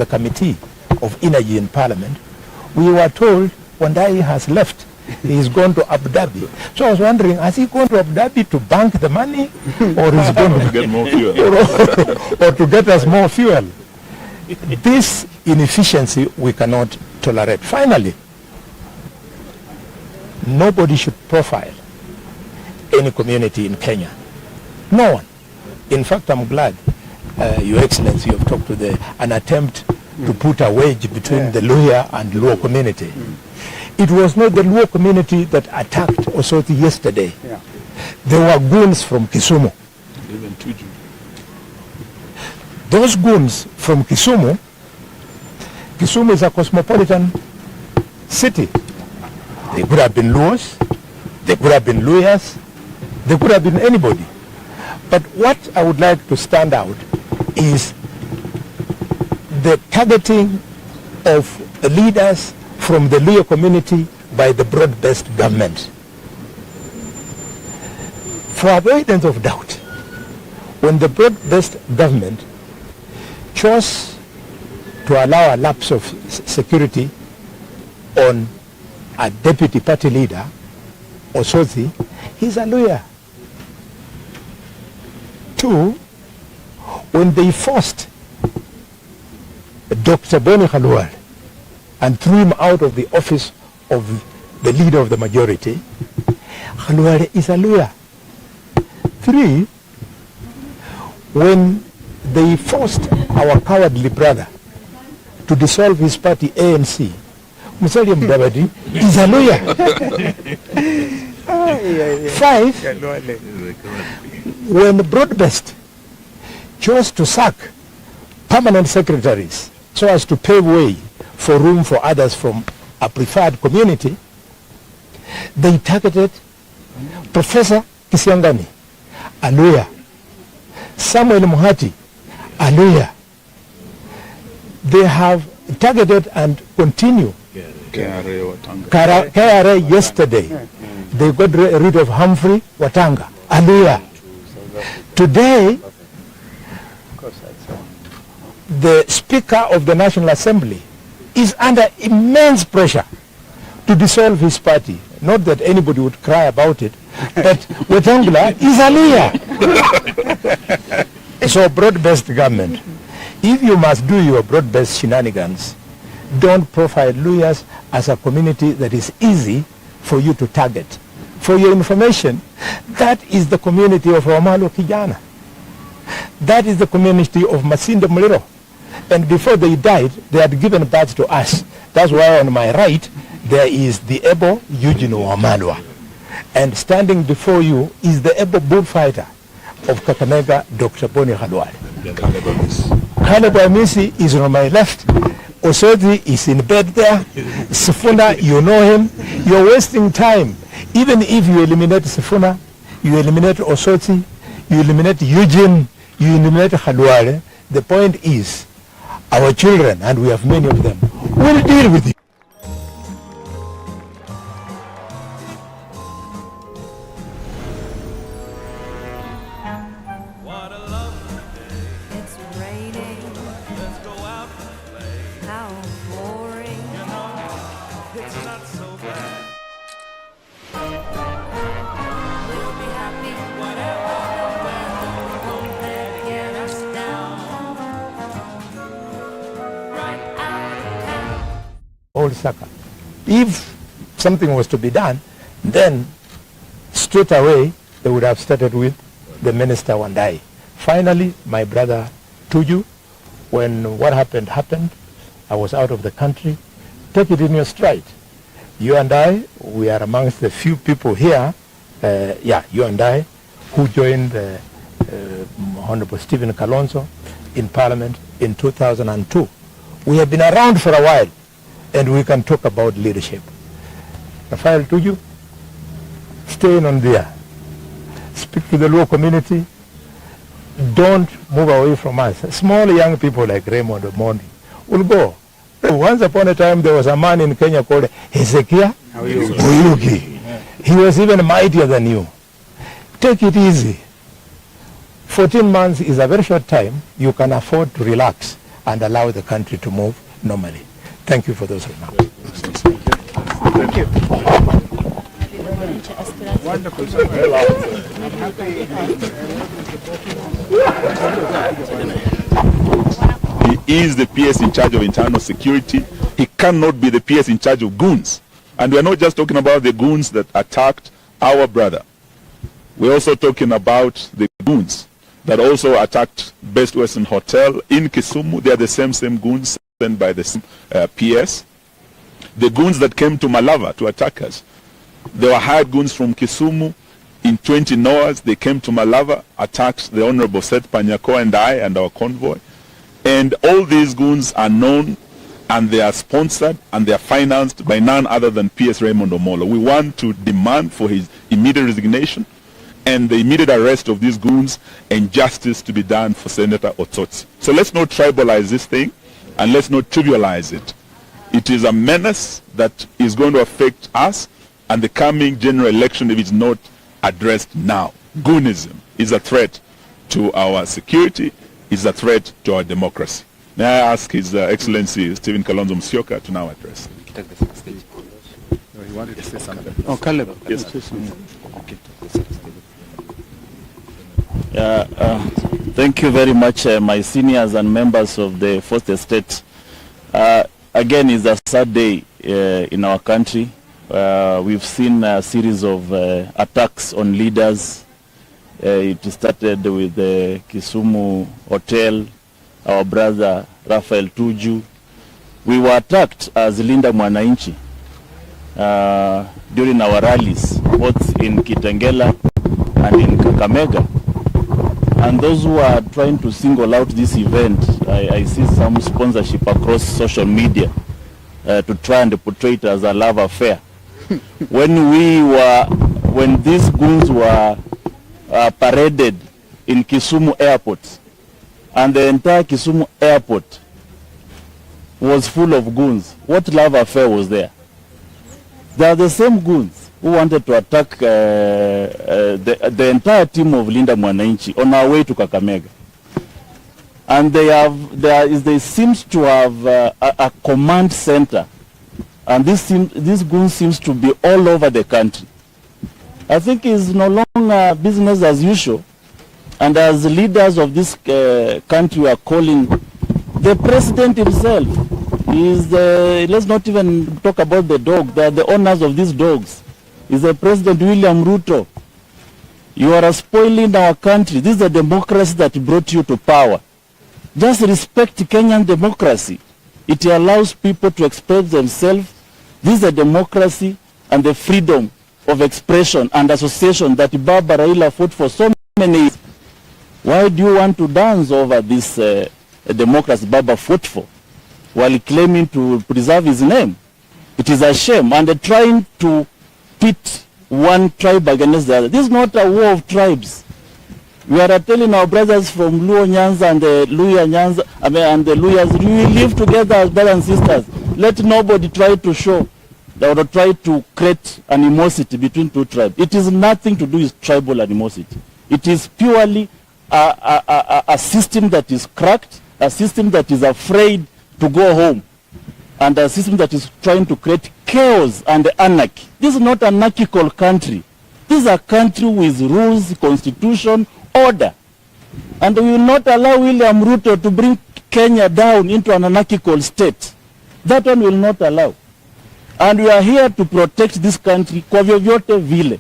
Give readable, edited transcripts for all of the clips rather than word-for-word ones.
the Committee of Energy in Parliament, we were told Wandai has left. He's gone to Abu Dhabi. So I was wondering, has he gone to Abu Dhabi to bank the money, or is he going to get more fuel, or to get us more fuel? This inefficiency we cannot tolerate. Finally, nobody should profile any community in Kenya. No one. In fact, I'm glad, Your Excellency, you have talked to an attempt to put a wedge between the Luhya and Luo community. It was not the Luo community that attacked Osotsi yesterday. There were goons from Kisumu. Even Tuju. Those goons from Kisumu is a cosmopolitan city. They could have been Luos, they could have been Luyas, they could have been anybody. But what I would like to stand out is the targeting of leaders from the Luo community by the broad-based government. For avoidance of doubt, when the broad-based government chose to allow a lapse of security on a deputy party leader, Osotsi, he's a lawyer. 2, when they forced Dr. Boni Khalwale and threw him out of the office of the leader of the majority, Khalwale is a lawyer. 3, when they forced our cowardly brother to dissolve his party ANC, Musalia Mudavadi is a lawyer. 5, when Broadbest chose to sack permanent secretaries so as to pave way for room for others from a preferred community, they targeted Professor Kisiangani, a lawyer, Samuel Muhati, a lawyer. They have targeted and continue. KRA yesterday, they got rid of Humphrey Watanga, a lawyer. Today, the Speaker of the National Assembly is under immense pressure to dissolve his party. Not that anybody would cry about it, but Wetangula is a lawyer. So broad-based government, if you must do your broad-based shenanigans, don't profile lawyers as a community that is easy for you to target. For your information, that is the community of Wamalo Kijana. That is the community of Masinde Muliro. And before they died, they had given birth to us. That's why on my right, there is the able Eugene Wamalwa. And standing before you is the able bullfighter of Kakamega, Dr. Boni Khalwale. Caleb Amisi is on my left. Osotsi is in bed there. Sifuna, you know him. You're wasting time. Even if you eliminate Sifuna, you eliminate Osotsi, you eliminate Eugene, you eliminate Khalwale, the point is, our children, and we have many of them, will deal with you. What a lovely day. It's raining. Let's go out and play. How boring. You know, it's not so bad. We'll be happy whatever the weather. Won't let it get us down. Right out of town. Old Saka. If something was to be done, then straight away they would have started with the minister Wandai. Finally, my brother Tuju, when what happened, I was out of the country. Take it in your stride. You and I, we are amongst the few people here, you and I, who joined Honorable Stephen Kalonzo in Parliament in 2002. We have been around for a while, and we can talk about leadership. Rafael Tuju, stay on there. Speak to the Luo community. Don't move away from us. Small young people like Raymond Omondi will go. Once upon a time, there was a man in Kenya called Hezekiah Oyugi. He was even mightier than you. Take it easy. 14 months is a very short time. You can afford to relax and allow the country to move normally. Thank you for those remarks. Thank you. Wonderful. He is the PS in charge of internal security. He cannot be the PS in charge of goons. And we are not just talking about the goons that attacked our brother. We're also talking about the goons that also attacked Best Western Hotel in Kisumu. They are the same goons sent by the PS. The goons that came to Malava to attack us, they were hired goons from Kisumu. In 20 hours, they came to Malava, attacked the Honorable Seth Panyako and I and our convoy. And all these goons are known, and they are sponsored, and they are financed by none other than PS Raymond Omolo. We want to demand for his immediate resignation and the immediate arrest of these goons, and justice to be done for Senator Osotsi. So let's not tribalize this thing, and let's not trivialize it. It is a menace that is going to affect us and the coming general election if it's not addressed now. Goonism is a threat to our security, is a threat to our democracy. May I ask His Excellency Stephen Kalonzo Musyoka to now address. He wanted to say something. Oh, Caleb. Yes. Thank you very much, my seniors and members of the Fourth Estate. Again, it's a sad day in our country. We've seen a series of attacks on leaders. It started with the Kisumu Hotel, our brother Raphael Tuju. We were attacked as Linda Mwananchi during our rallies, both in Kitengela and in Kakamega. And those who are trying to single out this event, I see some sponsorship across social media to try and portray it as a love affair. When these goons were paraded in Kisumu airport, and the entire Kisumu airport was full of goons, what love affair was there? They are the same goons who wanted to attack the entire team of Linda Mwananchi on our way to Kakamega. And they seems to have a command center, and this goon seems to be all over the country. I think it's no longer business as usual, and as leaders of this country are calling the president himself. Let's not even talk about the dog. They are the owners of these dogs. Is the President William Ruto. You are spoiling our country. This is the democracy that brought you to power. Just respect Kenyan democracy. It allows people to express themselves. This is the democracy and the freedom of expression and association that Baba Raila fought for so many years. Why do you want to dance over this democracy Baba fought for while claiming to preserve his name? It is a shame, and trying to pit one tribe against the other. This is not a war of tribes. We are telling our brothers from Luo Nyanza and the Luya Nyanza, and the Luyas, we live together as brothers and sisters. Let nobody try to show or try to create animosity between two tribes. It is nothing to do with tribal animosity. It is purely a system that is cracked, a system that is afraid to go home, and a system that is trying to create chaos and anarchy. This is not an anarchical country. This is a country with rules, constitution, order. And we will not allow William Ruto to bring Kenya down into an anarchical state. That one will not allow. And we are here to protect this country kwa vyovyote vile.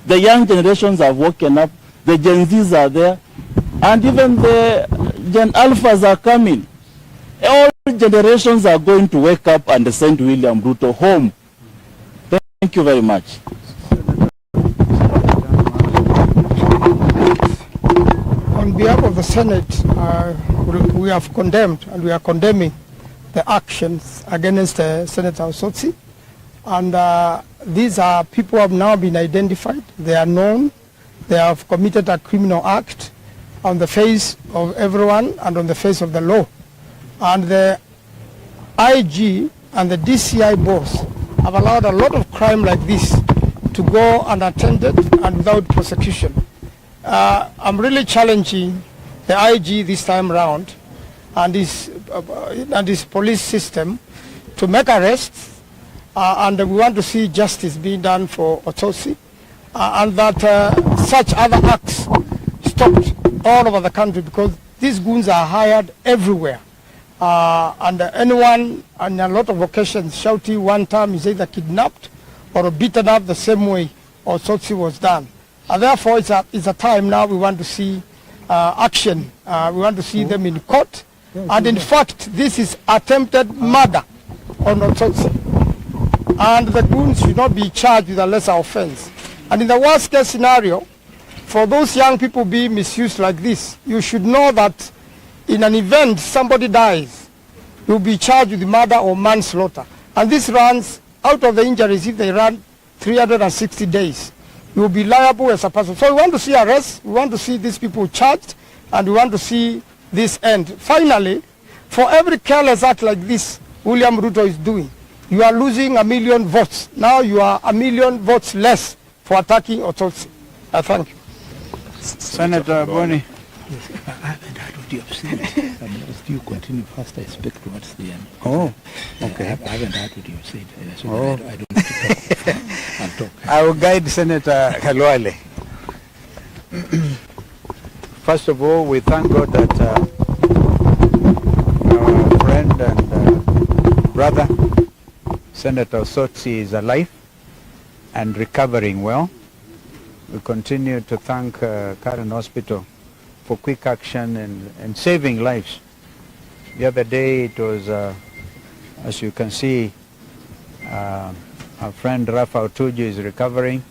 The young generations have woken up, the Gen Zs are there, and even the Gen Alphas are coming. All generations are going to wake up and send William Ruto home. Thank you very much. On behalf of the Senate, we have condemned and we are condemning the actions against Senator Osotsi. And these are people who have now been identified. They are known. They have committed a criminal act on the face of everyone and on the face of the law. And the IG and the DCI boss have allowed a lot of crime like this to go unattended and without prosecution. I'm really challenging the IG this time round and his and his police system to make arrests, and we want to see justice being done for Osotsi, and that such other acts stopped all over the country, because these goons are hired everywhere. And anyone on a lot of occasions shouting one time is either kidnapped or beaten up the same way Osotsi was done. And therefore it's a time now we want to see action. We want to see them in court. And in fact, this is attempted murder on Osotsi. And the goons should not be charged with a lesser offense. And in the worst case scenario, for those young people being misused like this, you should know that in an event somebody dies, you'll be charged with murder or manslaughter. And this runs out of the injuries. If they run 360 days, you will be liable as a person. So we want to see arrests, we want to see these people charged, and we want to see this end. Finally, for every careless act like this William Ruto is doing, you are losing 1 million votes. Now you are 1 million votes less for attacking Osotsi. Thank you. Senator Boni. Yes, I haven't heard what you have said. I must you continue first. I speak towards the end. Oh, Okay. I haven't heard what you have said. So I don't need to talk. I'll talk. I will guide Senator Khalwale. First of all, we thank God that our friend and brother, Senator Osotsi, is alive and recovering well. We continue to thank Karen Hospital for quick action and saving lives. The other day it was, as you can see, our friend Rafa Otuju is recovering.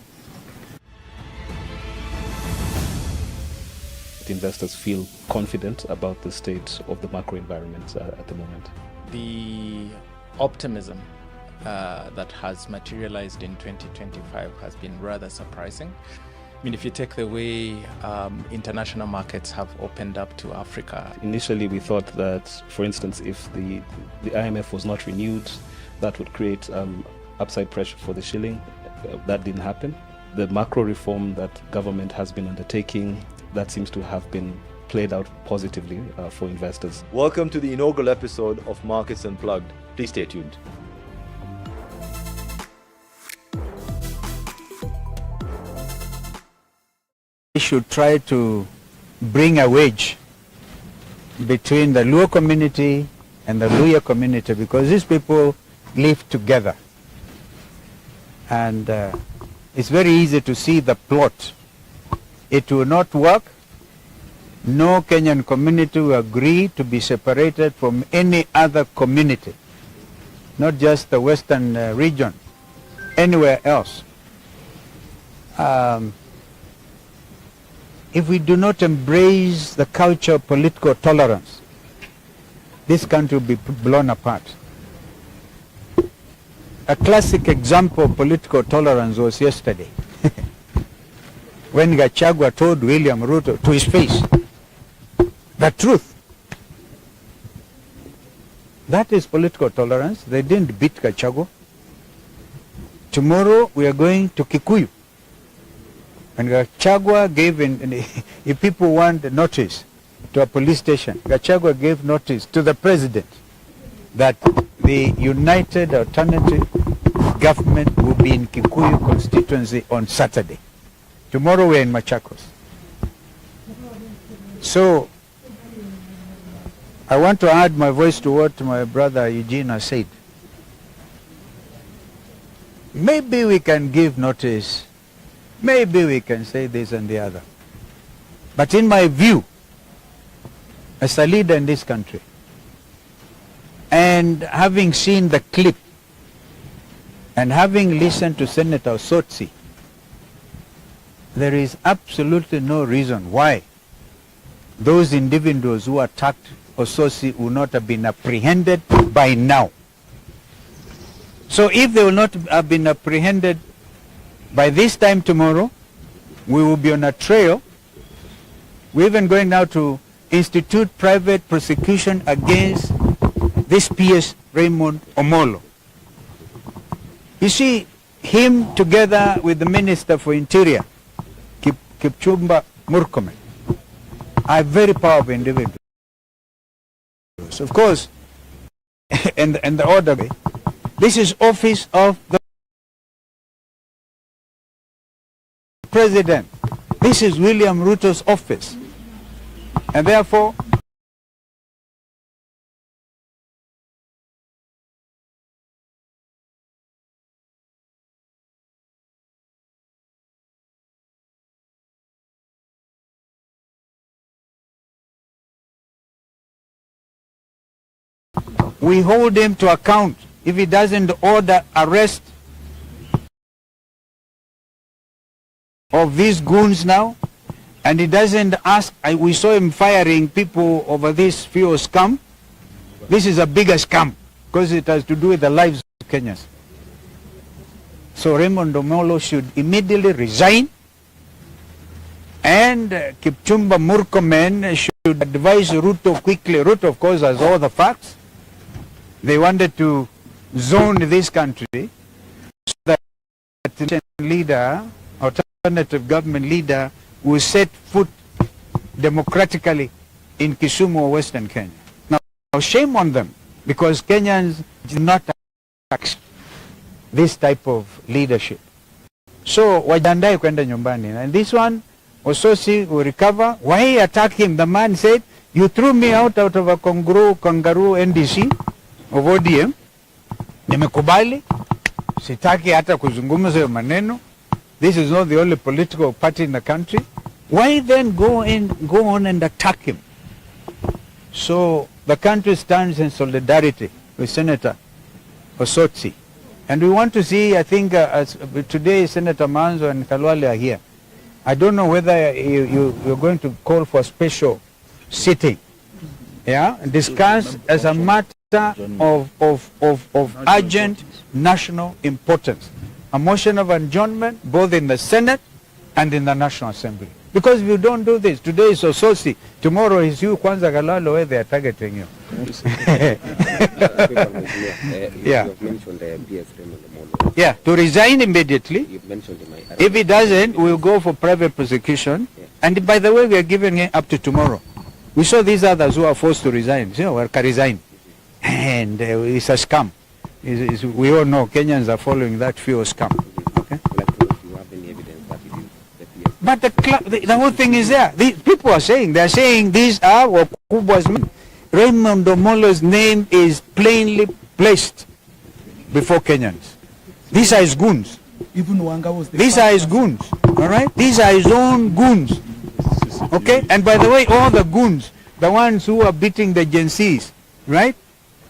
Investors feel confident about the state of the macro environment at the moment. The optimism that has materialized in 2025 has been rather surprising. I mean, if you take the way international markets have opened up to Africa. Initially, we thought that, for instance, if the IMF was not renewed, that would create upside pressure for the shilling. That didn't happen. The macro reform that government has been undertaking, that seems to have been played out positively for investors. Welcome to the inaugural episode of Markets Unplugged. Please stay tuned. We should try to bring a wedge between the Luo community and the Luya community, because these people live together. And it's very easy to see the plot. It will not work. No Kenyan community will agree to be separated from any other community, not just the western region, anywhere else. If we do not embrace the culture of political tolerance, this country will be blown apart. A classic example of political tolerance was yesterday, when Gachagua told William Ruto to his face the truth. That is political tolerance. They didn't beat Gachagua. Tomorrow we are going to Kikuyu. And Gachagua gave, if people want a notice to a police station, Gachagua gave notice to the president that the United Alternative Government will be in Kikuyu constituency on Saturday. Tomorrow we are in Machakos. So, I want to add my voice to what my brother Eugene has said. Maybe we can give notice. Maybe we can say this and the other. But in my view, as a leader in this country, and having seen the clip, and having listened to Senator Osotsi, there is absolutely no reason why those individuals who attacked Osotsi will not have been apprehended by now. So if they will not have been apprehended by this time tomorrow, we will be on a trail. We're even going now to institute private prosecution against this PS Raymond Omolo. You see, him together with the Minister for Interior, Kipchumba Murkomen, are very powerful individuals. Of course, and the order. This is office of the president. This is William Ruto's office. And therefore, we hold him to account if he doesn't order arrest of these goons now, and he doesn't ask. We saw him firing people over this fuel scam. This is a bigger scam because it has to do with the lives of Kenyans. So Raymond Omolo should immediately resign, and Kipchumba Murkomen should advise Ruto quickly. Ruto, of course, has all the facts. They wanted to zone this country so that the leader, alternative government leader, will set foot democratically in Kisumu or Western Kenya. Now shame on them, because Kenyans did not accept this type of leadership. So wajiandae kwenda nyumbani. And this one, Osotsi will recover. Why attack him? The man said, you threw me out of a kangaroo NDC of ODM. Nimekubali. Sitaki hata kuzungumza maneno. This is not the only political party in the country. Why then go on and attack him? So the country stands in solidarity with Senator Osotsi. And we want to see, I think, today Senator Manzo and Kalwale are here. I don't know whether you're going to call for a special sitting, yeah, discuss as a matter of urgent national importance. A motion of adjournment both in the Senate and in the National Assembly. Because if you don't do this, today is Osotsi, tomorrow is you, Kwanza Kalwale, where they are targeting you. Yeah. You mentioned PS Raymond Omolo. Yeah, to resign immediately. You mentioned him. If he doesn't, we'll go for private prosecution. Yeah. And by the way, we are giving it up to tomorrow. We saw these others who are forced to resign. You know, can resign. And it's a scam. We all know Kenyans are following that fuel scam. Okay? Like, do you have any evidence that it is the PS? But the whole thing is there. People are saying, they're saying these are Wakubwa's men. Raymond Omolo's name is plainly placed before Kenyans. These are his goons. Even Wanga was the These are his goons. All right? These are his own goons. Okay? And by the way, all the goons, the ones who are beating the Gen Zs, right?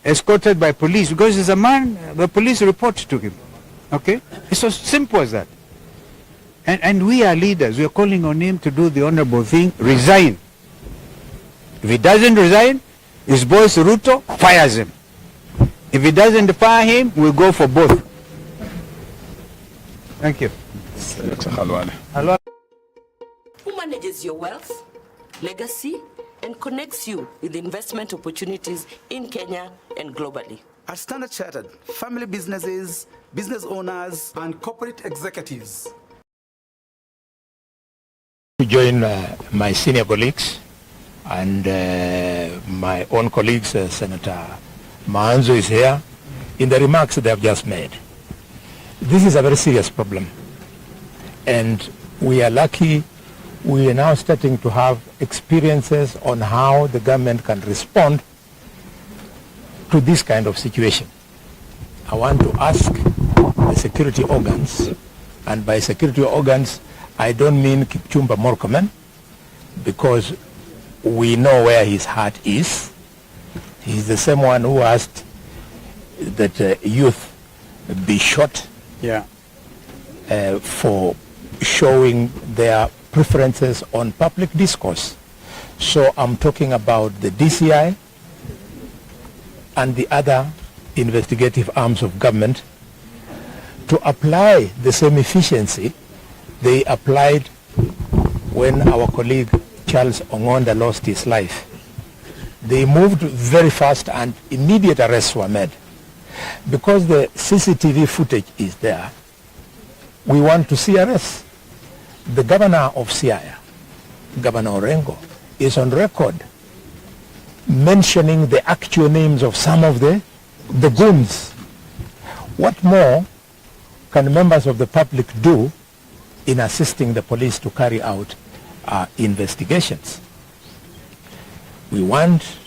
Escorted by police, because there's a man, the police report to him. Okay? It's so simple as that. And we are leaders. We are calling on him to do the honorable thing, resign. If he doesn't resign, his boss Ruto fires him. If he doesn't fire him, we'll go for both. Thank you. Who manages your wealth, legacy, and connects you with investment opportunities in Kenya and globally? At Standard Chartered, family businesses, business owners, and corporate executives. To join my senior colleagues and my own colleagues, Senator Manzo is here, in the remarks they have just made. This is a very serious problem, and we are lucky we are now starting to have experiences on how the government can respond to this kind of situation. I want to ask the security organs, and by security organs I don't mean Kipchumba Murkomen, because we know where his heart is. He's the same one who asked that youth be shot, yeah, for showing their preferences on public discourse. So I'm talking about the DCI and the other investigative arms of government to apply the same efficiency they applied when our colleague Charles Ongonda lost his life. They moved very fast and immediate arrests were made. Because the CCTV footage is there, we want to see arrests. The governor of Siaya, Governor Orengo, is on record mentioning the actual names of some of the the goons. What more can members of the public do in assisting the police to carry out investigations? We want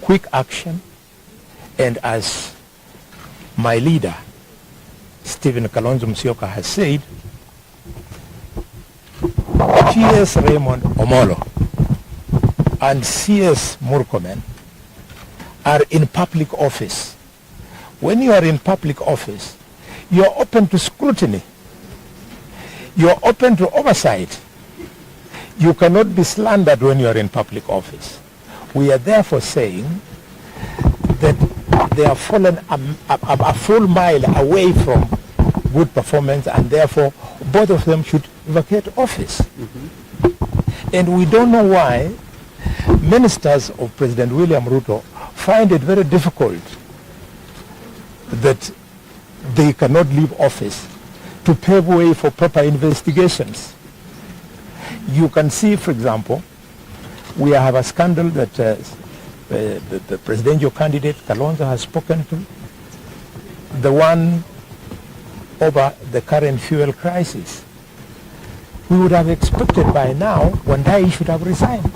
quick action, and as my leader, Stephen Kalonzo Musyoka, has said, PS Raymond Omolo and CS Murkomen are in public office. When you are in public office, you are open to scrutiny. You are open to oversight. You cannot be slandered when you are in public office. We are therefore saying that they have fallen a full mile away from good performance, and therefore both of them should vacate office. And we don't know why ministers of President William Ruto find it very difficult that they cannot leave office to pave way for proper investigations. You can see, for example, we have a scandal that the presidential candidate Kalonzo has spoken to, the one over the current fuel crisis. We would have expected by now Wandai should have resigned.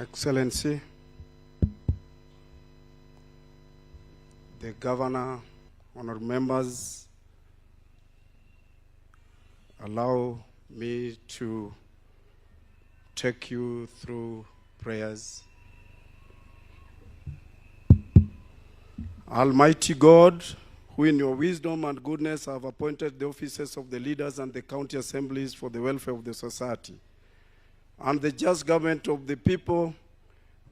Excellency, the Governor, honourable members, allow me to take you through prayers. Almighty God, who in your wisdom and goodness have appointed the offices of the leaders and the county assemblies for the welfare of the society and the just government of the people,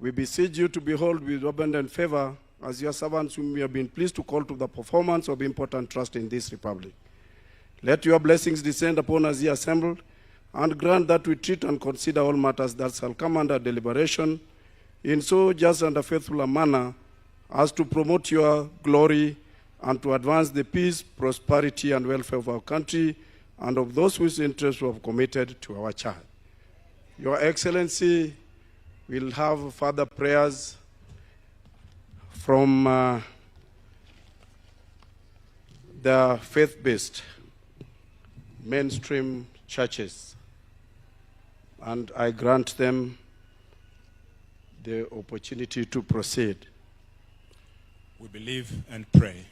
we beseech you to behold with abundant favor as your servants whom you have been pleased to call to the performance of important trust in this republic. Let your blessings descend upon us here assembled, and grant that we treat and consider all matters that shall come under deliberation in so just and a faithful a manner as to promote your glory and to advance the peace, prosperity, and welfare of our country and of those whose interests we have committed to our charge. Your Excellency will have further prayers from the faith-based mainstream churches, and I grant them the opportunity to proceed. We believe and pray.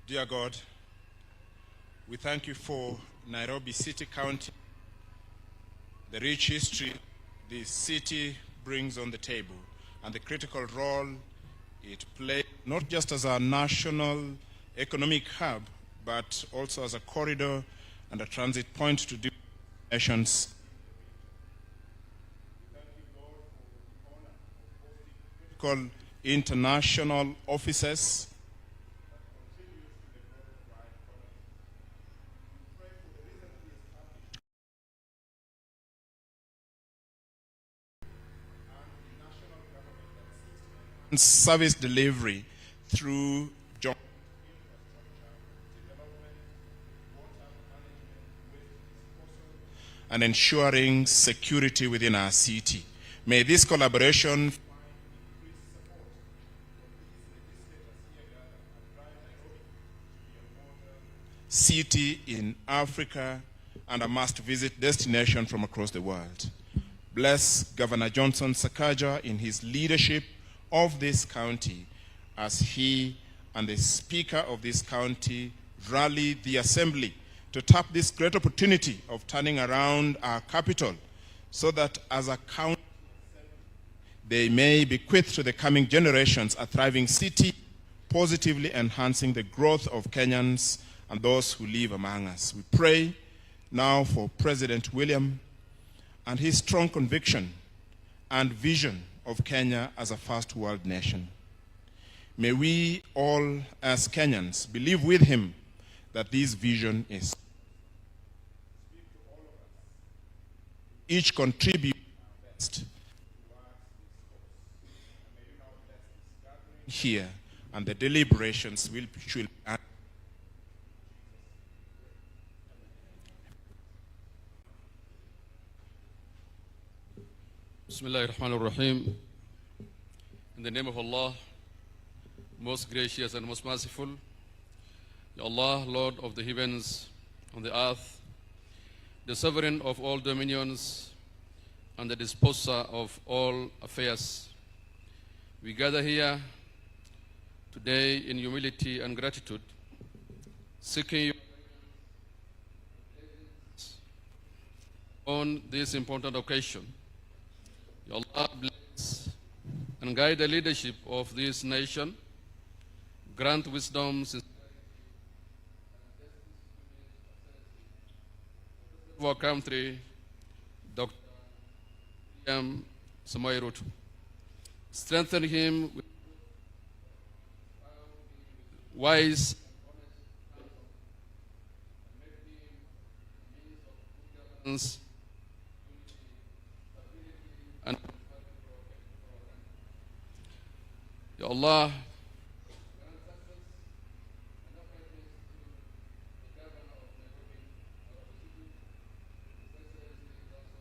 Dear God, we thank you for Nairobi City County, the rich history this city brings on the table, and the critical role it plays not just as a national economic hub, but also as a corridor and a transit point to different nations. Critical international offices and service delivery through joint and ensuring security within our city. May this collaboration city in Africa and a must-visit destination from across the world. Bless Governor Johnson Sakaja in his leadership of this county as he and the Speaker of this county rally the Assembly to tap this great opportunity of turning around our capital so that as a county they may bequeath to the coming generations a thriving city, positively enhancing the growth of Kenyans and those who live among us. We pray now for President William and his strong conviction and vision of Kenya as a first world nation. May we all as Kenyans believe with him that this vision is. Each contribute best here, and the deliberations should Bismillahir Rahmanir Rahim. In the name of Allah, most gracious and most merciful, Ya Allah, Lord of the heavens and the earth, the sovereign of all dominions and the disposer of all affairs. We gather here today in humility and gratitude, seeking you on this important occasion. Ya Allah, bless and guide the leadership of this nation, grant wisdom of our country, Dr. M. Samoei Ruto. Strengthen him with wise and Ya Allah,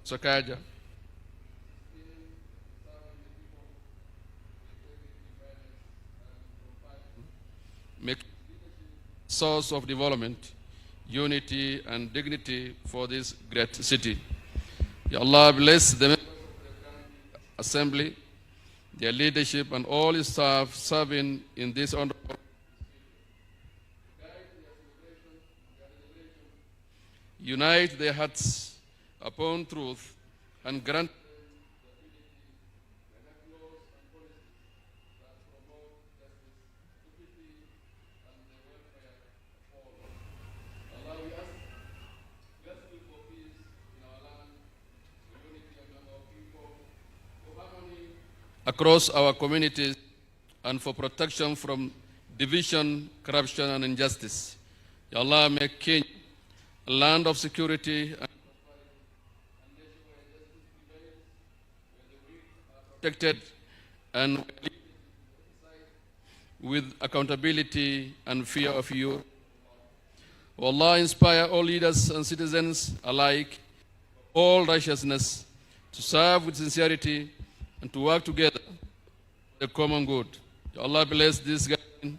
Sakaja, make source of development, unity and dignity for this great city. Ya Allah, bless the Assembly, their leadership, and all its staff serving in this honorable unite their hearts upon truth and grant across our communities and for protection from division, corruption, and injustice. Ya Allah, make Kenya a land of security and protected and with accountability and fear of you. O Allah, inspire all leaders and citizens alike, all righteousness, to serve with sincerity and to work together for the common good. Ya Allah, bless this gathering,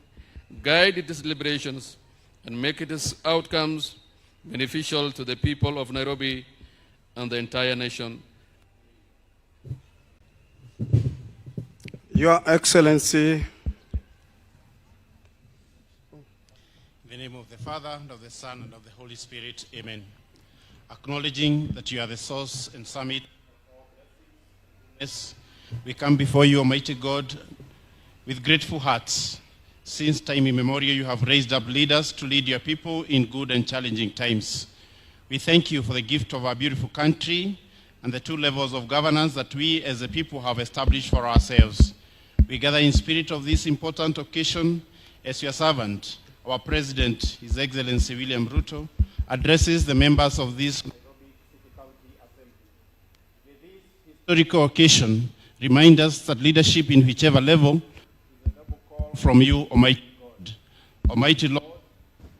guide its deliberations, and make its outcomes beneficial to the people of Nairobi and the entire nation. Your Excellency, in the name of the Father, and of the Son, and of the Holy Spirit, amen. Acknowledging that you are the source and summit, yes, we come before you, Almighty God, with grateful hearts. Since time immemorial, you have raised up leaders to lead your people in good and challenging times. We thank you for the gift of our beautiful country and the two levels of governance that we as a people have established for ourselves. We gather in spirit of this important occasion as your servant, our President, His Excellency William Ruto, addresses the members of this historical occasion. Remind us that leadership in whichever level is a noble call from you, Almighty God. Almighty Lord,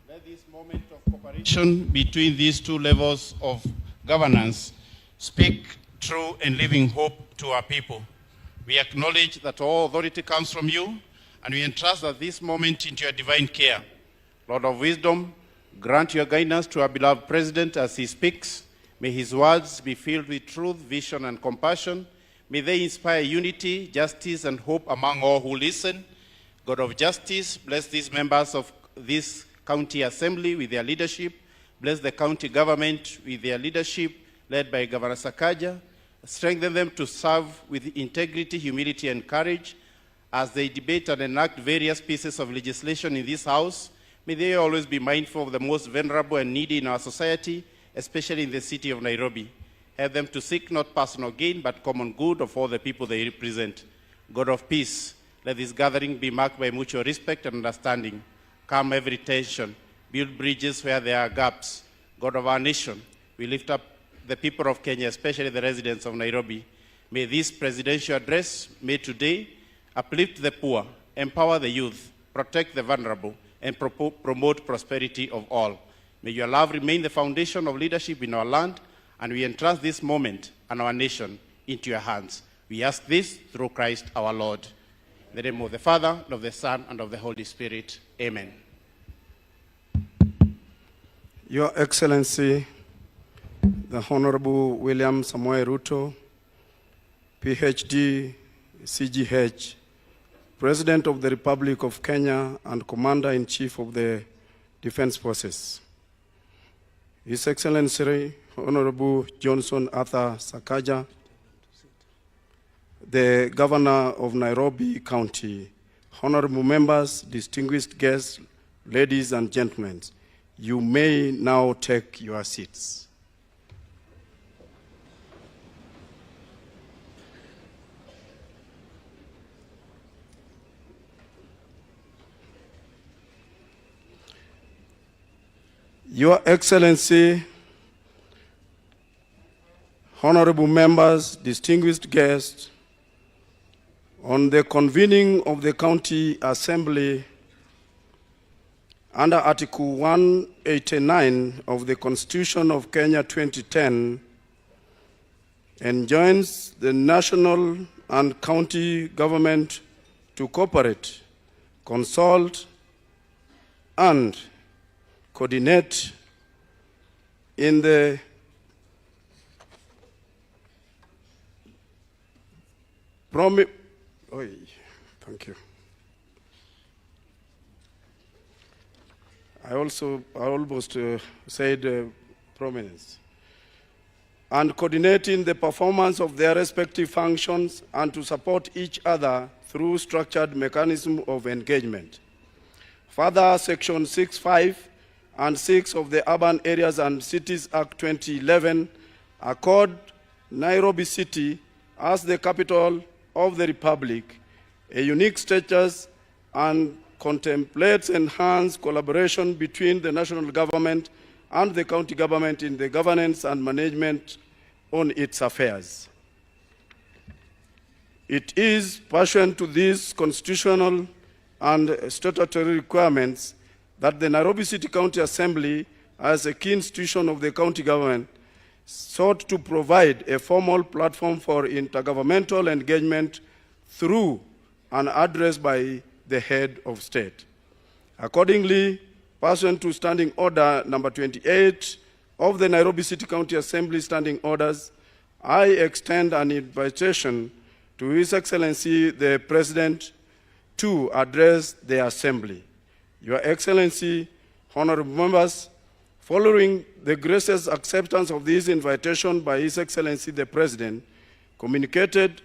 let this moment of cooperation between these two levels of governance speak true and living hope to our people. We acknowledge that all authority comes from you, and we entrust that this moment into your divine care. Lord of wisdom, grant your guidance to our beloved President as he speaks. May his words be filled with truth, vision, and compassion. May they inspire unity, justice, and hope among all who listen. God of justice, bless these members of this county assembly with their leadership. Bless the county government with their leadership, led by Governor Sakaja. Strengthen them to serve with integrity, humility, and courage as they debate and enact various pieces of legislation in this House. May they always be mindful of the most vulnerable and needy in our society, especially in the city of Nairobi. Help them to seek not personal gain, but common good of all the people they represent. God of peace, let this gathering be marked by mutual respect and understanding. Calm every tension. Build bridges where there are gaps. God of our nation, we lift up the people of Kenya, especially the residents of Nairobi. May this presidential address made today uplift the poor, empower the youth, protect the vulnerable, and promote prosperity of all. May your love remain the foundation of leadership in our land, and we entrust this moment and our nation into your hands. We ask this through Christ our Lord. In the name of the Father, and of the Son, and of the Holy Spirit. Amen. Your Excellency, the Honorable William Samoei Ruto, PhD, CGH, President of the Republic of Kenya and Commander-in-Chief of the Defense Forces. His Excellency, Honorable Johnson Arthur Sakaja, the Governor of Nairobi County, honorable members, distinguished guests, ladies and gentlemen, you may now take your seats. Your Excellency, honorable members, distinguished guests, on the convening of the County Assembly under Article 189 of the Constitution of Kenya 2010 enjoins the national and county government to cooperate, consult, and coordinate in the Thank you. I almost said prominence. And coordinating the performance of their respective functions and to support each other through structured mechanism of engagement. Further, Section 6.5 and 6 of the Urban Areas and Cities Act 2011 accord Nairobi City as the capital of the Republic a unique status and contemplates enhanced collaboration between the national government and the county government in the governance and management on its affairs. It is pursuant to these constitutional and statutory requirements that the Nairobi City County Assembly, as a key institution of the county government, sought to provide a formal platform for intergovernmental engagement through an address by the head of state. Accordingly, pursuant to Standing Order number 28 of the Nairobi City County Assembly Standing Orders, I extend an invitation to His Excellency the President to address the Assembly. Your Excellency, honorable members, following the gracious acceptance of this invitation by His Excellency the President, communicated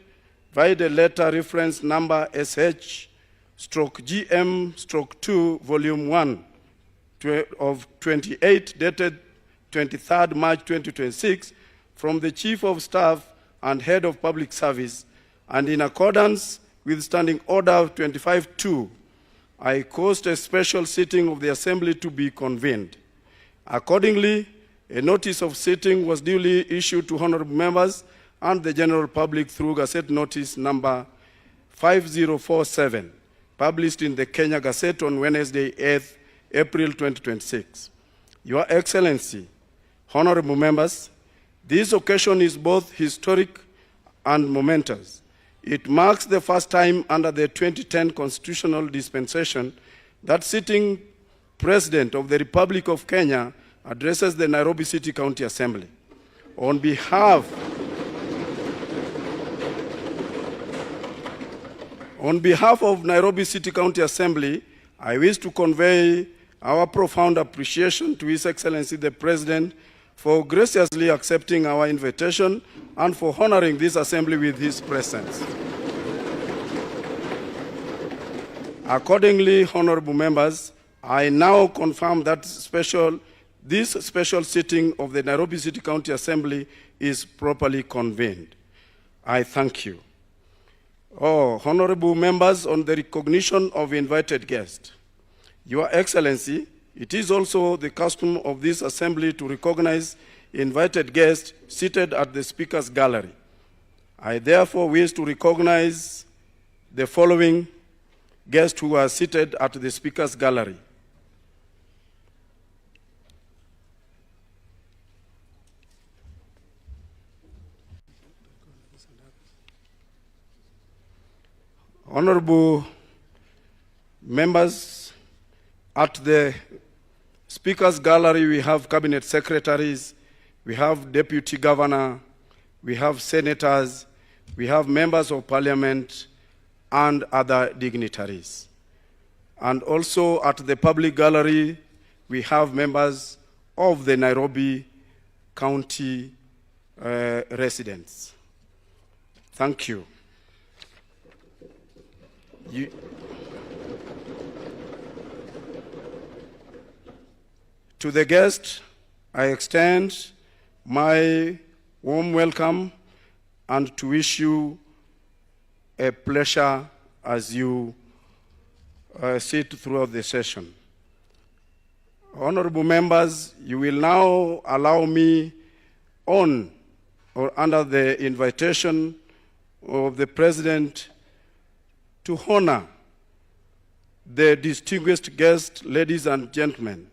via the letter reference number SH/GM/2 Volume 1 of 28 dated 23rd March 2026 from the Chief of Staff and Head of Public Service, and in accordance with Standing Order 25-2, I caused a special sitting of the Assembly to be convened. Accordingly, a notice of sitting was duly issued to honorable members and the general public through Gazette Notice number 5047, published in the Kenya Gazette on Wednesday, 8th April 2026. Your Excellency, honorable members, this occasion is both historic and momentous. It marks the first time under the 2010 constitutional dispensation that sitting President of the Republic of Kenya addresses the Nairobi City County Assembly. On behalf of Nairobi City County Assembly, I wish to convey our profound appreciation to His Excellency the President for graciously accepting our invitation and for honoring this assembly with his presence. Accordingly, honorable members, I now confirm that this special sitting of the Nairobi City County Assembly is properly convened. I thank you. Honorable members, on the recognition of invited guests. Your Excellency, it is also the custom of this assembly to recognize invited guests seated at the Speaker's Gallery. I therefore wish to recognize the following guests who are seated at the Speaker's Gallery. Honorable members, at the Speaker's Gallery we have cabinet secretaries, we have deputy governor, we have senators, we have members of parliament, and other dignitaries. And also at the public gallery, we have members of the Nairobi County residents. Thank you. To the guests, I extend my warm welcome and to wish you a pleasure as you sit throughout the session. Honorable members, you will now allow me on or under the invitation of the President to honor the distinguished guests, ladies and gentlemen.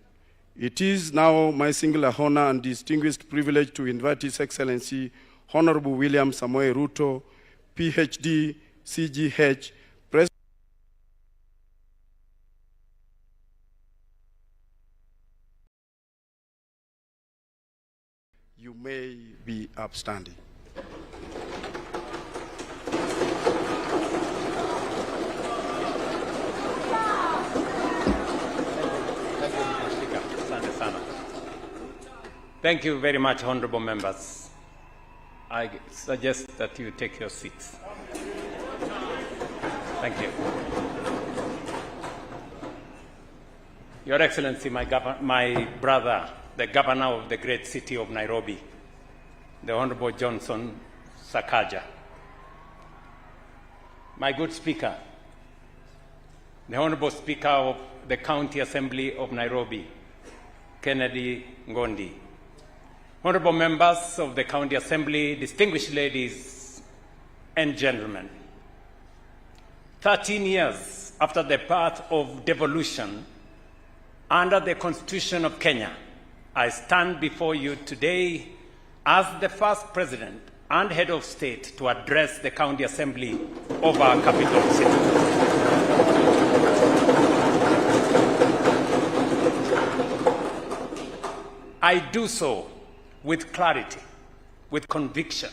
It is now my singular honor and distinguished privilege to invite His Excellency Honorable William Samoei Ruto, PhD, CGH, President. You may be upstanding. Thank you very much, honorable members. I suggest that you take your seats. Thank you. Your Excellency, my brother, the governor of the great city of Nairobi, the Honorable Johnson Sakaja. My good Speaker, the Honorable Speaker of the County Assembly of Nairobi, Kennedy Ngondi. Honorable members of the County Assembly, distinguished ladies and gentlemen, 13 years after the birth of devolution under the Constitution of Kenya, I stand before you today as the first president and head of state to address the County Assembly of our capital city. I do so with clarity, with conviction,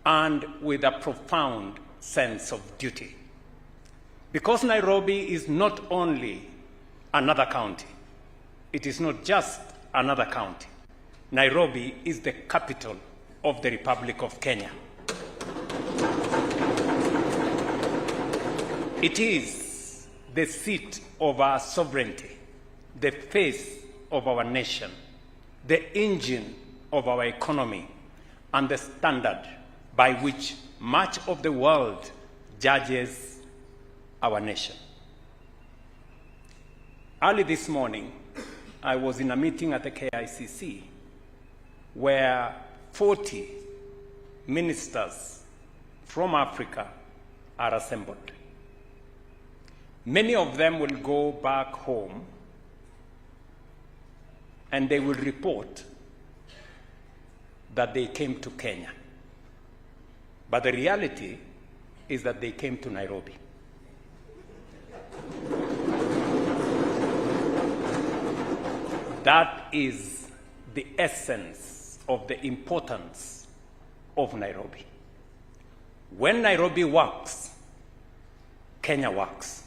and with a profound sense of duty. Because Nairobi is not only another county, it is not just another county. Nairobi is the capital of the Republic of Kenya. It is the seat of our sovereignty, the face of our nation, the engine of our economy, and the standard by which much of the world judges our nation. Early this morning, I was in a meeting at the KICC where 40 ministers from Africa are assembled. Many of them will go back home and they will report that they came to Kenya. But the reality is that they came to Nairobi. That is the essence of the importance of Nairobi. When Nairobi works, Kenya works.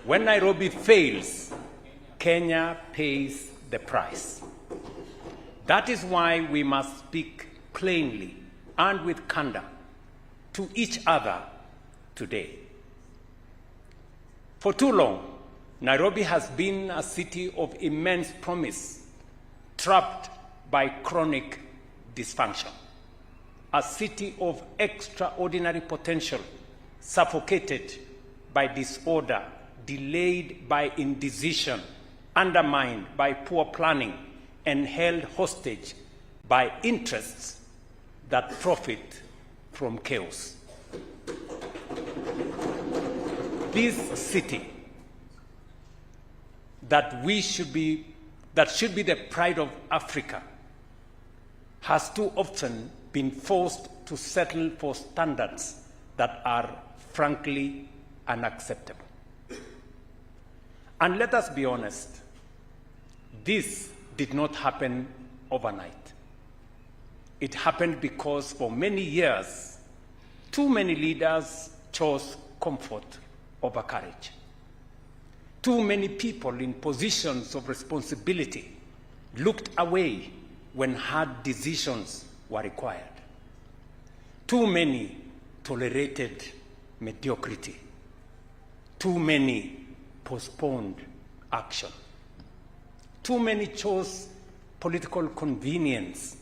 When Nairobi fails, Kenya pays the price. That is why we must speak plainly and with candor to each other today. For too long, Nairobi has been a city of immense promise, trapped by chronic dysfunction. A city of extraordinary potential, suffocated by disorder, delayed by indecision, undermined by poor planning, and held hostage by interests that profit from chaos. This city that should be the pride of Africa has too often been forced to settle for standards that are frankly unacceptable. And let us be honest, this did not happen overnight. It happened because for many years, too many leaders chose comfort over courage. Too many people in positions of responsibility looked away when hard decisions were required. Too many tolerated mediocrity. Too many postponed action. Too many chose political convenience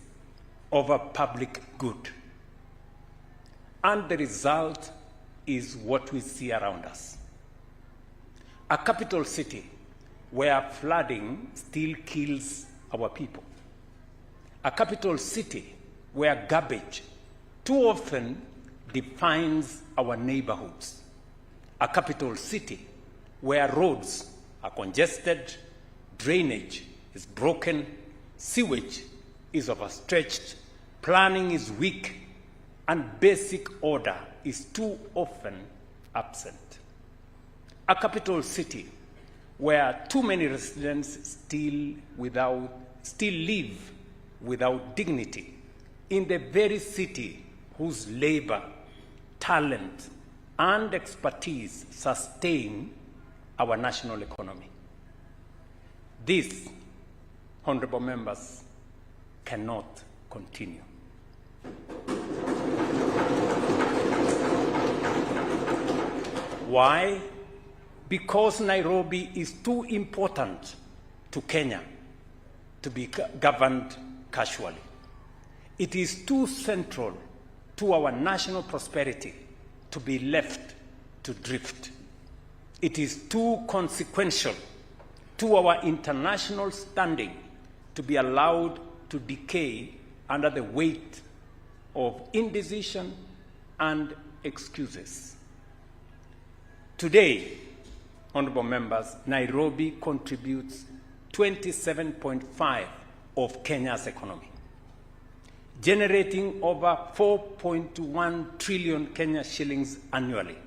over public good. And the result is what we see around us. A capital city where flooding still kills our people. A capital city where garbage too often defines our neighborhoods. A capital city where roads are congested, drainage is broken, sewage is overstretched, planning is weak, and basic order is too often absent. A capital city where too many residents still live without dignity in the very city whose labor, talent, and expertise sustain our national economy. This, honorable members, cannot continue. Why? Because Nairobi is too important to Kenya to be governed casually. It is too central to our national prosperity to be left to drift. It is too consequential to our international standing to be allowed to decay under the weight of indecision and excuses. Today, honorable members, Nairobi contributes 27.5% of Kenya's economy, generating over 4.1 trillion Kenya shillings annually.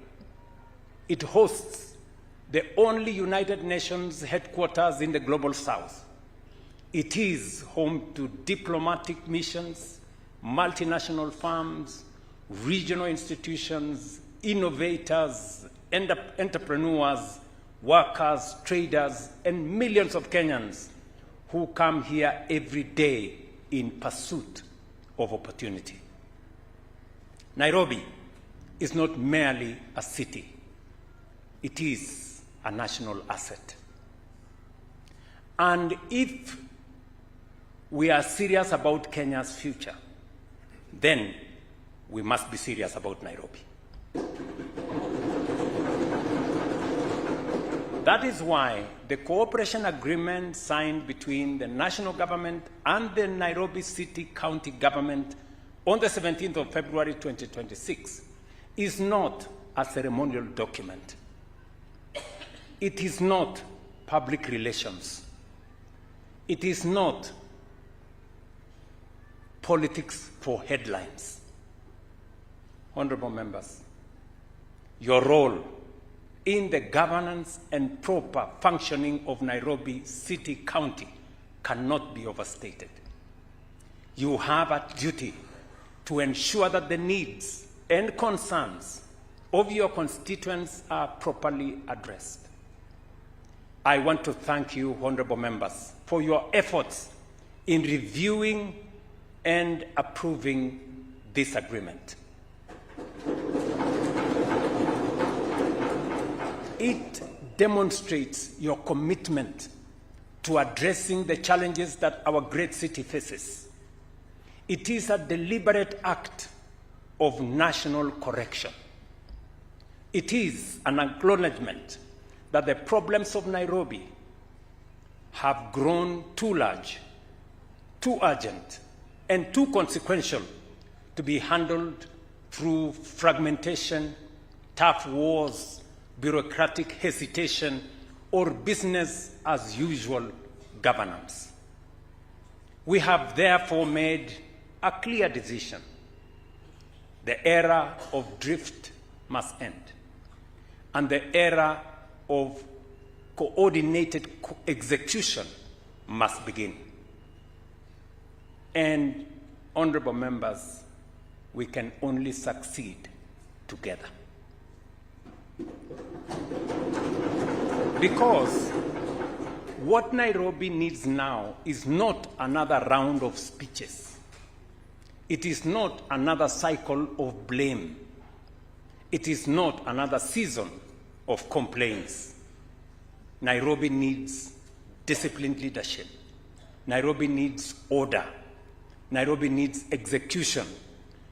It hosts the only United Nations headquarters in the global south. It is home to diplomatic missions, multinational firms, regional institutions, innovators, entrepreneurs, workers, traders, and millions of Kenyans who come here every day in pursuit of opportunity. Nairobi is not merely a city. It is a national asset. And if we are serious about Kenya's future, then we must be serious about Nairobi. That is why the cooperation agreement signed between the national government and the Nairobi City County government on the 17th of February 2026 is not a ceremonial document. It is not public relations. It is not politics for headlines. Honorable members, your role in the governance and proper functioning of Nairobi City County cannot be overstated. You have a duty to ensure that the needs and concerns of your constituents are properly addressed. I want to thank you, honorable members, for your efforts in reviewing and approving this agreement. It demonstrates your commitment to addressing the challenges that our great city faces. It is a deliberate act of national correction. It is an acknowledgement that the problems of Nairobi have grown too large, too urgent, and too consequential to be handled through fragmentation, tough wars, bureaucratic hesitation, or business as usual governance. We have therefore made a clear decision. The era of drift must end, and the era of coordinated execution must begin. And, honorable members, we can only succeed together. Because what Nairobi needs now is not another round of speeches. It is not another cycle of blame. It is not another season of complaints. Nairobi needs disciplined leadership. Nairobi needs order. Nairobi needs execution.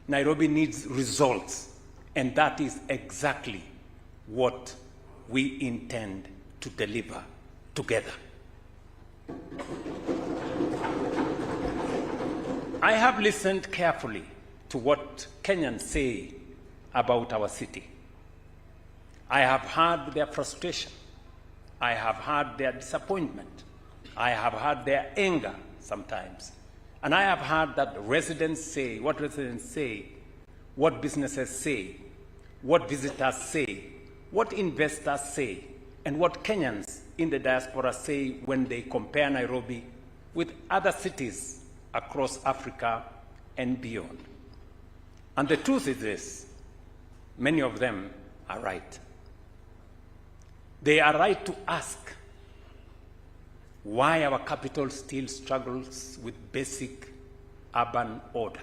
Nairobi needs results. And that is exactly what we intend to deliver together. I have listened carefully to what Kenyans say about our city. I have heard their frustration. I have heard their disappointment. I have heard their anger sometimes. And I have heard that residents say, what businesses say, what visitors say, what investors say, and what Kenyans in the diaspora say when they compare Nairobi with other cities across Africa and beyond. And the truth is this: many of them are right. They are right to ask why our capital still struggles with basic urban order.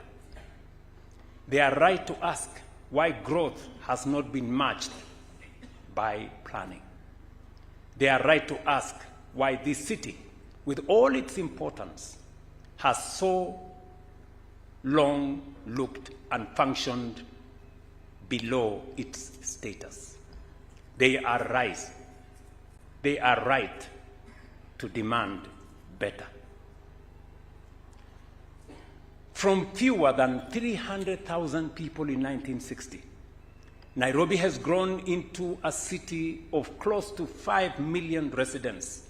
They are right to ask why growth has not been matched by planning. They are right to ask why this city, with all its importance, has so long looked and functioned below its status. They are right. They are right to demand better. From fewer than 300,000 people in 1960, Nairobi has grown into a city of close to 5 million residents,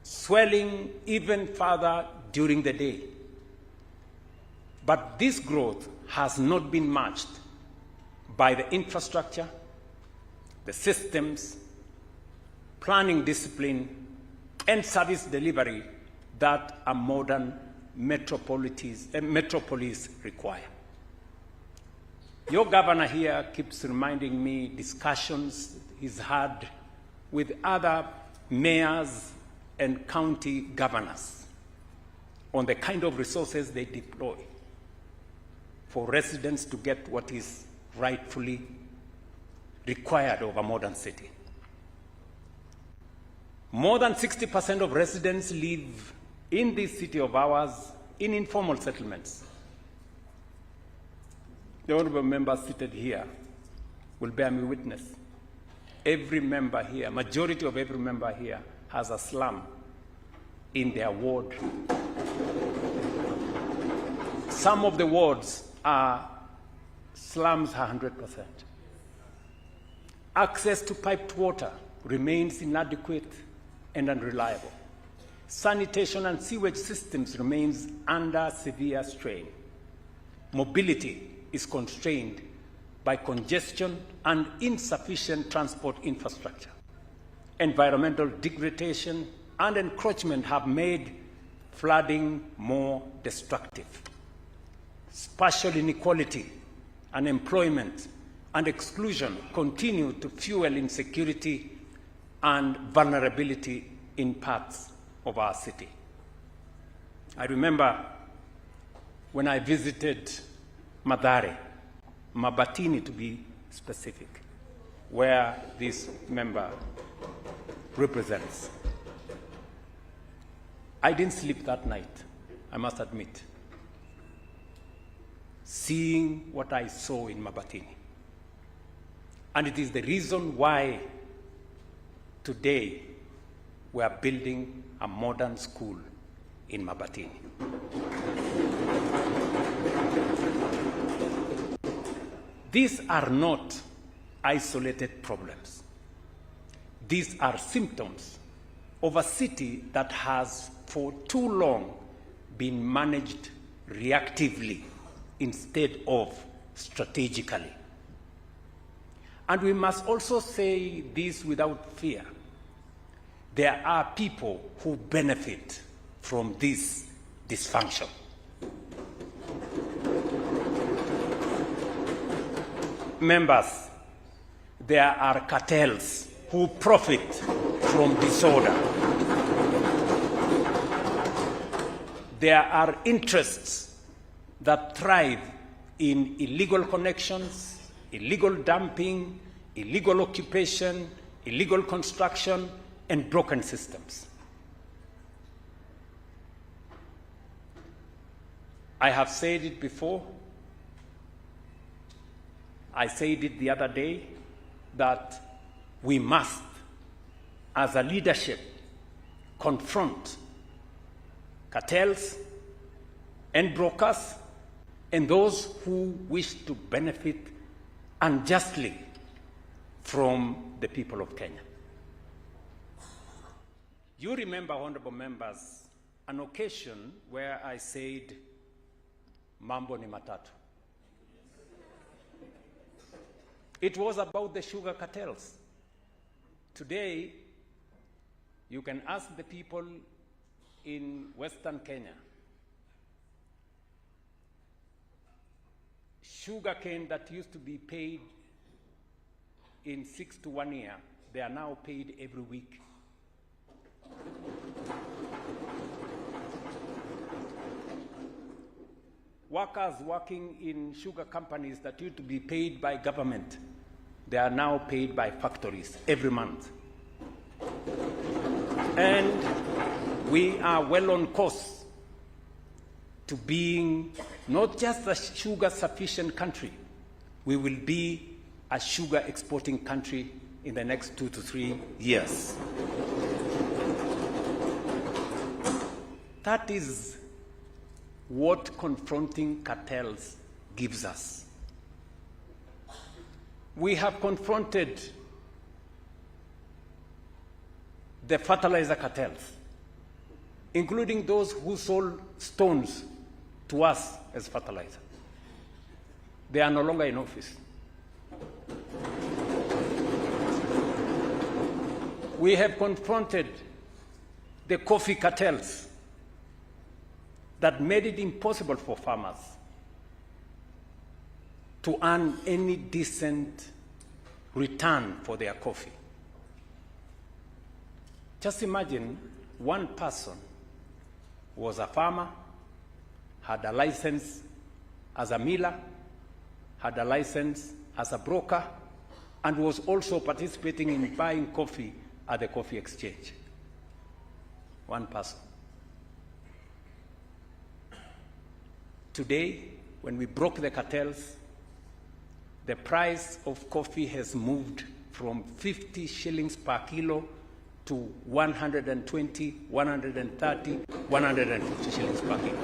swelling even further during the day. But this growth has not been matched by the infrastructure, the systems, planning discipline, and service delivery that a modern metropolis require. Your governor here keeps reminding me discussions he's had with other mayors and county governors on the kind of resources they deploy for residents to get what is rightfully required of a modern city. More than 60% of residents live in this city of ours in informal settlements. The honorable members seated here will bear me witness. Every member here, majority of every member here, has a slum in their ward. Some of the wards are slums 100%. Access to piped water remains inadequate and unreliable. Sanitation and sewage systems remains under severe strain. Mobility is constrained by congestion and insufficient transport infrastructure. Environmental degradation and encroachment have made flooding more destructive. Spatial inequality, unemployment, and exclusion continue to fuel insecurity and vulnerability in parts of our city. I remember when I visited Mathare, Mabatini to be specific, where this member represents. I didn't sleep that night, I must admit, seeing what I saw in Mabatini. And it is the reason why today we are building a modern school in Mabatini. These are not isolated problems. These are symptoms of a city that has for too long been managed reactively instead of strategically. And we must also say this without fear. There are people who benefit from this dysfunction. Members, there are cartels who profit from disorder. There are interests that thrive in illegal connections, illegal dumping, illegal occupation, illegal construction, and broken systems. I have said it before. I said it the other day that we must, as a leadership, confront cartels and brokers and those who wish to benefit unjustly from the people of Kenya. You remember, honorable members, an occasion where I said, Mambo ni matatu. It was about the sugar cartels. Today, you can ask the people in Western Kenya, sugar cane that used to be paid in 6 to 1 year, they are now paid every week. Workers working in sugar companies that used to be paid by government, they are now paid by factories every month. And we are well on course to being not just a sugar sufficient country, we will be a sugar exporting country in the next 2 to 3 years. That is what confronting cartels gives us. We have confronted the fertilizer cartels, including those who sold stones to us as fertilizer. They are no longer in office. We have confronted the coffee cartels that made it impossible for farmers to earn any decent return for their coffee. Just imagine one person was a farmer, had a license as a miller, had a license as a broker, and was also participating in buying coffee at the coffee exchange. One person. Today, when we broke the cartels, the price of coffee has moved from 50 shillings per kilo to 120, 130, 150 shillings per kilo.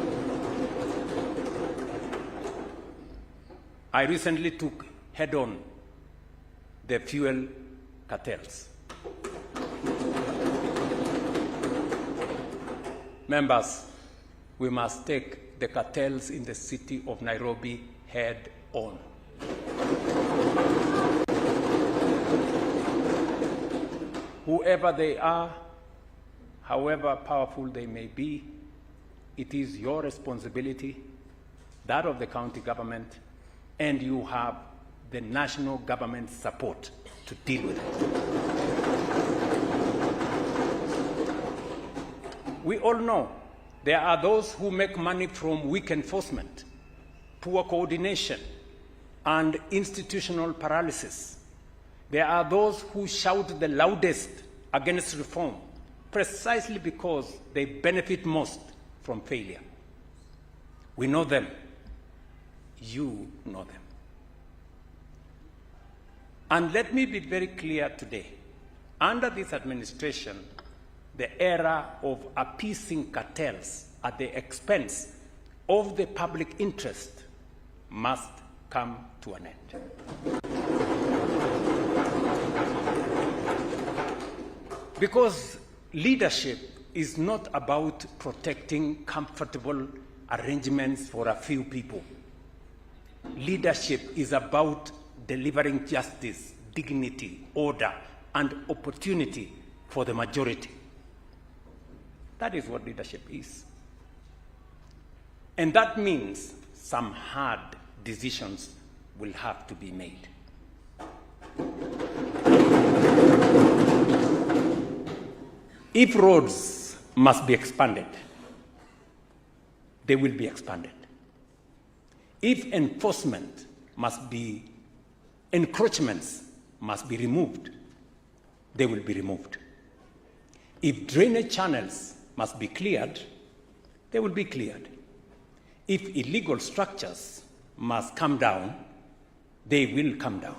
I recently took head-on the fuel cartels. Members, we must take the cartels in the city of Nairobi head-on. Whoever they are, however powerful they may be, it is your responsibility, that of the county government, and you have the national government's support to deal with it. We all know there are those who make money from weak enforcement, poor coordination, and institutional paralysis. There are those who shout the loudest against reform precisely because they benefit most from failure. We know them. You know them. And let me be very clear today. Under this administration, the era of appeasing cartels at the expense of the public interest must come to an end. Because leadership is not about protecting comfortable arrangements for a few people. Leadership is about delivering justice, dignity, order, and opportunity for the majority. That is what leadership is. And that means some hard decisions will have to be made. If roads must be expanded, they will be expanded. If enforcement must be, encroachments must be removed, they will be removed. If drainage channels must be cleared, they will be cleared. If illegal structures must come down, they will come down.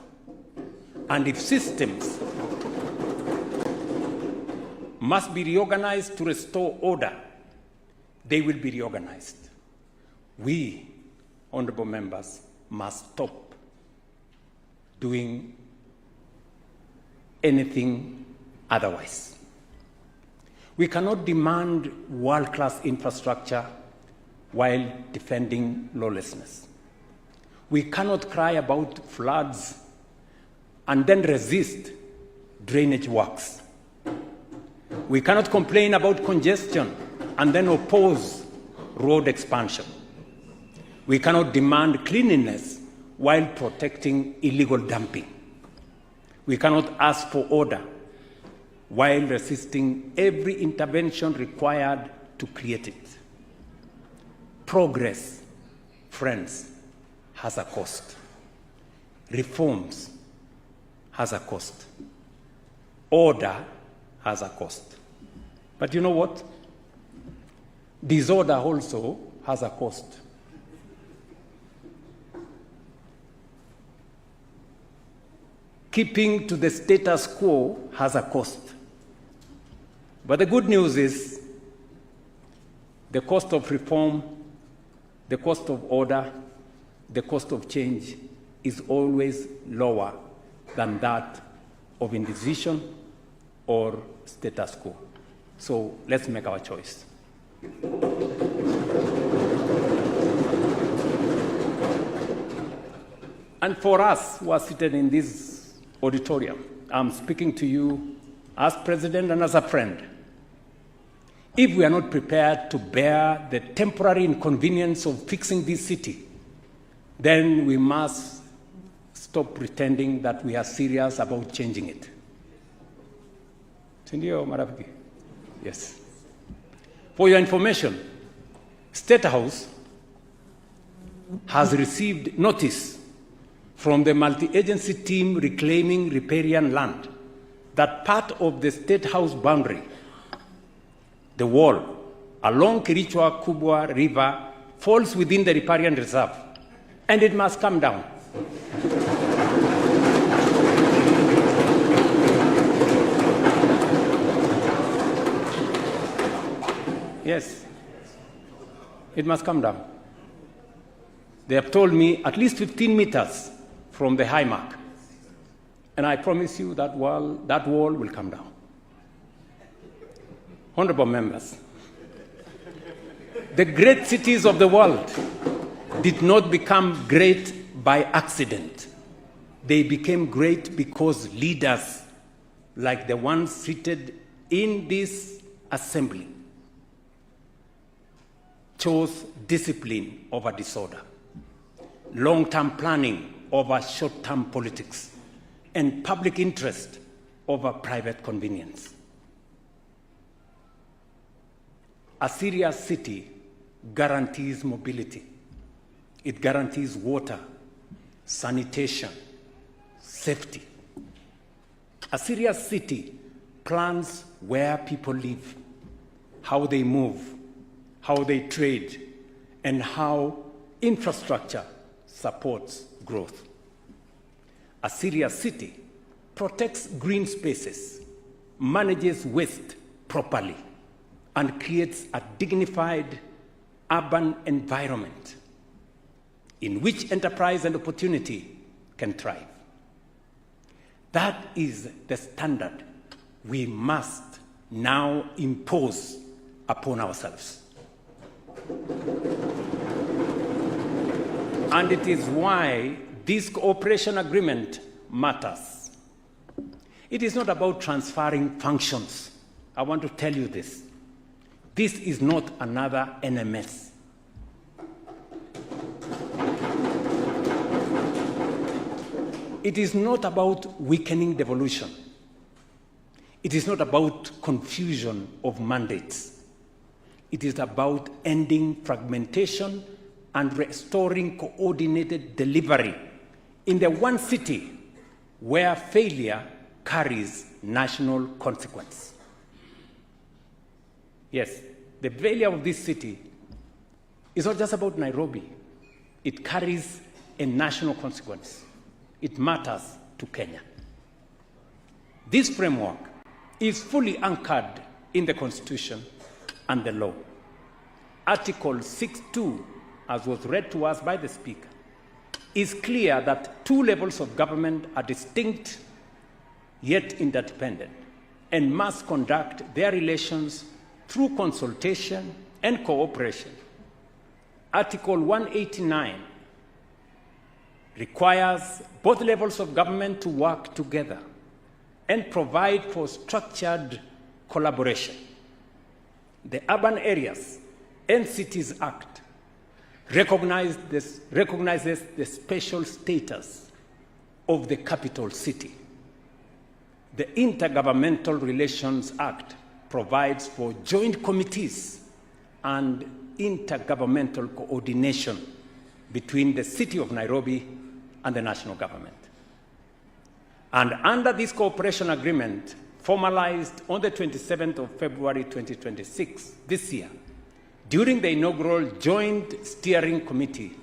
And if systems must be reorganized to restore order, they will be reorganized. We, honorable members, must stop doing anything otherwise. We cannot demand world-class infrastructure while defending lawlessness. We cannot cry about floods and then resist drainage works. We cannot complain about congestion and then oppose road expansion. We cannot demand cleanliness while protecting illegal dumping. We cannot ask for order while resisting every intervention required to create it. Progress friends, has a cost. Reforms has a cost. Order has a cost. But you know what? Disorder also has a cost. Keeping to the status quo has a cost. But the good news is the cost of reform, the cost of order, the cost of change is always lower than that of indecision or status quo. So let's make our choice. And for us who are seated in this auditorium, I'm speaking to you as president and as a friend. If we are not prepared to bear the temporary inconvenience of fixing this city, then we must stop pretending that we are serious about changing it. Sindio, marafiki? Yes. For your information, State House has received notice from the multi-agency team reclaiming riparian land that part of the State House boundary, the wall along Kirichwa Kubwa River, falls within the riparian reserve, and it must come down. Yes, it must come down. They have told me at least 15 meters from the high mark. And I promise you that wall will come down. Honorable members, the great cities of the world did not become great by accident. They became great because leaders like the ones seated in this assembly chose discipline over disorder, long-term planning over short-term politics, and public interest over private convenience. A serious city guarantees mobility. It guarantees water, sanitation, safety. A serious city plans where people live, how they move, how they trade, and how infrastructure supports growth. A serious city protects green spaces, manages waste properly, and creates a dignified urban environment in which enterprise and opportunity can thrive. That is the standard we must now impose upon ourselves. And it is why this cooperation agreement matters. It is not about transferring functions. I want to tell you this. This is not another NMS. It is not about weakening devolution. It is not about confusion of mandates. It is about ending fragmentation and restoring coordinated delivery in the one city where failure carries national consequence. Yes, the failure of this city is not just about Nairobi. It carries a national consequence. It matters to Kenya. This framework is fully anchored in the Constitution and the law. Article 6.2, as was read to us by the Speaker, is clear that two levels of government are distinct yet interdependent and must conduct their relations through consultation and cooperation. Article 189 requires both levels of government to work together and provide for structured collaboration. The Urban Areas and Cities Act recognizes the special status of the capital city. The Intergovernmental Relations Act provides for joint committees and intergovernmental coordination between the city of Nairobi and the national government. And under this cooperation agreement, formalized on the 27th of February 2026, this year, during the inaugural Joint Steering Committee,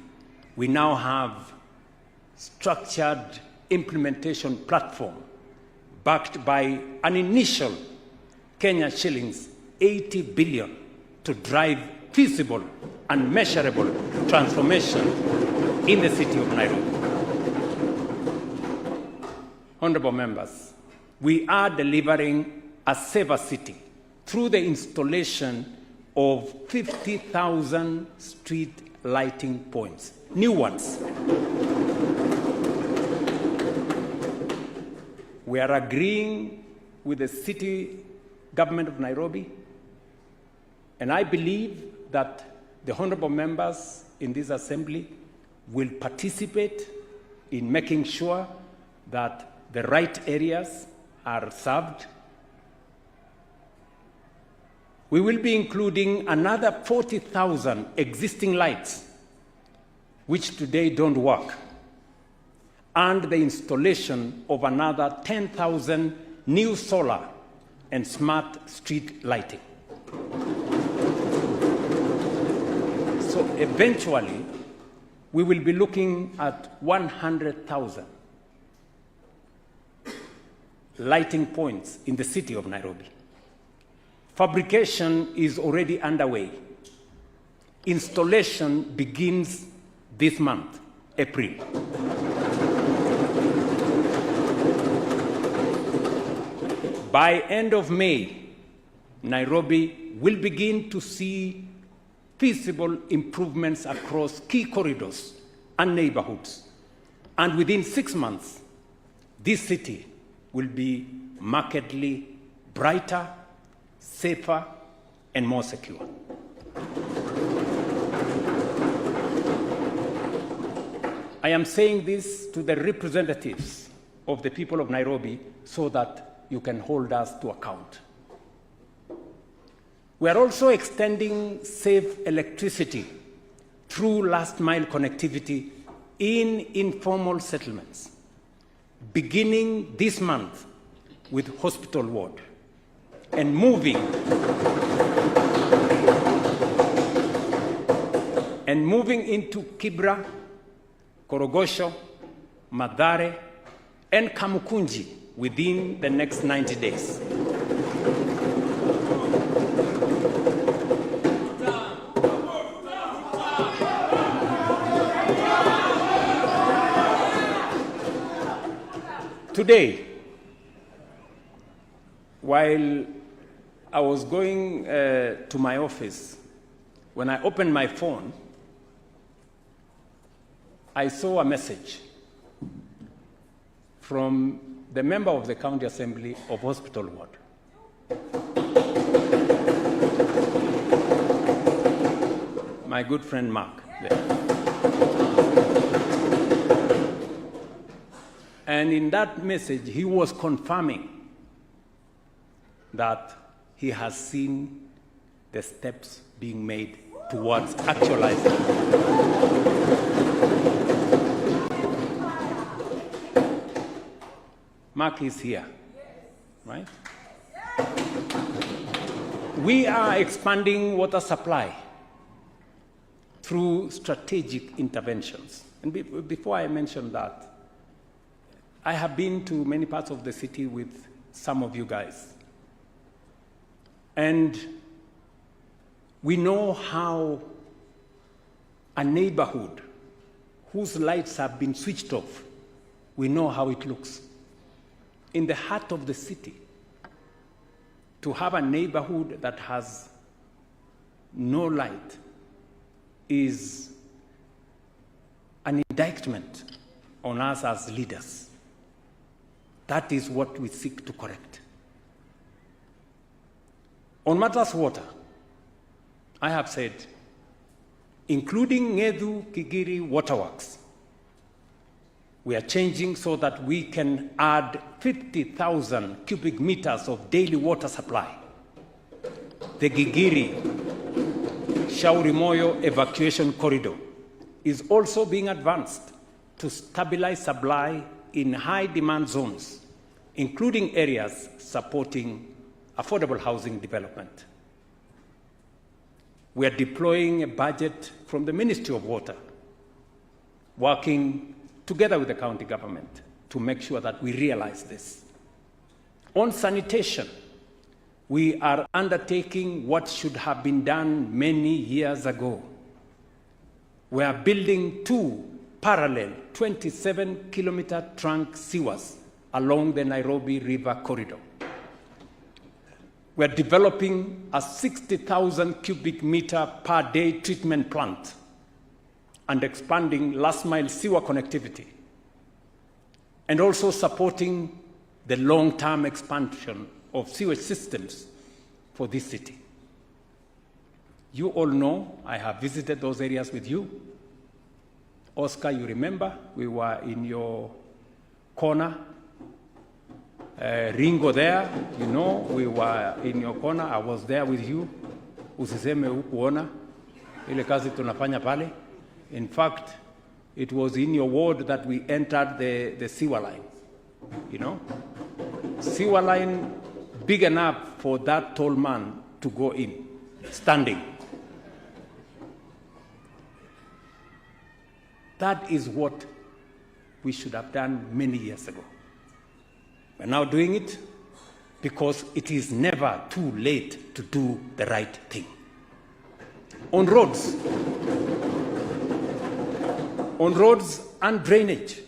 we now have structured implementation platform backed by an initial Kenya shillings 80 billion to drive feasible and measurable transformation in the city of Nairobi. Honorable members, we are delivering a safer city through the installation of 50,000 street lighting points, new ones. We are agreeing with the city government of Nairobi, and I believe that the honorable members in this assembly will participate in making sure that the right areas are served. We will be including another 40,000 existing lights, which today don't work, and the installation of another 10,000 new solar and smart street lighting. So eventually, we will be looking at 100,000 lighting points in the city of Nairobi. Fabrication is already underway. Installation begins this month, April. By end of May, Nairobi will begin to see feasible improvements across key corridors and neighborhoods. And within 6 months, this city will be markedly brighter, safer, and more secure. I am saying this to the representatives of the people of Nairobi so that you can hold us to account. We are also extending safe electricity through last-mile connectivity in informal settlements, beginning this month with Hospital Ward, and moving into Kibra, Korogosho, Mathare, and Kamukunji within the next 90 days. Today, while I was going to my office, when I opened my phone, I saw a message from the member of the County Assembly of Hospital Ward. My good friend Mark there. And in that message, he was confirming that he has seen the steps being made towards actualizing. Mark is here, right? We are expanding water supply through strategic interventions. And before I mention that, I have been to many parts of the city with some of you guys. And we know how a neighborhood whose lights have been switched off, we know how it looks. In the heart of the city, to have a neighborhood that has no light is an indictment on us as leaders. That is what we seek to correct. On matters water, I have said, including Ngedu Kigiri Waterworks, we are changing so that we can add 50,000 cubic meters of daily water supply. The Gigiri Shauri Moyo evacuation corridor is also being advanced to stabilize supply in high demand zones, including areas supporting affordable housing development. We are deploying a budget from the Ministry of Water, working together with the county government to make sure that we realize this. On sanitation, we are undertaking what should have been done many years ago. We are building 2 parallel 27-kilometer trunk sewers along the Nairobi River corridor. We are developing a 60,000 cubic meter per day treatment plant and expanding last mile sewer connectivity, and also supporting the long-term expansion of sewage systems for this city. You all know I have visited those areas with you. Oscar, you remember, we were in your corner. Ringo there, you know, we were in your corner. I was there with you. Usiseme hukuona ile kazi tunafanya pale. In fact, it was in your ward that we entered the sewer line, you know. Sewer line big enough for that tall man to go in, standing. That is what we should have done many years ago. We're now doing it because it is never too late to do the right thing. On roads and drainage,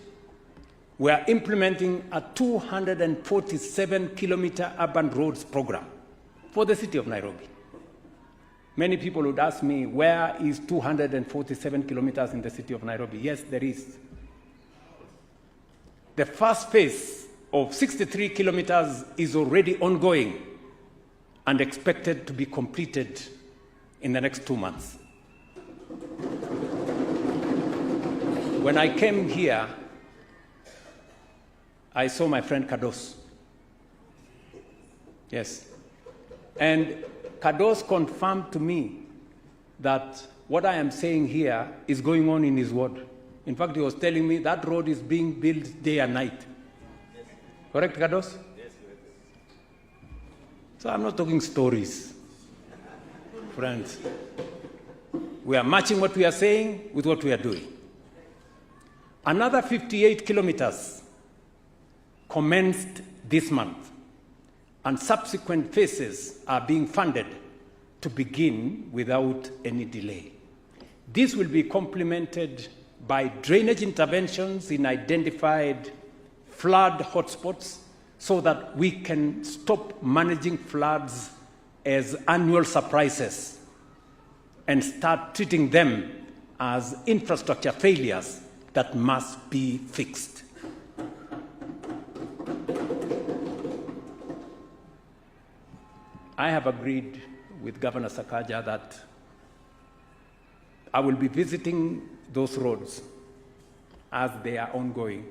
we are implementing a 247-kilometer urban roads program for the city of Nairobi. Many people would ask me, where is 247 kilometers in the city of Nairobi? Yes, there is. The first phase of 63 kilometers is already ongoing and expected to be completed in the next 2 months. When I came here, I saw my friend Kados. Yes. And Kados confirmed to me that what I am saying here is going on in his ward. In fact, he was telling me that road is being built day and night. Yes. Correct, Kados? Yes. So I'm not talking stories, friends. We are matching what we are saying with what we are doing. Another 58 kilometers commenced this month, and subsequent phases are being funded to begin without any delay. This will be complemented by drainage interventions in identified flood hotspots so that we can stop managing floods as annual surprises and start treating them as infrastructure failures that must be fixed. I have agreed with Governor Sakaja that I will be visiting those roads as they are ongoing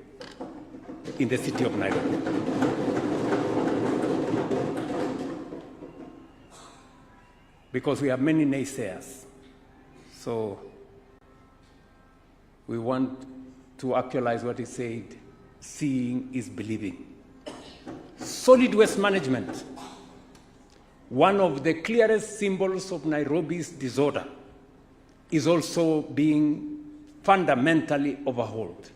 in the city of Nairobi. Because we have many naysayers. So we want to actualize what he said, seeing is believing. Solid waste management, one of the clearest symbols of Nairobi's disorder, is also being fundamentally overhauled.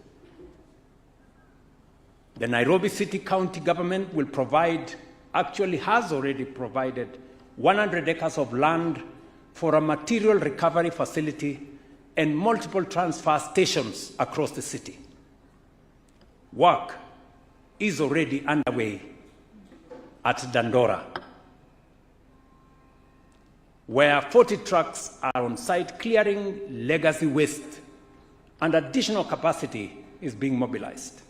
The Nairobi City County government will provide, actually has already provided, 100 acres of land for a material recovery facility and multiple transfer stations across the city. Work is already underway at Dandora, where 40 trucks are on site clearing legacy waste, and additional capacity is being mobilized.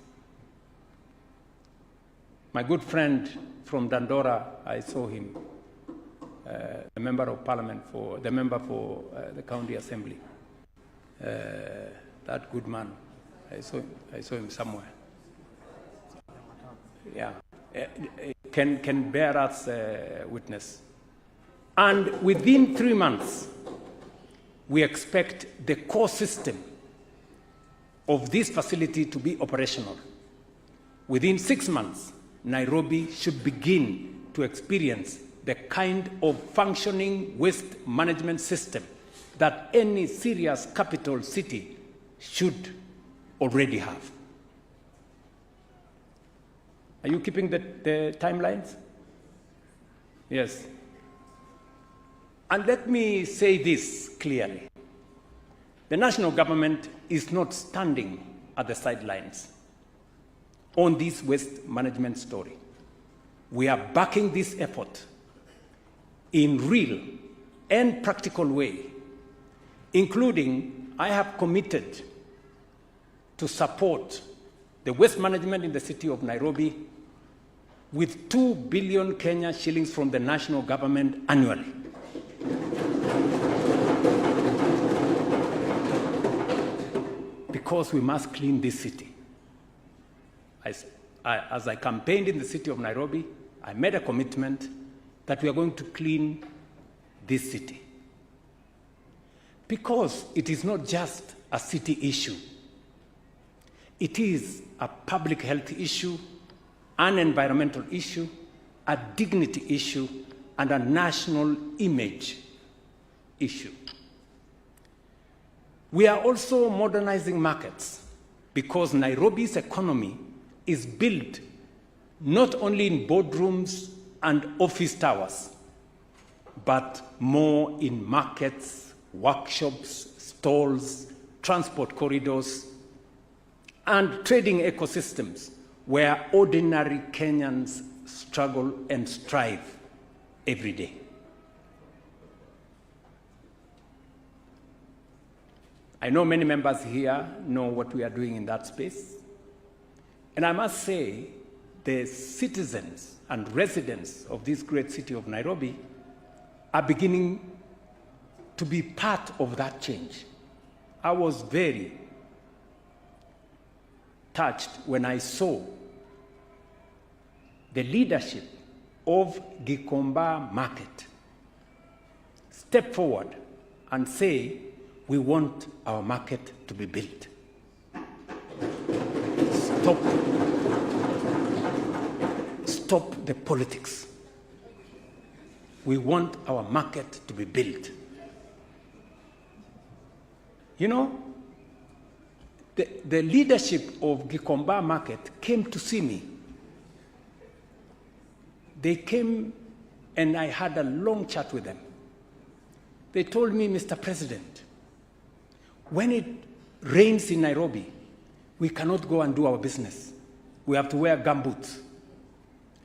My good friend from Dandora, I saw him, the member of parliament for the county assembly. That good man, I saw him somewhere. Yeah, can bear us witness. And within 3 months, we expect the core system of this facility to be operational, within 6 months, Nairobi should begin to experience the kind of functioning waste management system that any serious capital city should already have. Are you keeping the timelines? Yes. And let me say this clearly. The national government is not standing at the sidelines on this waste management story. We are backing this effort in real and practical way, including I have committed to support the waste management in the city of Nairobi with 2 billion Kenya shillings from the national government annually. Because we must clean this city. As I campaigned in the city of Nairobi, I made a commitment that we are going to clean this city. Because it is not just a city issue. It is a public health issue, an environmental issue, a dignity issue, and a national image issue. We are also modernizing markets because Nairobi's economy is built not only in boardrooms and office towers, but more in markets, workshops, stalls, transport corridors, and trading ecosystems where ordinary Kenyans struggle and strive every day. I know many members here know what we are doing in that space. And I must say, the citizens and residents of this great city of Nairobi are beginning to be part of that change. I was very touched when I saw the leadership of Gikomba Market step forward and say, we want our market to be built. Stop the politics. We want our market to be built. You know, the leadership of Gikomba Market came to see me. They came and I had a long chat with them. They told me, Mr. President, when it rains in Nairobi, we cannot go and do our business. We have to wear gumboots.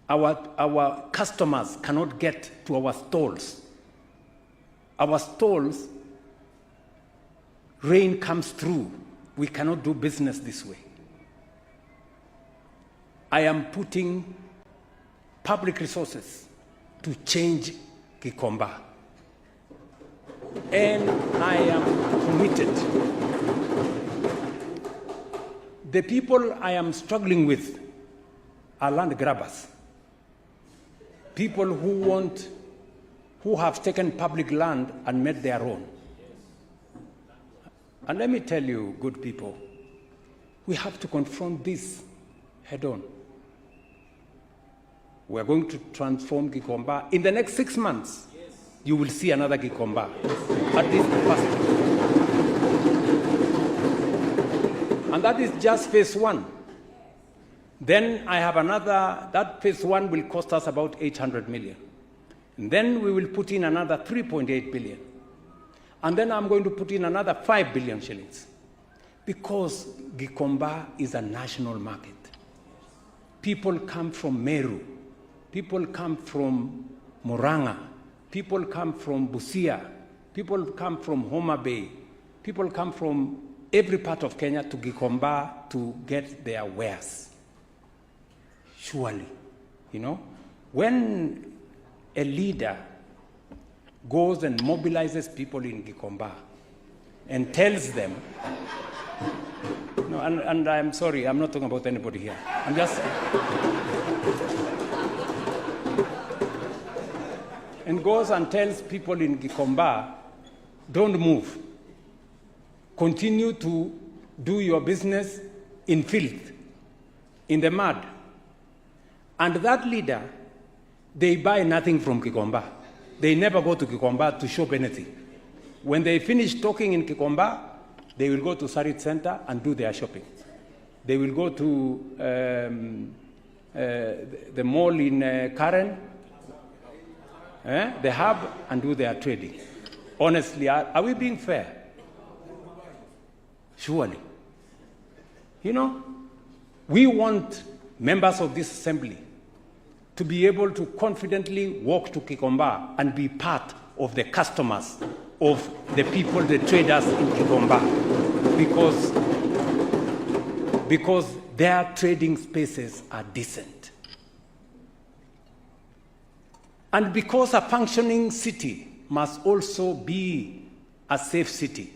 Our customers cannot get to our stalls. Our stalls, rain comes through. We cannot do business this way. I am putting public resources to change Gikomba. And I am committed. The people I am struggling with are land grabbers. People who have taken public land and made their own. And let me tell you, good people, we have to confront this head on. We are going to transform Gikomba. In the next 6 months, you will see another Gikomba. At least first. And that is just phase 1. Then I have another, that phase 1 will cost us about 800 million. And then we will put in another 3.8 billion. And then I'm going to put in another 5 billion shillings. Because Gikomba is a national market. People come from Meru. People come from Murang'a. People come from Busia. People come from Homa Bay. People come from every part of Kenya to Gikomba to get their wares. Surely, you know, when a leader goes and mobilizes people in Gikomba and tells them, no, and I'm sorry, I'm not talking about anybody here. I'm just, and goes and tells people in Gikomba, don't move. Continue to do your business in filth, in the mud. And that leader, they buy nothing from Kikomba. They never go to Kikomba to shop anything. When they finish talking in Kikomba, they will go to Sarit Center and do their shopping. They will go to the mall in Karen, the hub, and do their trading. Honestly, are we being fair? Surely. You know, we want members of this assembly to be able to confidently walk to Kikomba and be part of the customers of the people, the traders in Kikomba, because their trading spaces are decent. And because a functioning city must also be a safe city,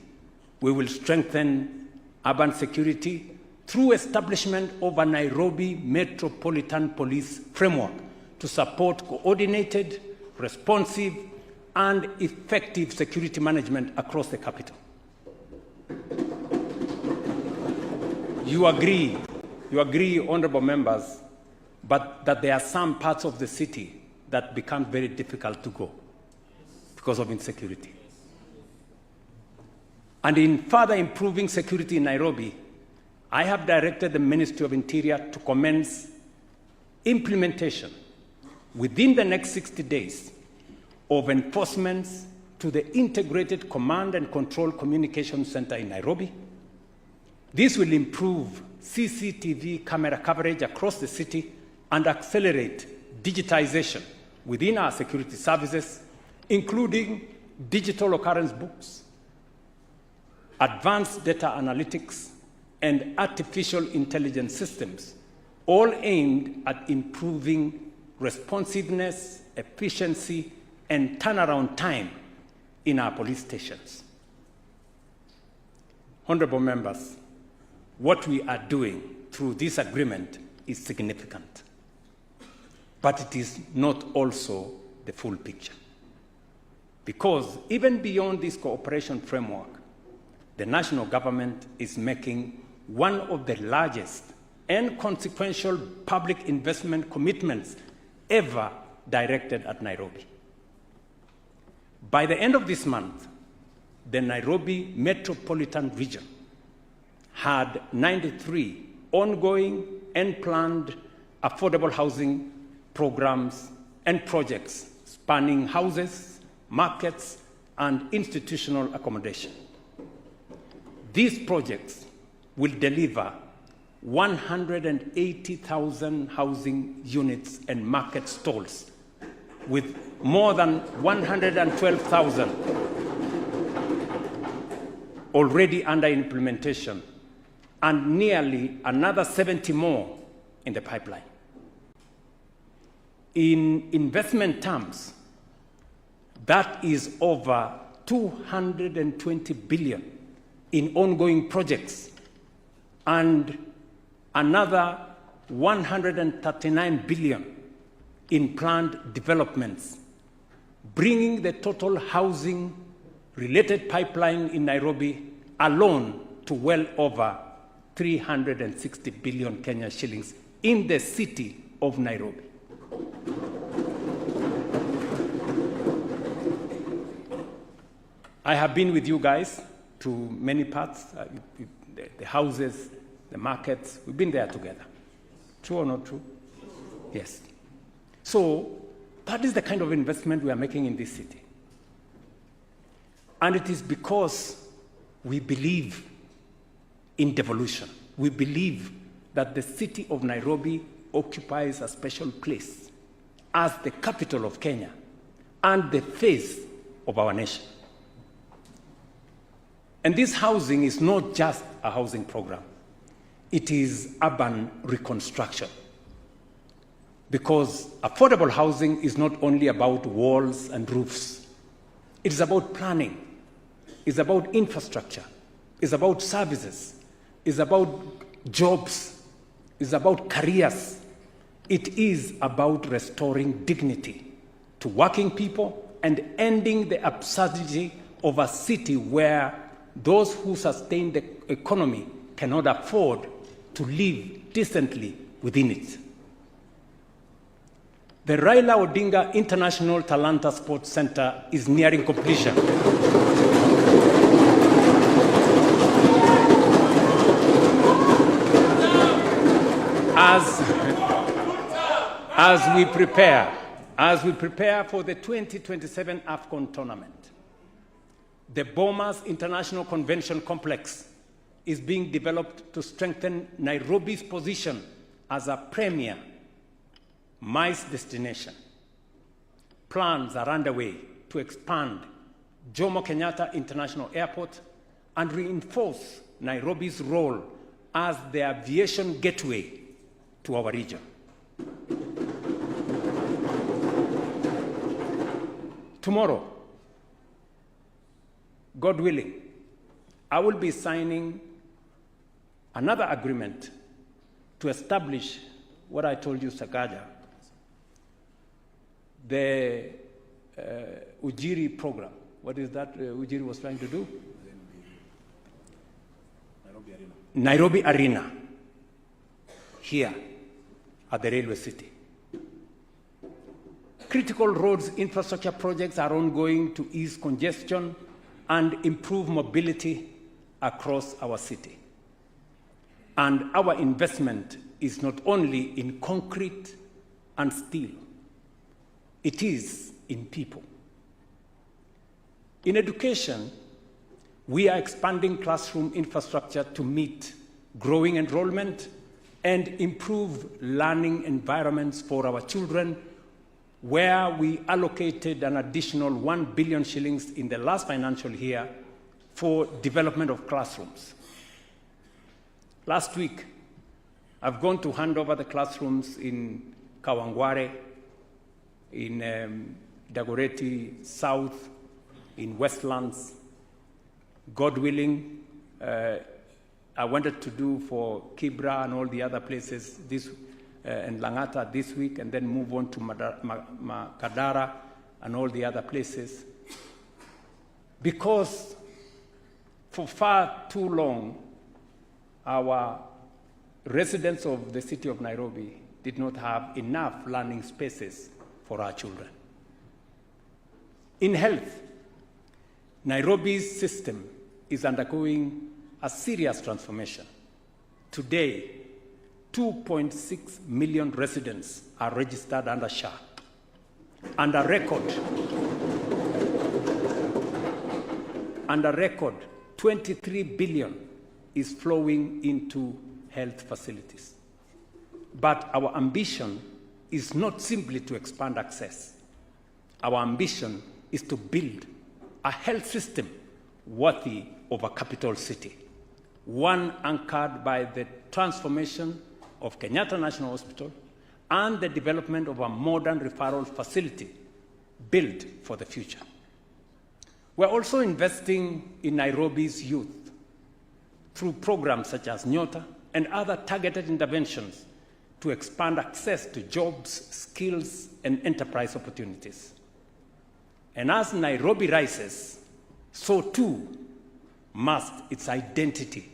we will strengthen urban security through establishment of a Nairobi Metropolitan Police framework to support coordinated, responsive, and effective security management across the capital. You agree, honorable members, but that there are some parts of the city that become very difficult to go because of insecurity. And in further improving security in Nairobi, I have directed the Ministry of Interior to commence implementation within the next 60 days of enforcements to the Integrated Command and Control Communication Center in Nairobi. This will improve CCTV camera coverage across the city and accelerate digitization within our security services, including digital occurrence books, advanced data analytics, and artificial intelligence systems, all aimed at improving responsiveness, efficiency, and turnaround time in our police stations. Honorable members, what we are doing through this agreement is significant, but it is not also the full picture. Because even beyond this cooperation framework, the national government is making one of the largest and consequential public investment commitments ever directed at Nairobi. By the end of this month, the Nairobi Metropolitan Region had 93 ongoing and planned affordable housing programs and projects spanning houses, markets, and institutional accommodation. These projects will deliver 180,000 housing units and market stalls, with more than 112,000 already under implementation, and nearly another 70 more in the pipeline. In investment terms, that is over 220 billion in ongoing projects and another 139 billion in planned developments, bringing the total housing-related pipeline in Nairobi alone to well over 360 billion Kenya shillings in the city of Nairobi. I have been with you guys to many parts, the houses, the markets. We've been there together. True or not true? Yes. So that is the kind of investment we are making in this city. And it is because we believe in devolution. We believe that the city of Nairobi occupies a special place as the capital of Kenya and the face of our nation. And this housing is not just a housing program. It is urban reconstruction. Because affordable housing is not only about walls and roofs. It is about planning. It's about infrastructure. It's about services. It's about jobs. It's about careers. It is about restoring dignity to working people and ending the absurdity of a city where those who sustain the economy cannot afford to live decently within it. The Raila Odinga International Talanta Sports Center is nearing completion. As we prepare for the 2027 AFCON tournament, the Bomas International Convention Complex is being developed to strengthen Nairobi's position as a premier MICE destination. Plans are underway to expand Jomo Kenyatta International Airport and reinforce Nairobi's role as the aviation gateway to our region. Tomorrow, God willing, I will be signing another agreement to establish what I told you, Sakaja, the Ujiri program. What is that Ujiri was trying to do? Nairobi Arena, here at the railway city. Critical roads infrastructure projects are ongoing to ease congestion and improve mobility across our city. And our investment is not only in concrete and steel, it is in people. In education, we are expanding classroom infrastructure to meet growing enrollment and improve learning environments for our children, where we allocated an additional 1 billion shillings in the last financial year for development of classrooms. Last week, I've gone to hand over the classrooms in Kawangware, in Dagoretti South, in Westlands. God willing, I wanted to do for Kibra and all the other places and Langata this week, and then move on to Makadara and all the other places. Because for far too long, our residents of the city of Nairobi did not have enough learning spaces for our children. In health, Nairobi's system is undergoing a serious transformation. Today, 2.6 million residents are registered under SHA, and a record 23 billion is flowing into health facilities. But our ambition is not simply to expand access. Our ambition is to build a health system worthy of a capital city, one anchored by the transformation of Kenyatta National Hospital and the development of a modern referral facility built for the future. We're also investing in Nairobi's youth through programs such as Nyota and other targeted interventions to expand access to jobs, skills, and enterprise opportunities. And as Nairobi rises, so too must its identity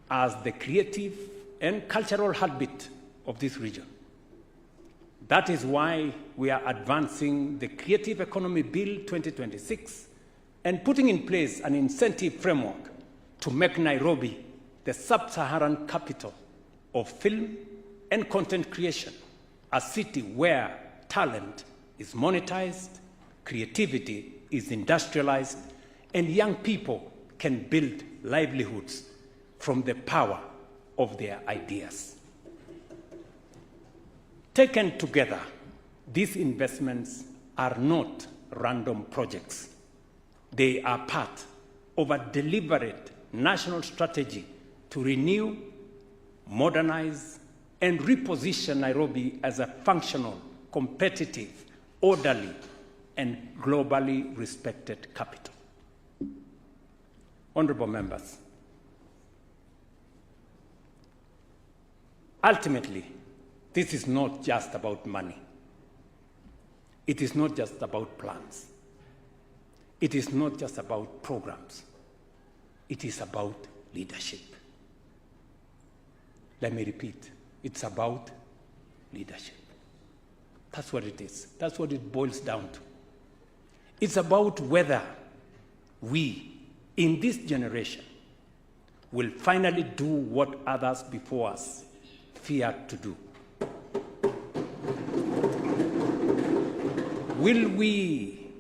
as the creative and cultural heartbeat of this region. That is why we are advancing the Creative Economy Bill 2026 and putting in place an incentive framework to make Nairobi the sub-Saharan capital of film and content creation, a city where talent is monetized, creativity is industrialized, and young people can build livelihoods from the power of their ideas. Taken together, these investments are not random projects. They are part of a deliberate national strategy to renew, modernize, and reposition Nairobi as a functional, competitive, orderly, and globally respected capital. Honorable members, ultimately, this is not just about money. It is not just about plans. It is not just about programs. It is about leadership. Let me repeat, it's about leadership. That's what it is. That's what it boils down to. It's about whether we, in this generation, will finally do what others before us feared to do. Will we,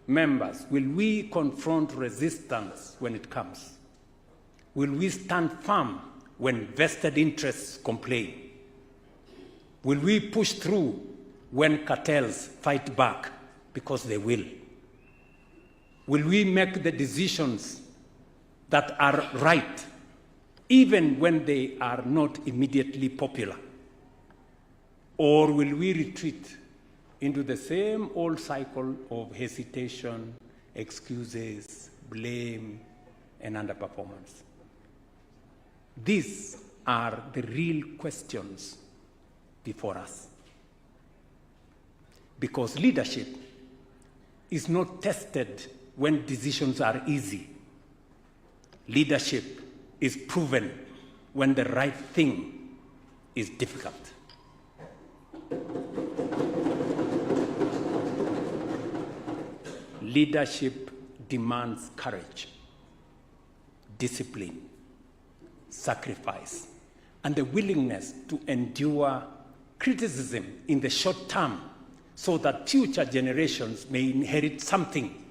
members, will we confront resistance when it comes? Will we stand firm when vested interests complain? Will we push through when cartels fight back, because they will? Will we make the decisions that are right, even when they are not immediately popular? Or will we retreat into the same old cycle of hesitation, excuses, blame, and underperformance? These are the real questions before us. Because leadership is not tested when decisions are easy. Leadership is proven when the right thing is difficult. Leadership demands courage, discipline, sacrifice, and the willingness to endure criticism in the short term so that future generations may inherit something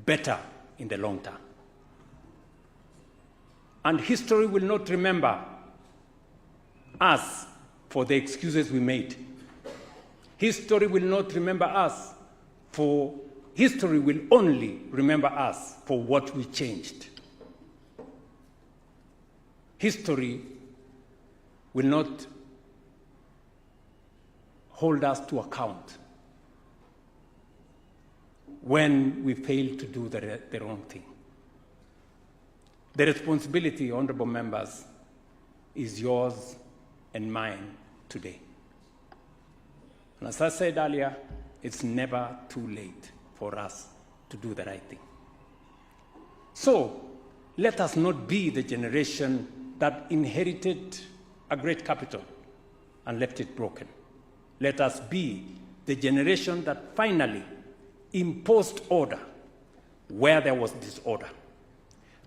better in the long term. And history will not remember us for the excuses we made. History will not remember us for, history will only remember us for what we changed. History will not hold us to account when we fail to do the wrong thing. The responsibility, honorable members, is yours and mine today. And as I said earlier, it's never too late for us to do the right thing. So let us not be the generation that inherited a great capital and left it broken. Let us be the generation that finally imposed order where there was disorder,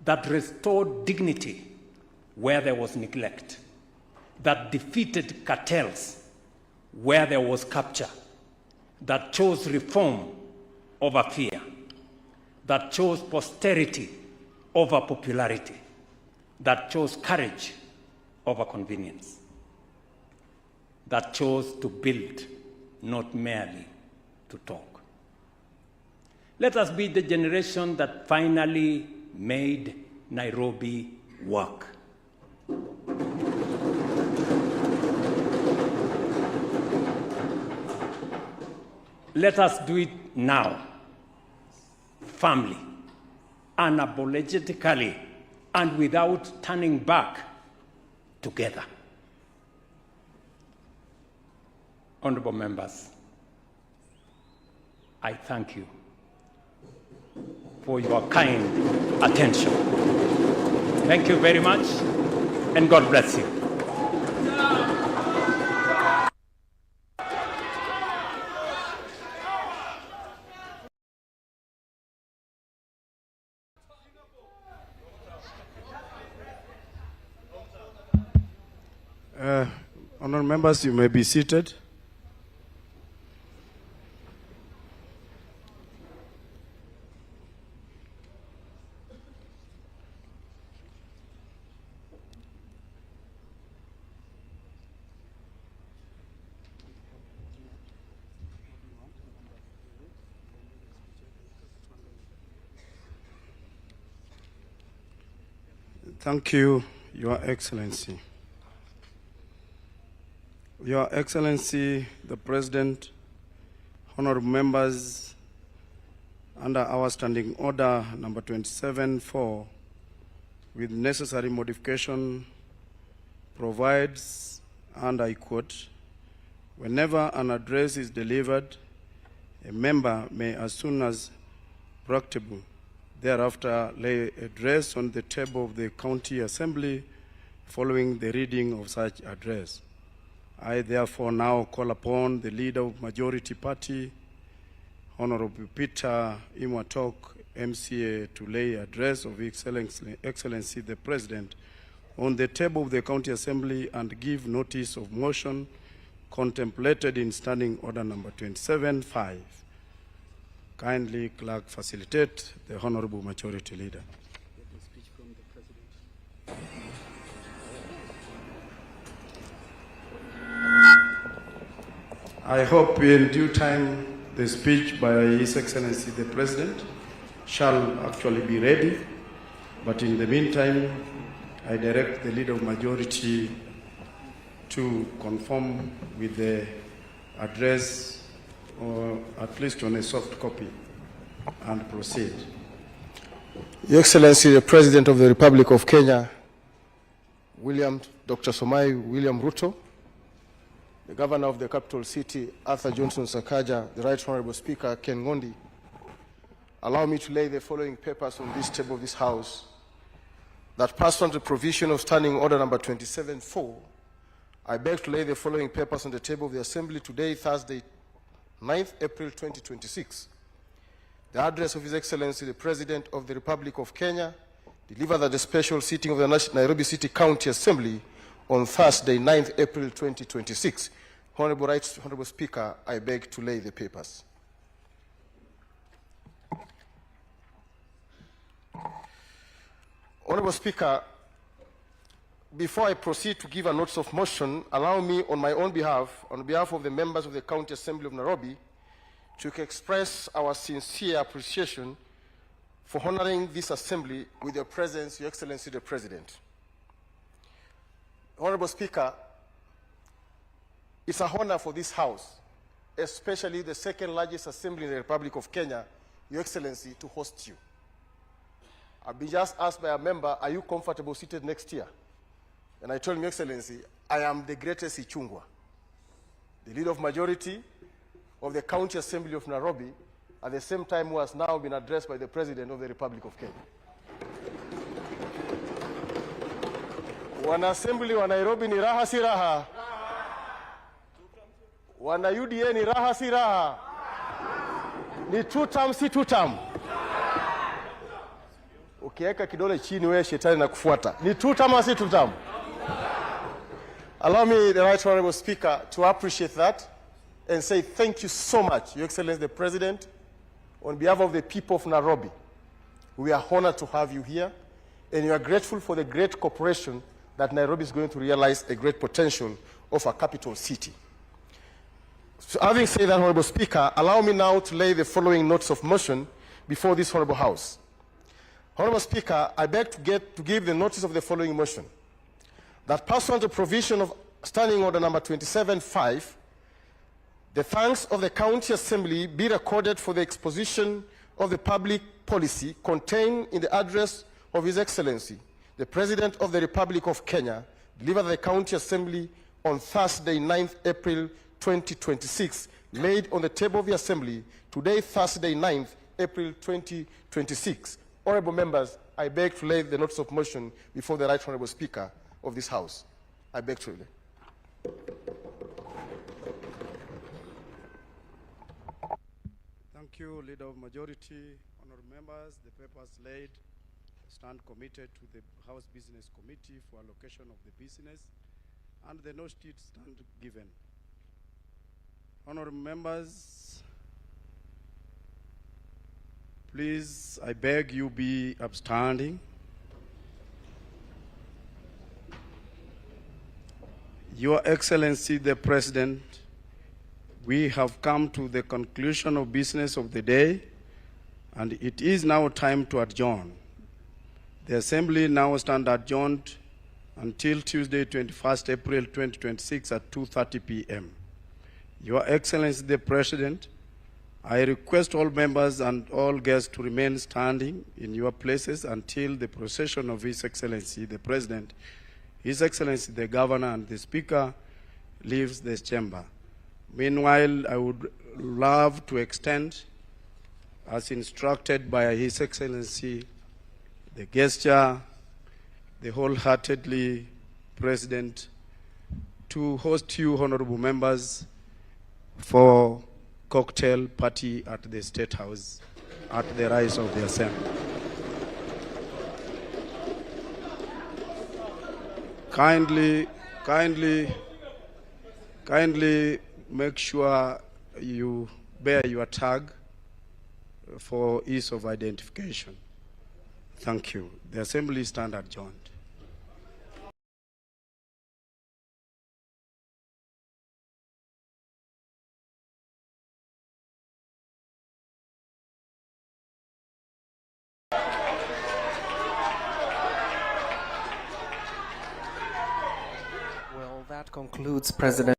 that restored dignity where there was neglect, that defeated cartels where there was capture, that chose reform over fear, that chose posterity over popularity, that chose courage over convenience, that chose to build, not merely to talk. Let us be the generation that finally made Nairobi work. Let us do it now, firmly, unapologetically, and without turning back, together. Honorable members, I thank you for your kind attention. Thank you very much, and God bless you. Honourable members, you may be seated. Thank you, Your Excellency. Your Excellency, the President, honorable members, under our standing order number 27-4, with necessary modification, provides, and I quote, whenever an address is delivered, a member may, as soon as practicable, thereafter lay a address on the table of the County Assembly following the reading of such address. I therefore now call upon the leader of Majority Party, Honorable Peter Imwatok, MCA, to lay address of Excellency the President on the table of the County Assembly and give notice of motion contemplated in Standing Order number 27-5. Kindly, Clerk, facilitate the Honorable Majority Leader. I hope in due time the speech by His Excellency the President shall actually be ready, but in the meantime, I direct the Leader of Majority to conform with the address, or at least on a soft copy, and proceed. Your Excellency the President of the Republic of Kenya, Dr. Somai William Ruto, the Governor of the Capital City, Arthur Johnson Sakaja, the Right Honorable Speaker, Ken Ngondi, allow me to lay the following papers on this table of this House. That pursuant to provision of Standing Order number 27-4, I beg to lay the following papers on the table of the Assembly today, Thursday, 9th April 2026. The address of His Excellency the President of the Republic of Kenya, delivered at the special sitting of the Nairobi City County Assembly on Thursday, 9th April 2026. Honorable Right Honorable Speaker, I beg to lay the papers. Honorable Speaker, before I proceed to give a notice of motion, allow me on my own behalf, on behalf of the members of the County Assembly of Nairobi, to express our sincere appreciation for honoring this assembly with your presence, Your Excellency the President. Honorable Speaker, it's a honor for this House, especially the second largest assembly in the Republic of Kenya, Your Excellency, to host you. I've been just asked by a member, are you comfortable seated next year? And I told him, Your Excellency, I am the greatest Ichungwa, the leader of majority of the County Assembly of Nairobi, at the same time who has now been addressed by the President of the Republic of Kenya. Wana assembly wa Nairobi ni raha si raha? Wana UDA ni raha si raha? Ni two-term si two-term? Ukiweka kidole chini wewe shetani na kufuata. Ni two-term si two-term? Allow me, the Right Honorable Speaker, to appreciate that and say thank you so much, Your Excellency the President, on behalf of the people of Nairobi. We are honored to have you here, and we are grateful for the great cooperation that Nairobi is going to realize a great potential of a capital city. So having said that, Honorable Speaker, allow me now to lay the following notice of motion before this Honorable House. Honorable Speaker, I beg to give the notice of the following motion. That pursuant to provision of Standing Order number 27-5, the thanks of the County Assembly be recorded for the exposition of the public policy contained in the address of His Excellency, the President of the Republic of Kenya, delivered at the County Assembly on Thursday, 9th April 2026, laid on the table of the Assembly today, Thursday, 9th April 2026. Honorable members, I beg to lay the notice of motion before the Right Honorable Speaker of this House. I beg to lay. Thank you, Leader of Majority. Honorable members, the papers laid stand committed to the House Business Committee for allocation of the business, and the notice stand given. Honorable members, please, I beg you be upstanding. Your Excellency the President, we have come to the conclusion of business of the day, and it is now time to adjourn. The Assembly now stands adjourned until Tuesday, 21st April 2026 at 2:30 p.m. Your Excellency the President, I request all members and all guests to remain standing in your places until the procession of His Excellency the President, His Excellency the Governor, and the Speaker leaves this chamber. Meanwhile, I would love to extend, as instructed by His Excellency, the gesture, the wholeheartedly President, to host you, honorable members, for cocktail party at the State House at the rise of the Assembly. Kindly make sure you bear your tag for ease of identification. Thank you. The Assembly stand adjourned. Well, that concludes President.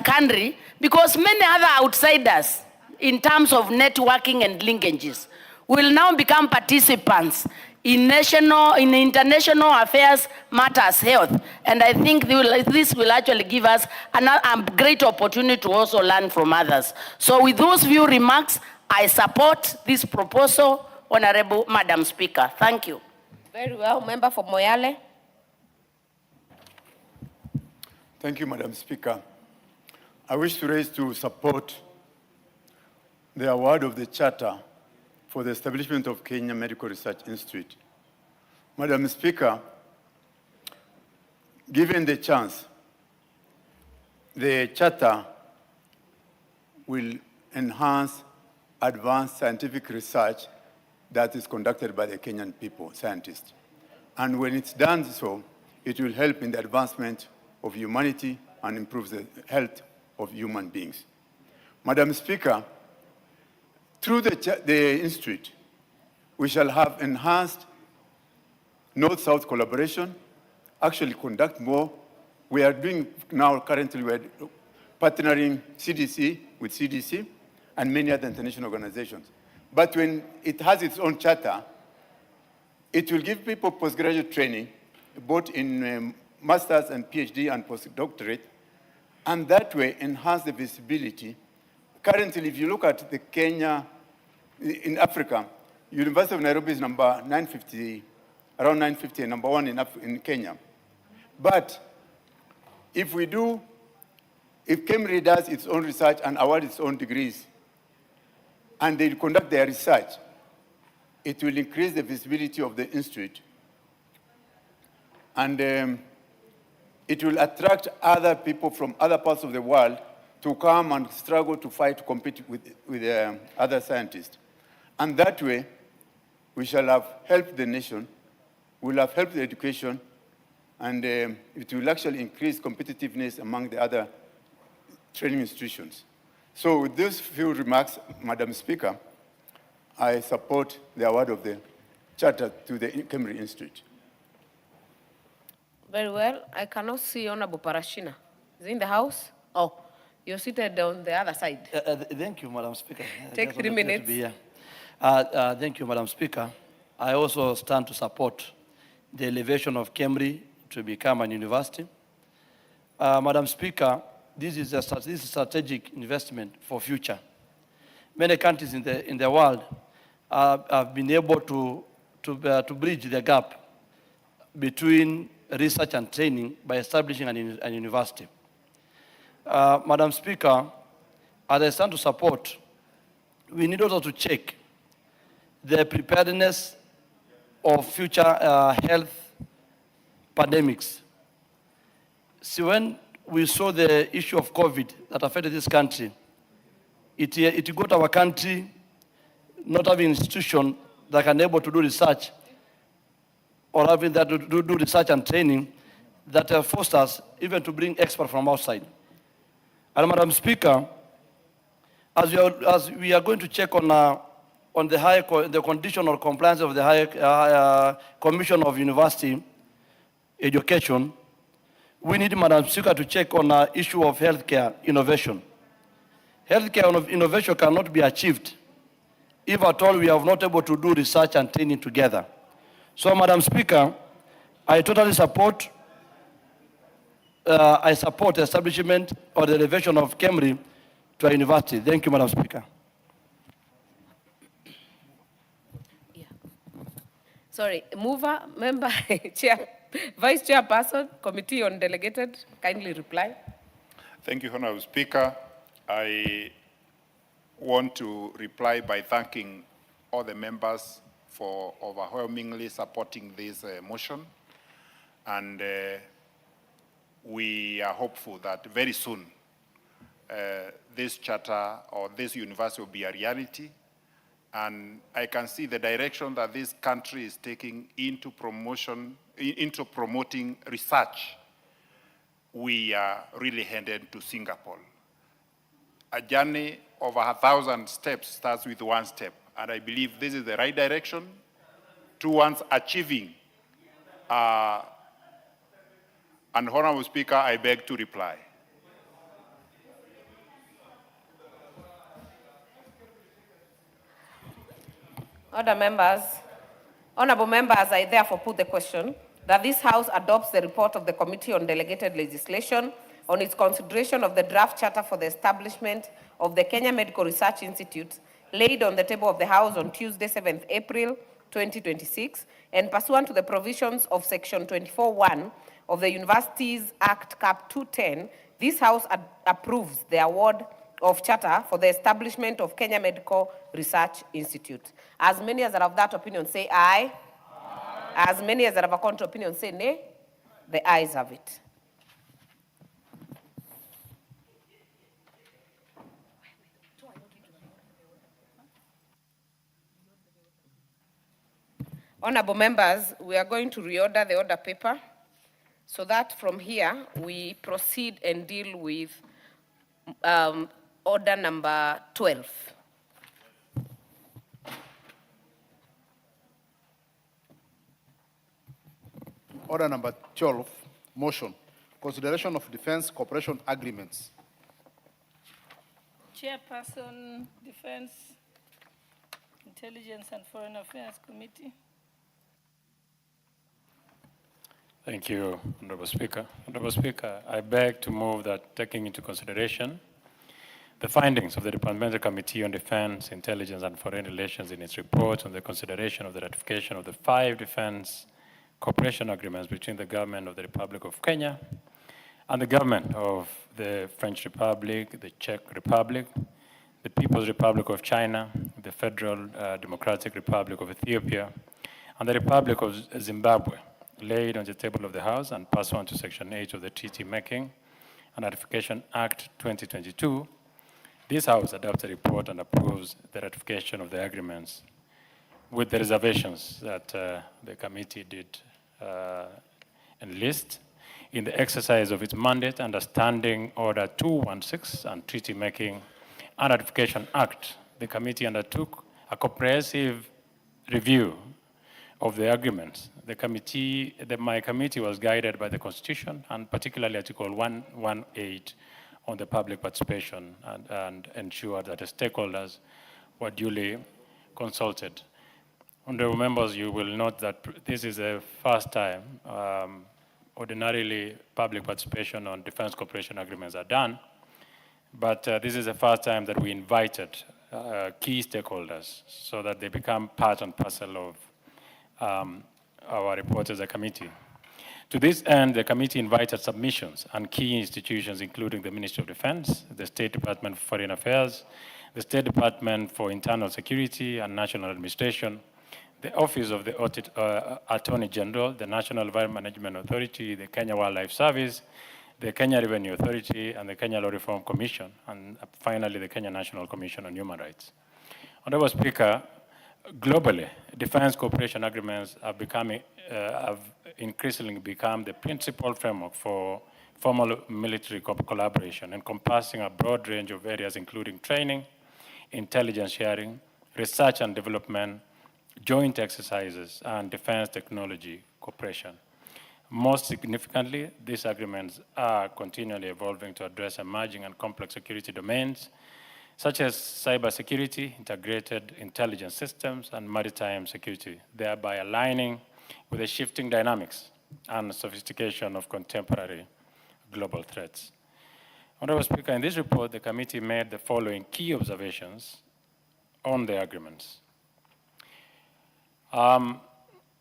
Country, because many other outsiders in terms of networking and linkages will now become participants in international affairs matters, health, and I think this will actually give us a great opportunity to also learn from others. So with those few remarks, I support this proposal, Honorable Madam Speaker. Thank you. Very well. Member for Moyale. Thank you, Madam Speaker. I wish to raise to support the award of the Charter for the establishment of Kenya Medical Research Institute. Madam Speaker, given the chance, the Charter will enhance advanced scientific research that is conducted by the Kenyan people, scientists. And when it's done so, it will help in the advancement of humanity and improve the health of human beings. Madam Speaker, through the Institute, we shall have enhanced North-South collaboration, actually conduct more. We are doing now, currently, we're partnering CDC with CDC and many other international organizations. But when it has its own charter, it will give people postgraduate training, both in master's and PhD and postdoctorate, and that way enhance the visibility. Currently, if you look at the Kenya, in Africa, University of Nairobi is number 950, around 950, and number one in Kenya. But if Kemri does its own research and award its own degrees, and they conduct their research, it will increase the visibility of the institute. And it will attract other people from other parts of the world to come and struggle to fight, to compete with other scientists. And that way, we shall have helped the nation, we'll have helped the education, and it will actually increase competitiveness among the other training institutions. So with those few remarks, Madam Speaker, I support the award of the charter to the Kemri Institute. Very well. I cannot see Honorable Parashina. Is he in the house? Oh, you're seated on the other side. Thank you, Madam Speaker. Take 3 minutes. To be here. Thank you, Madam Speaker. I also stand to support the elevation of Kemri to become an university. Madam Speaker, this is a strategic investment for future. Many countries in the world have been able to bridge the gap between research and training by establishing an university. Madam Speaker, as I stand to support, we need also to check the preparedness of future health pandemics. See, when we saw the issue of COVID that affected this country, it got our country not having an institution that can able to do research or having that to do research and training that forced us even to bring experts from outside. And Madam Speaker, as we are going to check on the condition or compliance of the Higher Commission of University, education, we need, Madam Speaker, to check on the issue of healthcare innovation. Healthcare innovation cannot be achieved if at all we are not able to do research and training together. So, Madam Speaker, I totally support the establishment or the elevation of KEMRI to a university. Thank you, Madam Speaker. Sorry, mover, member, chair, vice chairperson, committee on delegated, kindly reply. Thank you, Honorable Speaker. I want to reply by thanking all the members for overwhelmingly supporting this motion. And we are hopeful that very soon this charter or this university will be a reality. And I can see the direction that this country is taking into promoting research. We are really headed to Singapore. A journey of 1,000 steps starts with one step. And I believe this is the right direction towards achieving. And Honorable Speaker, I beg to reply. Other members, honorable members, I therefore put the question that this House adopts the report of the Committee on Delegated Legislation on its consideration of the draft charter for the establishment of the Kenya Medical Research Institute laid on the table of the House on Tuesday, 7th April 2026, and pursuant to the provisions of Section 24(1) of the Universities Act Cap 210, this House approves the award of charter for the establishment of Kenya Medical Research Institute. As many as are of that opinion say aye. Aye. As many as are of a contrary opinion say nay. The ayes have it. Honorable members, we are going to reorder the order paper so that from here we proceed and deal with order number 12. Order number 12, motion, consideration of defense cooperation agreements. Chairperson, Defense, Intelligence and Foreign Affairs Committee. Thank you, Honorable Speaker. Honorable Speaker, I beg to move that, taking into consideration the findings of the Departmental Committee on Defense, Intelligence and Foreign Relations in its report on the consideration of the ratification of the 5 defense cooperation agreements between the government of the Republic of Kenya and the government of the French Republic, the Czech Republic, the People's Republic of China, the Federal Democratic Republic of Ethiopia, and the Republic of Zimbabwe, laid on the table of the House and pursuant to Section 8 of the Treaty Making and Ratification Act 2022, this House adopts a report and approves the ratification of the agreements with the reservations that the committee did enlist in the exercise of its mandate under Standing Order 216 and Treaty Making and Ratification Act. The committee undertook a comprehensive review of the agreements. My committee was guided by the Constitution and particularly Article 118 on the public participation and ensured that the stakeholders were duly consulted. Honorable members, you will note that this is the first time ordinarily public participation on defense cooperation agreements are done, but this is the first time that we invited key stakeholders so that they become part and parcel of our report as a committee. To this end, the committee invited submissions and key institutions, including the Ministry of Defense, the State Department for Foreign Affairs, the State Department for Internal Security and National Administration, the Office of the Attorney General, the National Environment Management Authority, the Kenya Wildlife Service, the Kenya Revenue Authority, and the Kenya Law Reform Commission, and finally the Kenya National Commission on Human Rights. Honorable Speaker, globally, defense cooperation agreements have increasingly become the principal framework for formal military collaboration, encompassing a broad range of areas including training, intelligence sharing, research and development, joint exercises, and defense technology cooperation. Most significantly, these agreements are continually evolving to address emerging and complex security domains, such as cybersecurity, integrated intelligence systems, and maritime security, thereby aligning with the shifting dynamics and sophistication of contemporary global threats. Honorable Speaker, in this report, the committee made the following key observations on the agreements. Number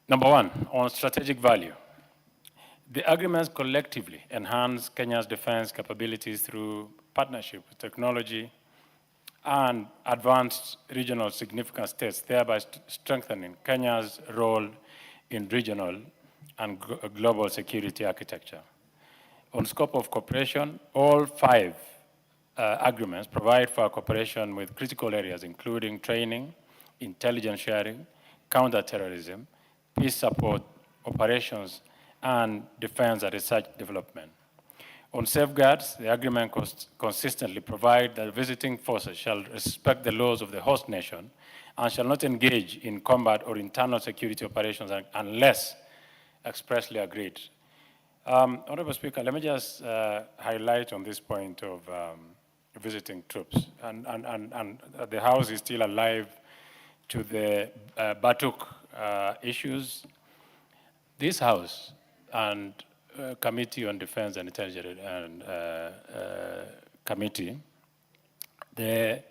one, on strategic value. The agreements collectively enhance Kenya's defense capabilities through partnership with technology and advanced regional significant states, thereby strengthening Kenya's role in regional and global security architecture. On scope of cooperation, all 5 agreements provide for cooperation with critical areas, including training, intelligence sharing, counterterrorism, peace support, operations, and defense and research development. On safeguards, the agreement consistently provides that visiting forces shall respect the laws of the host nation and shall not engage in combat or internal security operations unless expressly agreed. Honorable Speaker, let me just highlight on this point of visiting troops. And the House is still alive to the Batuk issues. This House and Committee on Defense and Intelligence Committee, the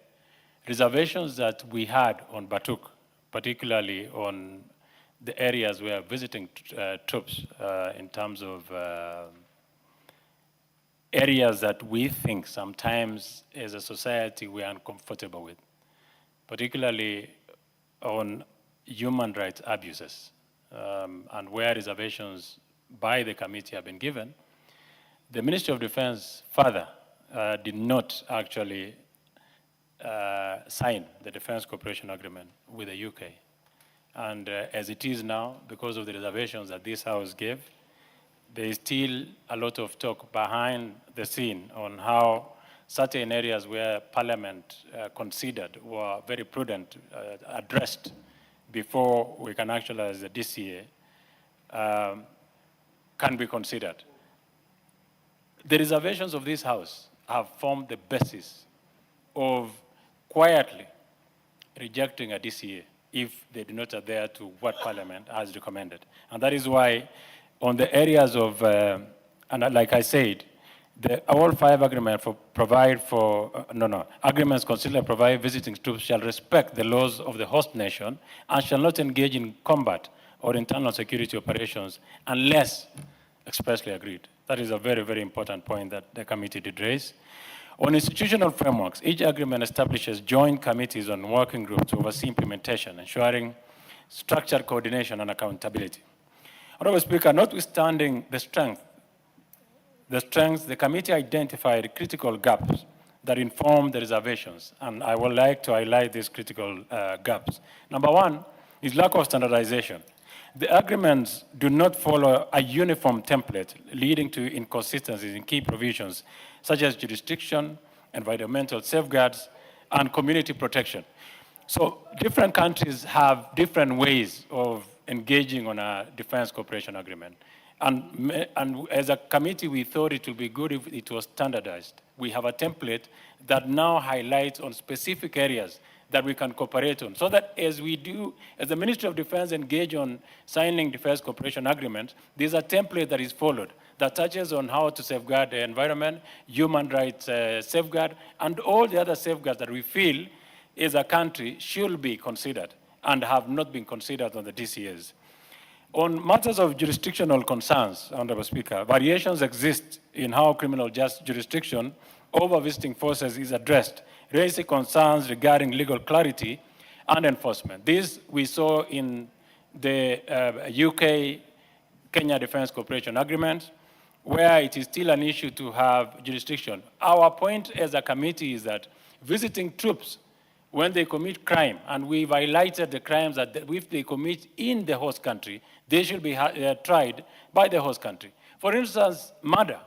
reservations that we had on Batuk, particularly on the areas where visiting troops in terms of areas that we think sometimes as a society we are uncomfortable with, particularly on human rights abuses, and where reservations by the committee have been given. The Ministry of Defense further did not actually sign the Defense Cooperation Agreement with the UK. And as it is now, because of the reservations that this House gave, there is still a lot of talk behind the scene on how certain areas where Parliament considered were very prudent, addressed before we can actualize the DCA, can be considered. The reservations of this House have formed the basis of quietly rejecting a DCA if they do not adhere to what Parliament has recommended. And that is why on the areas of, and like I said, all 5 agreements agreements consider provide visiting troops shall respect the laws of the host nation and shall not engage in combat or internal security operations unless expressly agreed. That is a very, very important point that the committee did raise. On institutional frameworks, each agreement establishes joint committees on working groups to oversee implementation, ensuring structured coordination and accountability. Honorable Speaker, notwithstanding the strength, the committee identified critical gaps that inform the reservations, and I would like to highlight these critical gaps. Number one is lack of standardization. The agreements do not follow a uniform template, leading to inconsistencies in key provisions, such as jurisdiction, environmental safeguards, and community protection. So different countries have different ways of engaging on a defense cooperation agreement. And as a committee, we thought it would be good if it was standardized. We have a template that now highlights on specific areas that we can cooperate on, so that as we do, as the Ministry of Defense engage on signing defense cooperation agreements, there's a template that is followed that touches on how to safeguard the environment, human rights safeguard, and all the other safeguards that we feel as a country should be considered and have not been considered on the DCAs. On matters of jurisdictional concerns, Honorable Speaker, variations exist in how criminal jurisdiction over visiting forces is addressed, raising concerns regarding legal clarity and enforcement. This we saw in the UK-Kenya Defense Cooperation Agreement, where it is still an issue to have jurisdiction. Our point as a committee is that visiting troops, when they commit crime, and we've highlighted the crimes that if they commit in the host country, they should be tried by the host country. For instance, murder.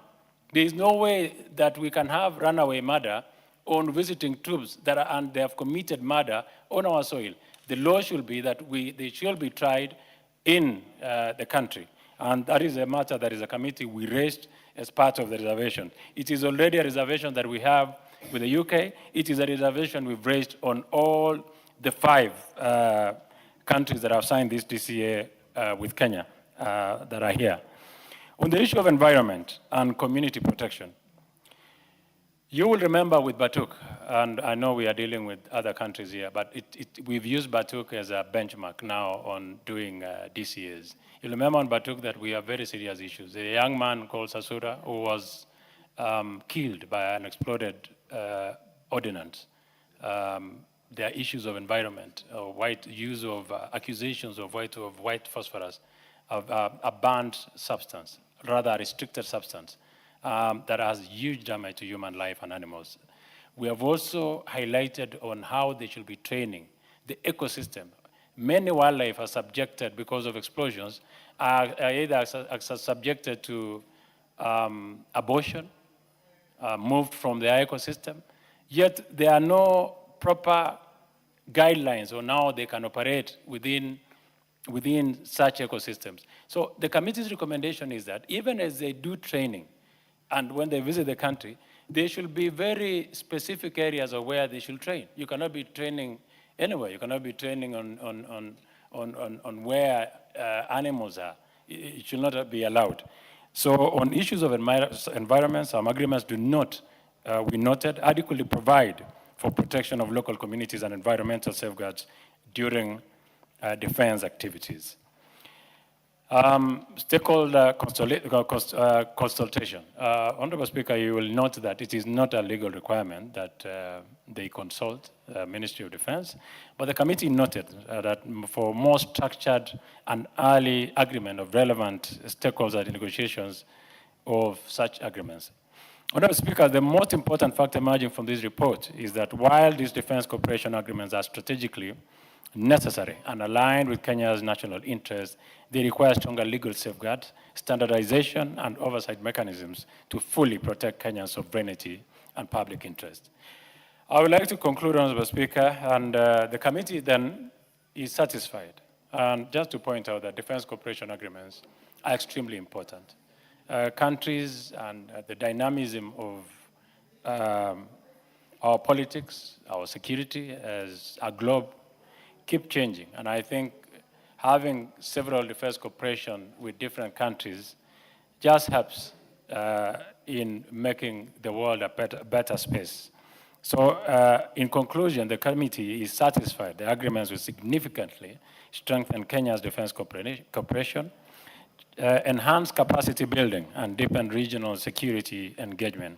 There is no way that we can have runaway murder on visiting troops and they have committed murder on our soil. The law should be that they should be tried in the country. And that is a matter that is a committee we raised as part of the reservation. It is already a reservation that we have with the UK. It is a reservation we've raised on all the 5 countries that have signed this DCA with Kenya that are here. On the issue of environment and community protection, you will remember with Batuk, and I know we are dealing with other countries here, but we've used Batuk as a benchmark now on doing DCAs. You'll remember on Batuk that we have very serious issues. A young man called Sasura who was killed by an exploded ordnance. There are issues of environment, use of accusations of white phosphorus, of a banned substance, rather a restricted substance. That has huge damage to human life and animals. We have also highlighted on how they should be training the ecosystem. Many wildlife are subjected, because of explosions, are either subjected to abortion, moved from their ecosystem, yet there are no proper guidelines on how they can operate within such ecosystems. So the committee's recommendation is that even as they do training, and when they visit the country, there should be very specific areas of where they should train. You cannot be training anywhere. You cannot be training on where animals are. It should not be allowed. So on issues of environment, some agreements do not, we noted, adequately provide for protection of local communities and environmental safeguards during defense activities. Stakeholder consultation. Honorable Speaker, you will note that it is not a legal requirement that they consult the Ministry of Defense, but the committee noted that for more structured and early agreement of relevant stakeholder negotiations of such agreements. Honorable Speaker, the most important fact emerging from this report is that while these defense cooperation agreements are strategically necessary and aligned with Kenya's national interests, they require stronger legal safeguards, standardization, and oversight mechanisms to fully protect Kenya's sovereignty and public interest. I would like to conclude, Honorable Speaker, and the committee then is satisfied. And just to point out that defense cooperation agreements are extremely important. Countries and the dynamism of our politics, our security as a globe keep changing. And I think having several defense cooperation with different countries just helps in making the world a better space. So in conclusion, the committee is satisfied the agreements will significantly strengthen Kenya's defense cooperation, enhance capacity building, and deepen regional security engagement.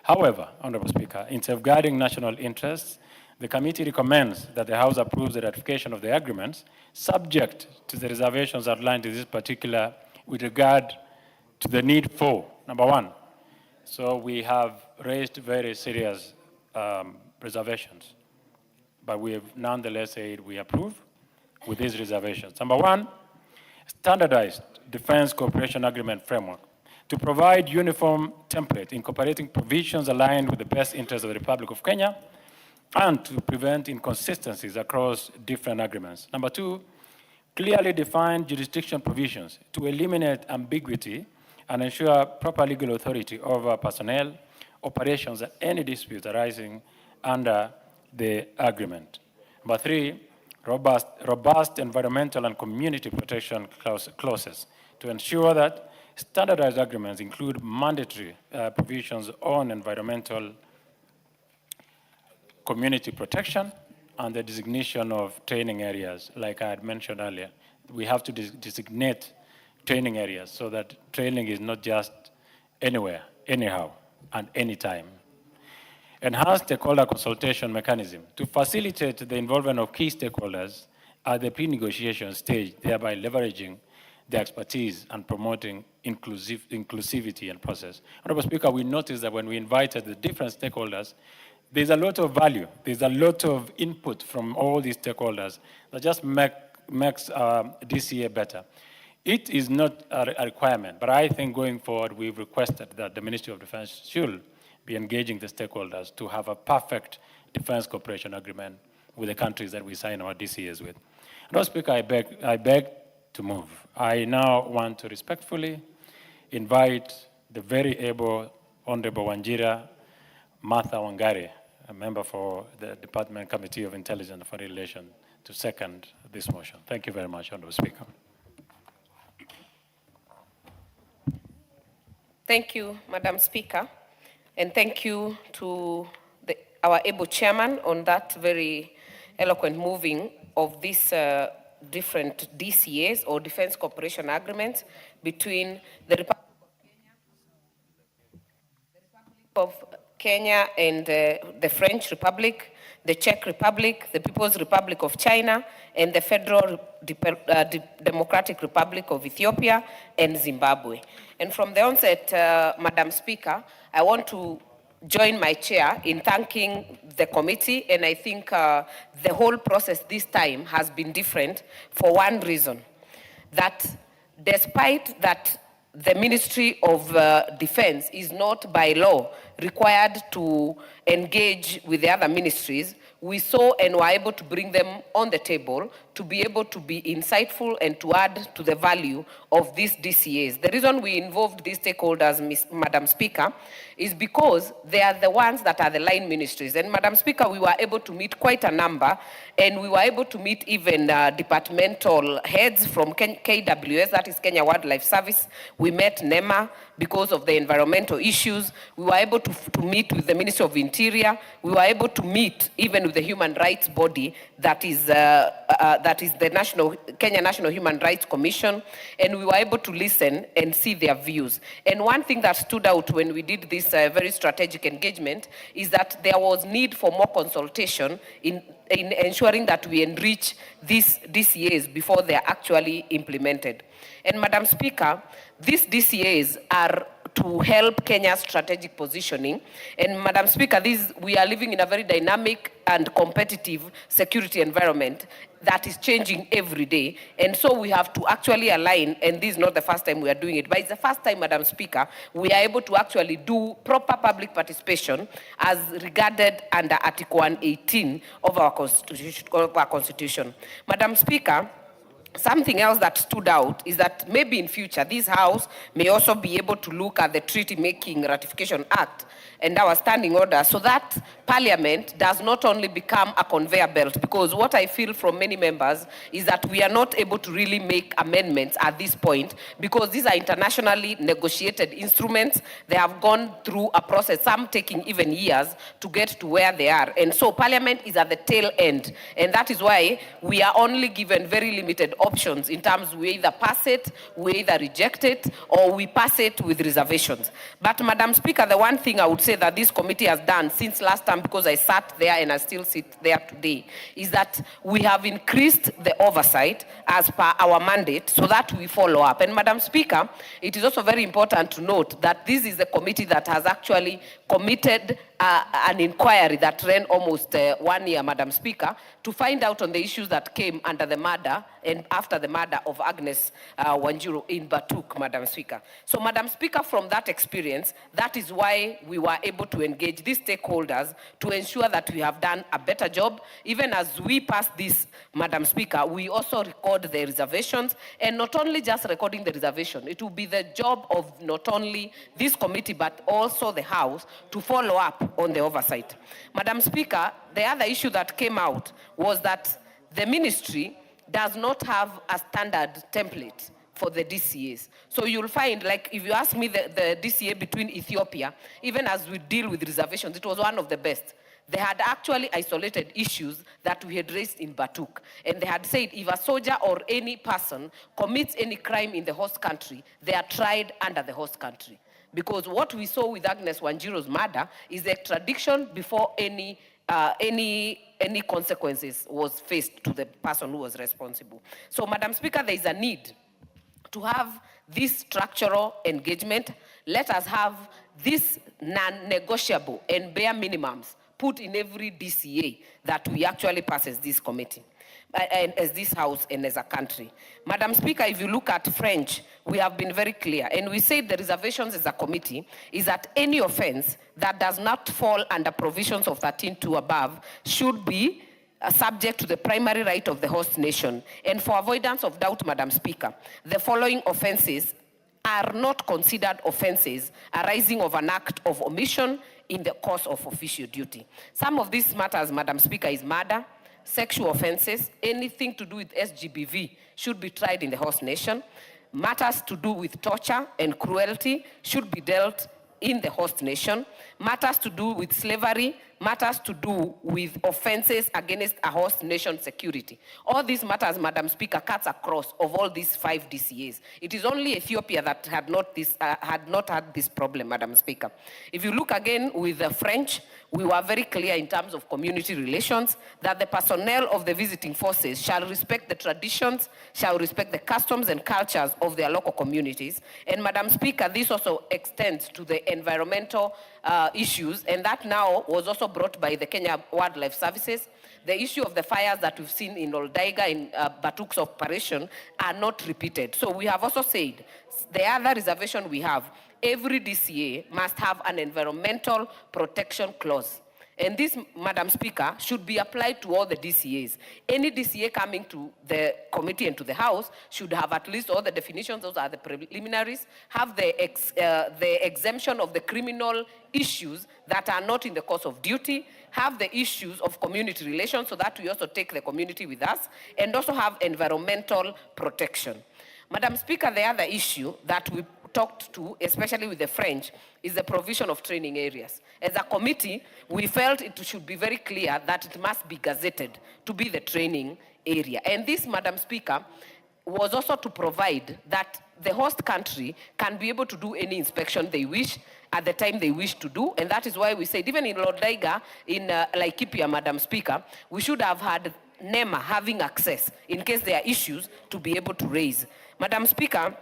However, Honorable Speaker, in safeguarding national interests, the committee recommends that the House approves the ratification of the agreements, subject to the reservations outlined in this particular with regard to the need for, number one. So we have raised very serious reservations, but we have nonetheless said we approve with these reservations. Number one, standardized defense cooperation agreement framework to provide uniform template incorporating provisions aligned with the best interests of the Republic of Kenya and to prevent inconsistencies across different agreements. Number two, clearly defined jurisdiction provisions to eliminate ambiguity and ensure proper legal authority over personnel, operations, and any disputes arising under the agreement. Number three, robust environmental and community protection clauses to ensure that standardized agreements include mandatory provisions on environmental community protection and the designation of training areas, like I had mentioned earlier. We have to designate training areas so that training is not just anywhere, anyhow, and anytime. Enhance stakeholder consultation mechanism to facilitate the involvement of key stakeholders at the pre-negotiation stage, thereby leveraging their expertise and promoting inclusivity and process. Honorable Speaker, we noticed that when we invited the different stakeholders, there's a lot of value, there's a lot of input from all these stakeholders that just makes DCA better. It is not a requirement, but I think going forward, we've requested that the Ministry of Defense should be engaging the stakeholders to have a perfect defense cooperation agreement with the countries that we sign our DCAs with. Honorable Speaker, I beg to move. I now want to respectfully invite the very able Honorable Wanjira Martha Wangari, a member for the Department Committee of Intelligence and Foreign Relations, to second this motion. Thank you very much, Honorable Speaker. Thank you, Madam Speaker, and thank you to our able chairman on that very eloquent moving of these different DCAs or Defense Cooperation Agreements between the Republic of Kenya and the French Republic, the Czech Republic, the People's Republic of China, and the Federal Democratic Republic of Ethiopia and Zimbabwe. And from the onset, Madam Speaker, I want to join my chair in thanking the committee, and I think the whole process this time has been different for one reason, that despite that the Ministry of Defense is not by law required to engage with the other ministries, we saw and were able to bring them on the table to be able to be insightful and to add to the value of these DCAs. The reason we involved these stakeholders, Madam Speaker, is because they are the ones that are the line ministries. And Madam Speaker, we were able to meet quite a number, and we were able to meet even departmental heads from KWS, that is Kenya Wildlife Service. We met NEMA because of the environmental issues. We were able to meet with the Ministry of Interior. We were able to meet even with the human rights body that is the Kenya National Human Rights Commission, and we were able to listen and see their views. And one thing that stood out when we did this very strategic engagement is that there was need for more consultation in ensuring that we enrich these DCAs before they are actually implemented. And Madam Speaker, these DCAs are to help Kenya's strategic positioning. And Madam Speaker, we are living in a very dynamic and competitive security environment that is changing every day. And so we have to actually align, and this is not the first time we are doing it, but it's the first time, Madam Speaker, we are able to actually do proper public participation as regarded under Article 118 of our Constitution. Madam Speaker, something else that stood out is that maybe in future, this House may also be able to look at the Treaty-Making Ratification Act and our standing order so that Parliament does not only become a conveyor belt, because what I feel from many members is that we are not able to really make amendments at this point because these are internationally negotiated instruments. They have gone through a process, some taking even years to get to where they are. And so Parliament is at the tail end. And that is why we are only given very limited options in terms we either pass it, we either reject it, or we pass it with reservations. But Madam Speaker, the one thing I would say that this committee has done since last time, because I sat there and I still sit there today, is that we have increased the oversight as per our mandate so that we follow up. And Madam Speaker, it is also very important to note that this is a committee that has actually committed an inquiry that ran almost 1 year, Madam Speaker, to find out on the issues that came under the murder and after the murder of Agnes Wanjiru in Batuk, Madam Speaker. So, Madam Speaker, from that experience, that is why we were able to engage these stakeholders to ensure that we have done a better job. Even as we pass this, Madam Speaker, we also record the reservations, and not only just recording the reservation, it will be the job of not only this committee, but also the House to follow up on the oversight. Madam Speaker, the other issue that came out was that the ministry does not have a standard template for the DCAs. So you'll find, like, if you ask me the DCA between Ethiopia, even as we deal with reservations, it was one of the best. They had actually isolated issues that we had raised in Batuk. And they had said if a soldier or any person commits any crime in the host country, they are tried under the host country. Because what we saw with Agnes Wanjiru's murder is the extradition before any consequences was faced to the person who was responsible. So, Madam Speaker, there is a need to have this structural engagement. Let us have this non-negotiable and bare minimums put in every DCA that we actually pass as this committee, and as this House and as a country. Madam Speaker, if you look at French, we have been very clear, and we say the reservations as a committee is that any offense that does not fall under provisions of 13.2 above should be subject to the primary right of the host nation. And for avoidance of doubt, Madam Speaker, the following offenses are not considered offenses arising of an act of omission in the course of official duty. Some of these matters, Madam Speaker, is murder, sexual offenses, anything to do with SGBV should be tried in the host nation. Matters to do with torture and cruelty should be dealt in the host nation. Matters to do with slavery, matters to do with offenses against a host nation security. All these matters, Madam Speaker, cuts across of all these 5 DCAs. It is only Ethiopia that had not had this problem, Madam Speaker. If you look again with the French, we were very clear in terms of community relations that the personnel of the visiting forces shall respect the traditions, shall respect the customs and cultures of their local communities. And Madam Speaker, this also extends to the environmental issues, and that now was also brought by the Kenya Wildlife Services. The issue of the fires that we've seen in Oldaiga, in Batuk's operation, are not repeated. So we have also said, the other reservation we have, every DCA must have an environmental protection clause. And this, Madam Speaker, should be applied to all the DCAs. Any DCA coming to the committee and to the House should have at least all the definitions, those are the preliminaries, have the exemption of the criminal issues that are not in the course of duty, have the issues of community relations so that we also take the community with us, and also have environmental protection. Madam Speaker, the other issue that we talked to, especially with the French, is the provision of training areas. As a committee, we felt it should be very clear that it must be gazetted to be the training area. And this, Madam Speaker, was also to provide that the host country can be able to do any inspection they wish at the time they wish to do. And that is why we said, even in Lodaiga, in Laikipia, Madam Speaker, we should have had NEMA having access in case there are issues to be able to raise. Madam Speaker,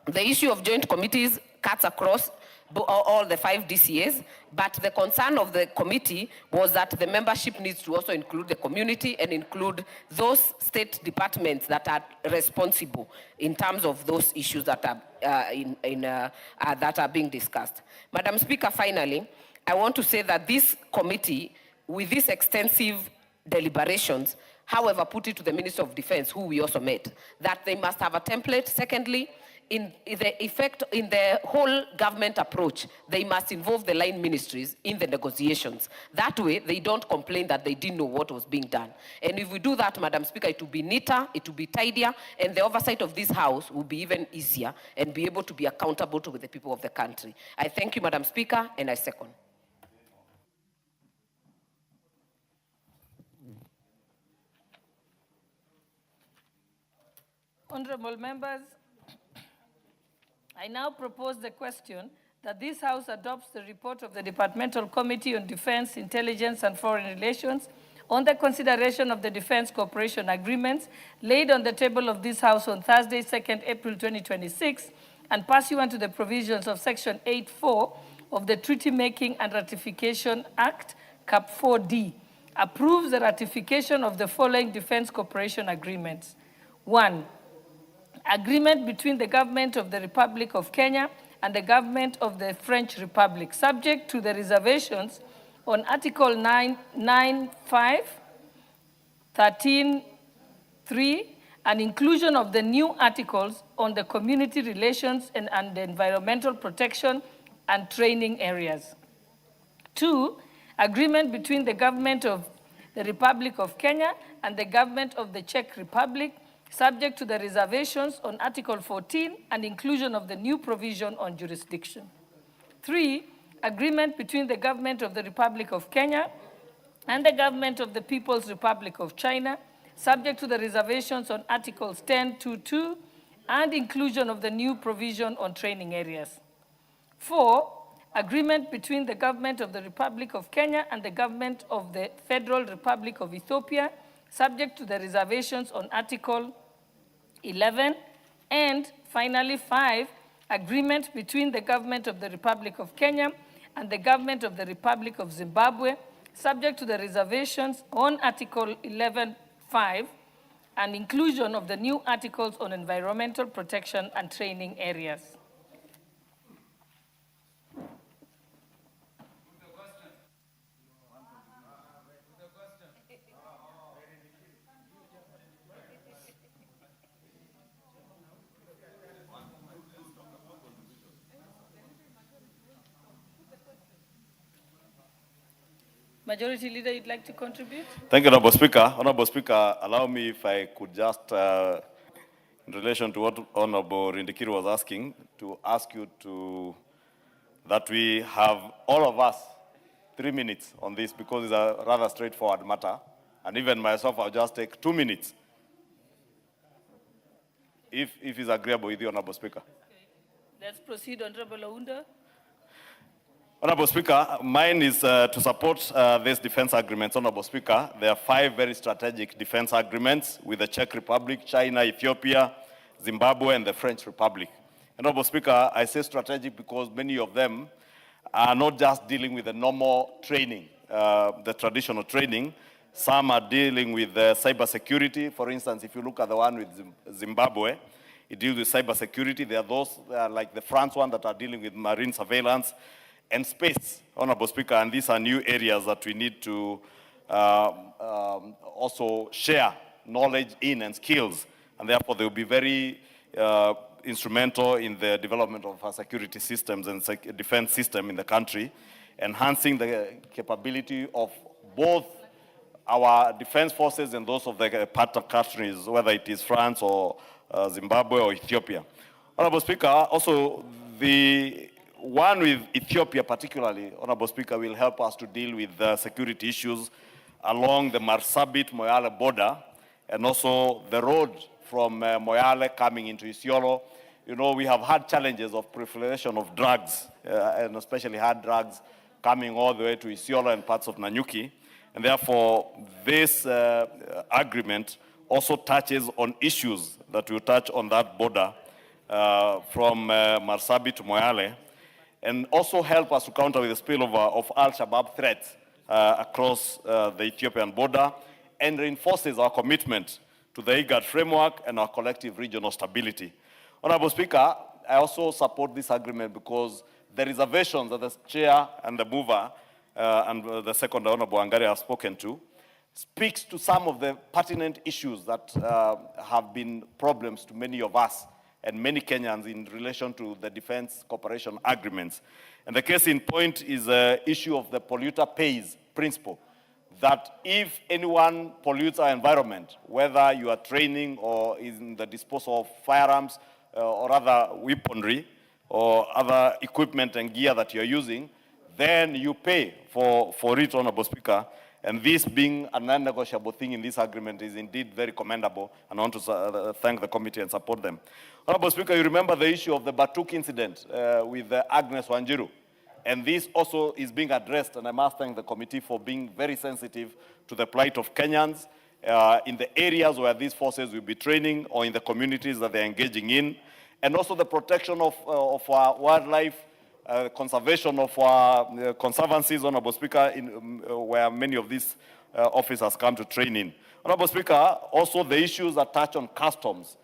the issue of joint committees cuts across all the 5 DCAs, but the concern of the committee was that the membership needs to also include the community and include those state departments that are responsible in terms of those issues that are that are being discussed. Madam Speaker, finally, I want to say that this committee, with these extensive deliberations, however, put it to the Minister of Defense, who we also met, that they must have a template. Secondly, in the whole government approach, they must involve the line ministries in the negotiations. That way, they don't complain that they didn't know what was being done. And if we do that, Madam Speaker, it will be neater, it will be tidier, and the oversight of this House will be even easier and be able to be accountable to the people of the country. I thank you, Madam Speaker, and I second. Honorable members, I now propose the question that this House adopts the report of the Departmental Committee on Defense, Intelligence and Foreign Relations on the consideration of the Defense Cooperation Agreements laid on the table of this House on Thursday, 2nd April 2026, and pursuant to the provisions of Section 8.4 of the Treaty Making and Ratification Act, Cap 4D, approves the ratification of the following defense cooperation agreements. 1. Agreement between the Government of the Republic of Kenya and the Government of the French Republic, subject to the reservations on Article 9.5, 13.3, and inclusion of the new articles on the community relations and environmental protection and training areas. 2. Agreement between the Government of the Republic of Kenya and the Government of the Czech Republic, subject to the reservations on Article 14 and inclusion of the new provision on jurisdiction. 3. Agreement between the Government of the Republic of Kenya and the Government of the People's Republic of China, subject to the reservations on Articles 10.2.2 and inclusion of the new provision on training areas. 4. Agreement between the Government of the Republic of Kenya and the Government of the Federal Republic of Ethiopia, subject to the reservations on Article 11, and finally 5, agreement between the Government of the Republic of Kenya and the Government of the Republic of Zimbabwe, subject to the reservations on Article 11.5 and inclusion of the new articles on environmental protection and training areas. Majority Leader, you'd like to contribute? Thank you, Honorable Speaker. Honorable Speaker, allow me if I could just, in relation to what Honorable Rindikiri was asking, to ask you that we have, all of us, 3 minutes on this because it's a rather straightforward matter. And even myself, I'll just take 2 minutes. If it's agreeable with you, Honorable Speaker. Okay. Let's proceed, Honorable Ounda. Honorable Speaker, mine is to support these defense agreements. Honorable Speaker, there are 5 very strategic defense agreements with the Czech Republic, China, Ethiopia, Zimbabwe, and the French Republic. Honorable Speaker, I say strategic because many of them are not just dealing with the normal training, the traditional training. Some are dealing with cyber security. For instance, if you look at the one with Zimbabwe, it deals with cyber security. There are those like the France one that are dealing with marine surveillance and space, Honorable Speaker, and these are new areas that we need to also share knowledge in and skills, and therefore they will be very instrumental in the development of our security systems and defense system in the country, enhancing the capability of both our defense forces and those of the partner countries, whether it is France or Zimbabwe or Ethiopia. Honorable Speaker, also the one with Ethiopia particularly, Honorable Speaker, will help us to deal with the security issues along the Marsabit-Moyale border and also the road from Moyale coming into Isiolo. You know, we have had challenges of proliferation of drugs, and especially hard drugs coming all the way to Isiolo and parts of Nanyuki. And therefore, this agreement also touches on issues that will touch on that border from Marsabit to Moyale, and also help us to counter with the spillover of Al-Shabaab threats across the Ethiopian border, and reinforces our commitment to the IGAD framework and our collective regional stability. Honorable Speaker, I also support this agreement because the reservations that the chair and the mover and the second Honorable Angari have spoken to speaks to some of the pertinent issues that have been problems to many of us and many Kenyans in relation to the defense cooperation agreements. And the case in point is the issue of the polluter pays principle, that if anyone pollutes our environment, whether you are training or in the disposal of firearms or other weaponry or other equipment and gear that you're using, then you pay for it, Honorable Speaker. And this being a non-negotiable thing in this agreement is indeed very commendable, and I want to thank the committee and support them. Honorable Speaker, you remember the issue of the Batuk incident with Agnes Wanjiru, and this also is being addressed, and I must thank the committee for being very sensitive to the plight of Kenyans in the areas where these forces will be training or in the communities that they're engaging in, and also the protection of our wildlife, conservation of our conservancies, Honorable Speaker, where many of these officers come to train in. Honorable Speaker, also the issues that touch on customs,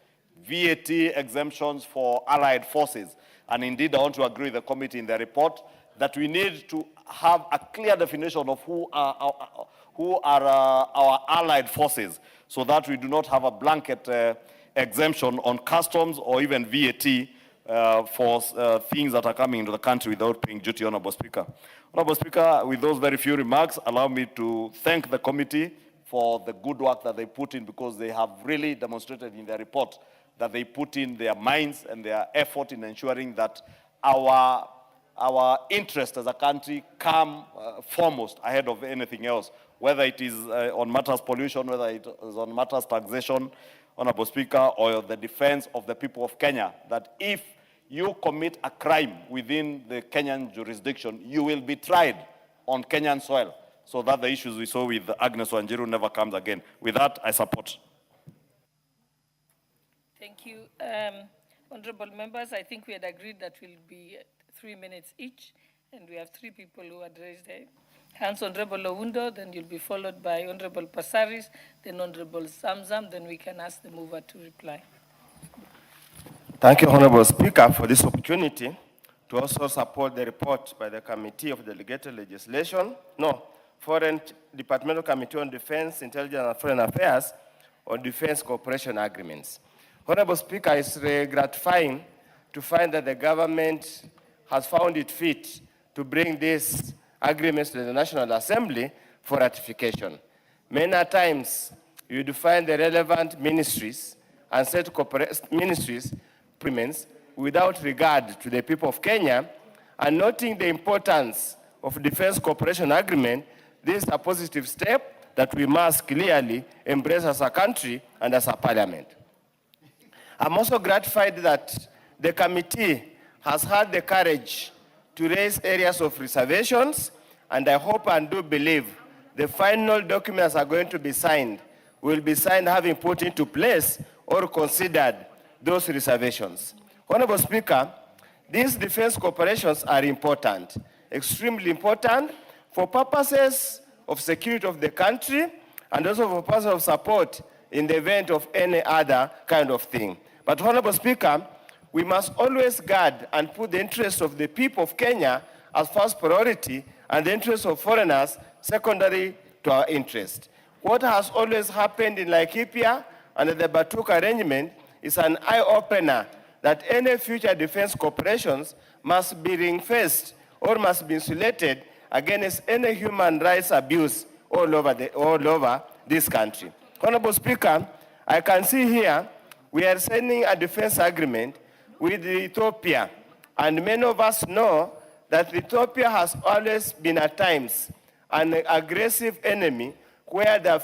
VAT exemptions for allied forces, and indeed I want to agree with the committee in their report that we need to have a clear definition of who are our allied forces, so that we do not have a blanket exemption on customs or even VAT for things that are coming into the country without paying duty, Honorable Speaker. Honorable Speaker, with those very few remarks, allow me to thank the committee for the good work that they put in, because they have really demonstrated in their report that they put in their minds and their effort in ensuring that our interests as a country come foremost ahead of anything else, whether it is on matters pollution, whether it is on matters taxation, Honorable Speaker, or the defense of the people of Kenya, that if you commit a crime within the Kenyan jurisdiction, you will be tried on Kenyan soil, so that the issues we saw with Agnes Wanjiru never comes again. With that, I support. Thank you. Honorable members, I think we had agreed that we'll be 3 minutes each, and we have 3 people who had raised their hands. Honorable Oundo, then you'll be followed by Honorable Passaris, then Honorable Samsam, then we can ask the mover to reply. Thank you, Honorable Speaker, for this opportunity to also support the report by the Committee of Delegated Legislation, Foreign Departmental Committee on Defense, Intelligence and Foreign Affairs on Defense Cooperation Agreements. Honorable Speaker, it's gratifying to find that the government has found it fit to bring these agreements to the National Assembly for ratification. Many times, you would find the relevant ministries and state ministries implements without regard to the people of Kenya, and noting the importance of Defense Cooperation Agreement, this is a positive step that we must clearly embrace as a country and as a parliament. I'm also gratified that the committee has had the courage to raise areas of reservations, and I hope and do believe the final documents are going to be signed, will be signed having put into place or considered those reservations. Honorable Speaker, these defense cooperations are important, extremely important for purposes of security of the country and also for purposes of support in the event of any other kind of thing. But Honorable Speaker, we must always guard and put the interests of the people of Kenya as first priority and the interests of foreigners secondary to our interest. What has always happened in Laikipia under the Batuk arrangement is an eye-opener that any future defense cooperations must be ring-fenced or must be insulated against any human rights abuse all over this country. Honorable Speaker, I can see here we are signing a defense agreement with Ethiopia, and many of us know that Ethiopia has always been at times an aggressive enemy where the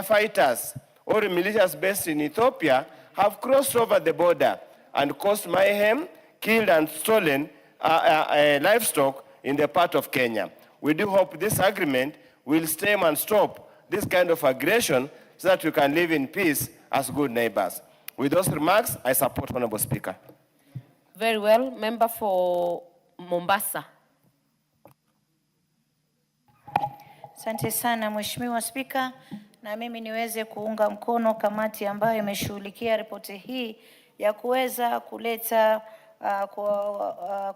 fighters or militias based in Ethiopia have crossed over the border and caused mayhem, killed and stolen livestock in the part of Kenya. We do hope this agreement will stem and stop this kind of aggression so that we can live in peace as good neighbors. With those remarks, I support Honorable Speaker. Very well. Member for Mombasa. Asante sana Mheshimiwa Spika, na mimi niweze kuunga mkono kamati ambayo imeshughulikia ripoti hii ya kuweza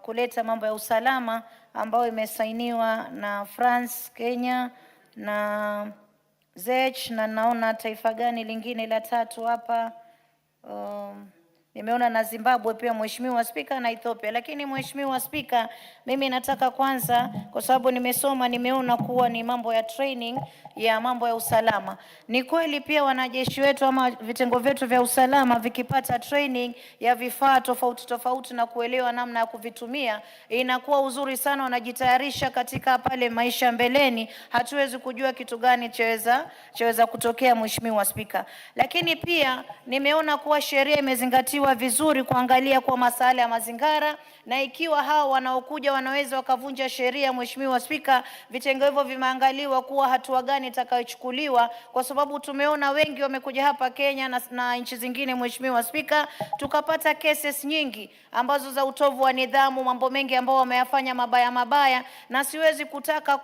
kuleta mambo ya usalama ambayo imesainiwa na France, Kenya na Czech, na naona taifa gani lingine la tatu hapa, nimeona na Zimbabwe pia Mheshimiwa Spika, na Ethiopia. Lakini Mheshimiwa Spika, mimi nataka kwanza, kwa sababu nimesoma, nimeona kuwa ni mambo ya training ya mambo ya usalama. Ni kweli pia wanajeshi wetu ama vitengo vyetu vya usalama vikipata training ya vifaa tofauti tofauti na kuelewa namna ya kuvitumia, inakuwa uzuri sana, wanajitayarisha katika pale maisha mbeleni, hatuwezi kujua kitu gani chaweza kutokea Mheshimiwa Spika. Lakini pia nimeona kuwa sheria imezingatiwa vizuri kuangalia kwa masuala ya mazingara, na ikiwa hao wanaokuja wanaweza wakavunja sheria, Mheshimiwa Spika, vitengo hivyo vimeangaliwa kuwa hatua gani itakayochukuliwa, kwa sababu tumeona wengi wamekuja hapa Kenya na nchi zingine Mheshimiwa Spika, tukapata cases nyingi ambazo za utovu wa nidhamu, mambo mengi ambao wameyafanya mabaya, na siwezi kutaka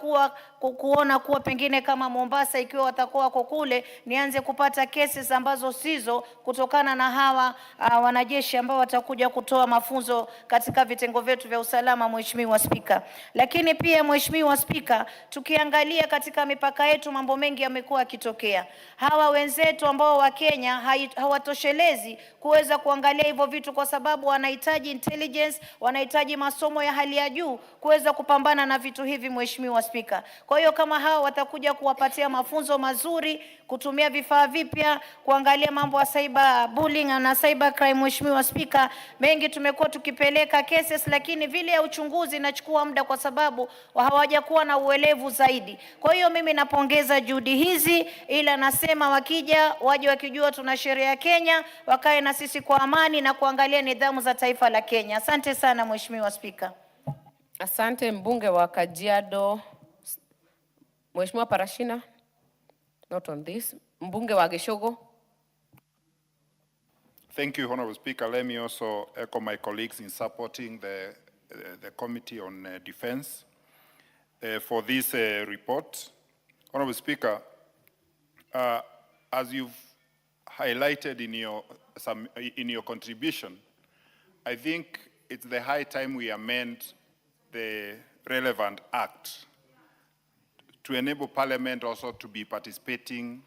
kuona kuwa pengine kama Mombasa, ikiwa watakuwa wako kule, nianze kupata cases ambazo sizo kutokana na hawa wanajeshi ambao watakuja kutoa mafunzo katika vitengo vyetu vya usalama Mheshimiwa Spika. Lakini pia Mheshimiwa Spika, tukiangalia katika mipaka yetu mambo mengi yamekuwa yakitokea. Hawa wenzetu ambao wa Kenya hawatoshelezi kuweza kuangalia hivyo vitu, kwa sababu wanahitaji intelligence, wanahitaji masomo ya hali ya juu kuweza kupambana na vitu hivi Mheshimiwa Spika. Kwa hiyo kama hao watakuja kuwapatia mafunzo mazuri, kutumia vifaa vipya, kuangalia mambo ya cyber bullying na cyber crime Mheshimiwa Spika, mengi tumekuwa tukipeleka cases, lakini vile ya uchunguzi inachukua muda kwa sababu hawajakuwa na uelevu zaidi. Kwa hiyo mimi napongeza juhudi hizi, ila nasema wakija waje wakijua tuna sheria ya Kenya, wakae na sisi kwa amani na kuangalia nidhamu za taifa la Kenya. Asante sana Mheshimiwa Spika. Asante mbunge wa Kajiado. Mheshimiwa Parashina, not on this. Mbunge wa Geshogo. Thank you, Honorable Speaker. Let me also echo my colleagues in supporting the Committee on Defense for this report. Honorable Speaker, as you've highlighted in your contribution, I think it's the high time we amend the relevant act to enable Parliament also to be participating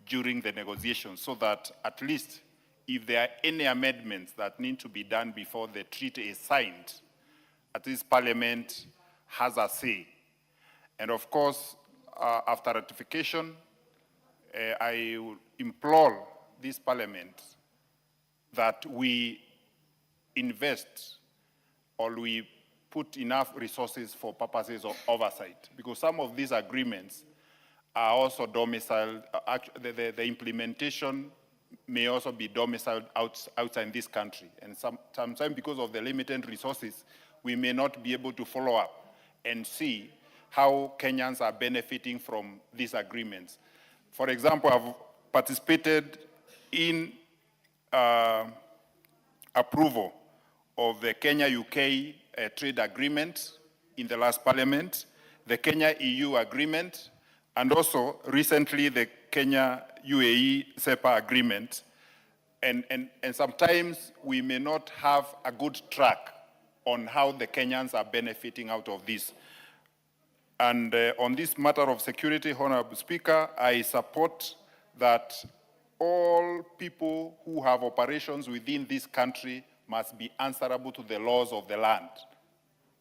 during the negotiations, so that at least if there are any amendments that need to be done before the treaty is signed, at least Parliament has a say. And of course, after ratification, I would implore this parliament that we invest or we put enough resources for purposes of oversight, because some of these agreements are also domiciled, the implementation may also be domiciled outside this country. And sometimes because of the limited resources, we may not be able to follow up and see how Kenyans are benefiting from these agreements. For example, I've participated in approval of the Kenya-UK trade agreement in the last parliament, the Kenya-EU agreement, and also recently the Kenya-UAE SEPA agreement. And sometimes we may not have a good track on how the Kenyans are benefiting out of this. And on this matter of security, Honorable Speaker, I support that all people who have operations within this country must be answerable to the laws of the land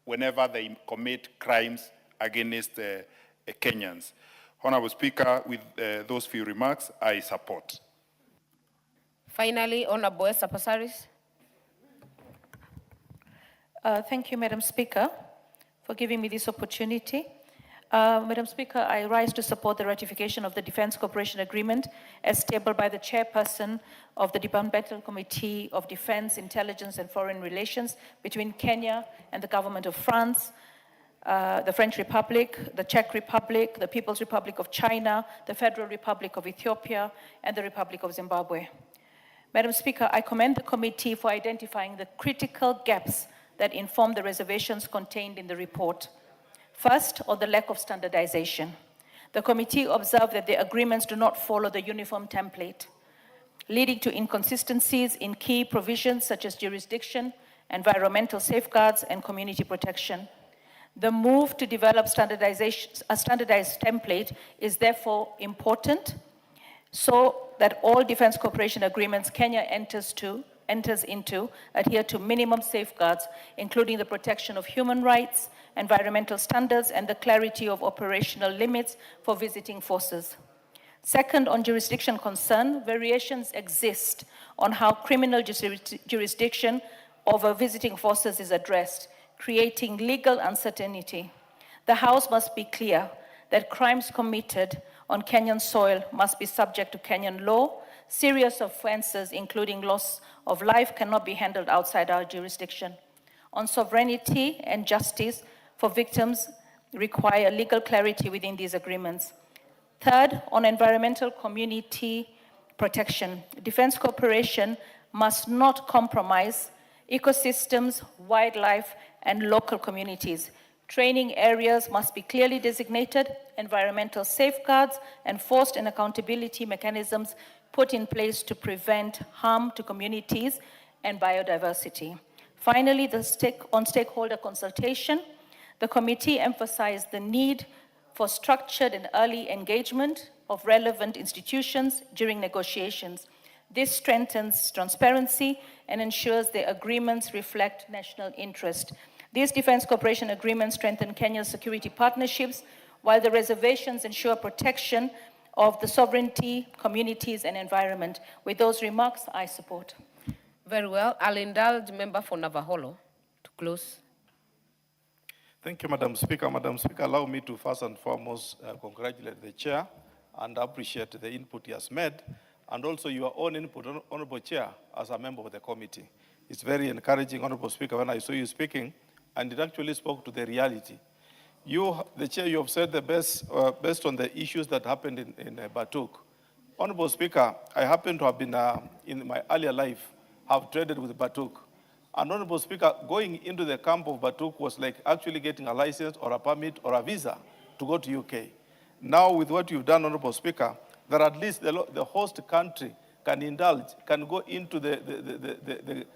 whenever they commit crimes against Kenyans. Honorable Speaker, with those few remarks, I support. Finally, Honorable Esther Passaris. Thank you, Madam Speaker, for giving me this opportunity. Madam Speaker, I rise to support the ratification of the Defense Cooperation Agreement as tabled by the chairperson of the Departmental Committee of Defense, Intelligence and Foreign Relations between Kenya and the government of France, the French Republic, the Czech Republic, the People's Republic of China, the Federal Republic of Ethiopia, and the Republic of Zimbabwe. Madam Speaker, I commend the committee for identifying the critical gaps that inform the reservations contained in the report. First, on the lack of standardization. The committee observed that the agreements do not follow the uniform template, leading to inconsistencies in key provisions such as jurisdiction, environmental safeguards, and community protection. The move to develop a standardized template is therefore important so that all defense cooperation agreements Kenya enters into adhere to minimum safeguards, including the protection of human rights, environmental standards, and the clarity of operational limits for visiting forces. Second, on jurisdiction concern, variations exist on how criminal jurisdiction over visiting forces is addressed, creating legal uncertainty. The House must be clear that crimes committed on Kenyan soil must be subject to Kenyan law. Serious offenses, including loss of life, cannot be handled outside our jurisdiction. On sovereignty and justice for victims require legal clarity within these agreements. Third, on environmental community protection, defense cooperation must not compromise ecosystems, wildlife, and local communities. Training areas must be clearly designated, environmental safeguards, enforced and accountability mechanisms put in place to prevent harm to communities and biodiversity. Finally, on stakeholder consultation, the committee emphasized the need for structured and early engagement of relevant institutions during negotiations. This strengthens transparency and ensures the agreements reflect national interest. These defense cooperation agreements strengthen Kenya's security partnerships, while the reservations ensure protection of the sovereignty, communities, and environment. With those remarks, I support. Very well. I'll indulge member for Navaholo to close. Thank you, Madam Speaker. Madam Speaker, allow me to first and foremost congratulate the Chair and appreciate the input he has made, and also your own input, Honorable Chair, as a member of the committee. It's very encouraging, Honorable Speaker, when I saw you speaking, and it actually spoke to the reality. You, the Chair, you have said the best based on the issues that happened in Batuk. Honorable Speaker, I happen to have been, in my earlier life, have traded with Batuk. And Honorable Speaker, going into the camp of Batuk was like actually getting a license or a permit or a visa to go to UK. Now with what you've done, Honorable Speaker, that at least the host country can indulge, can go into the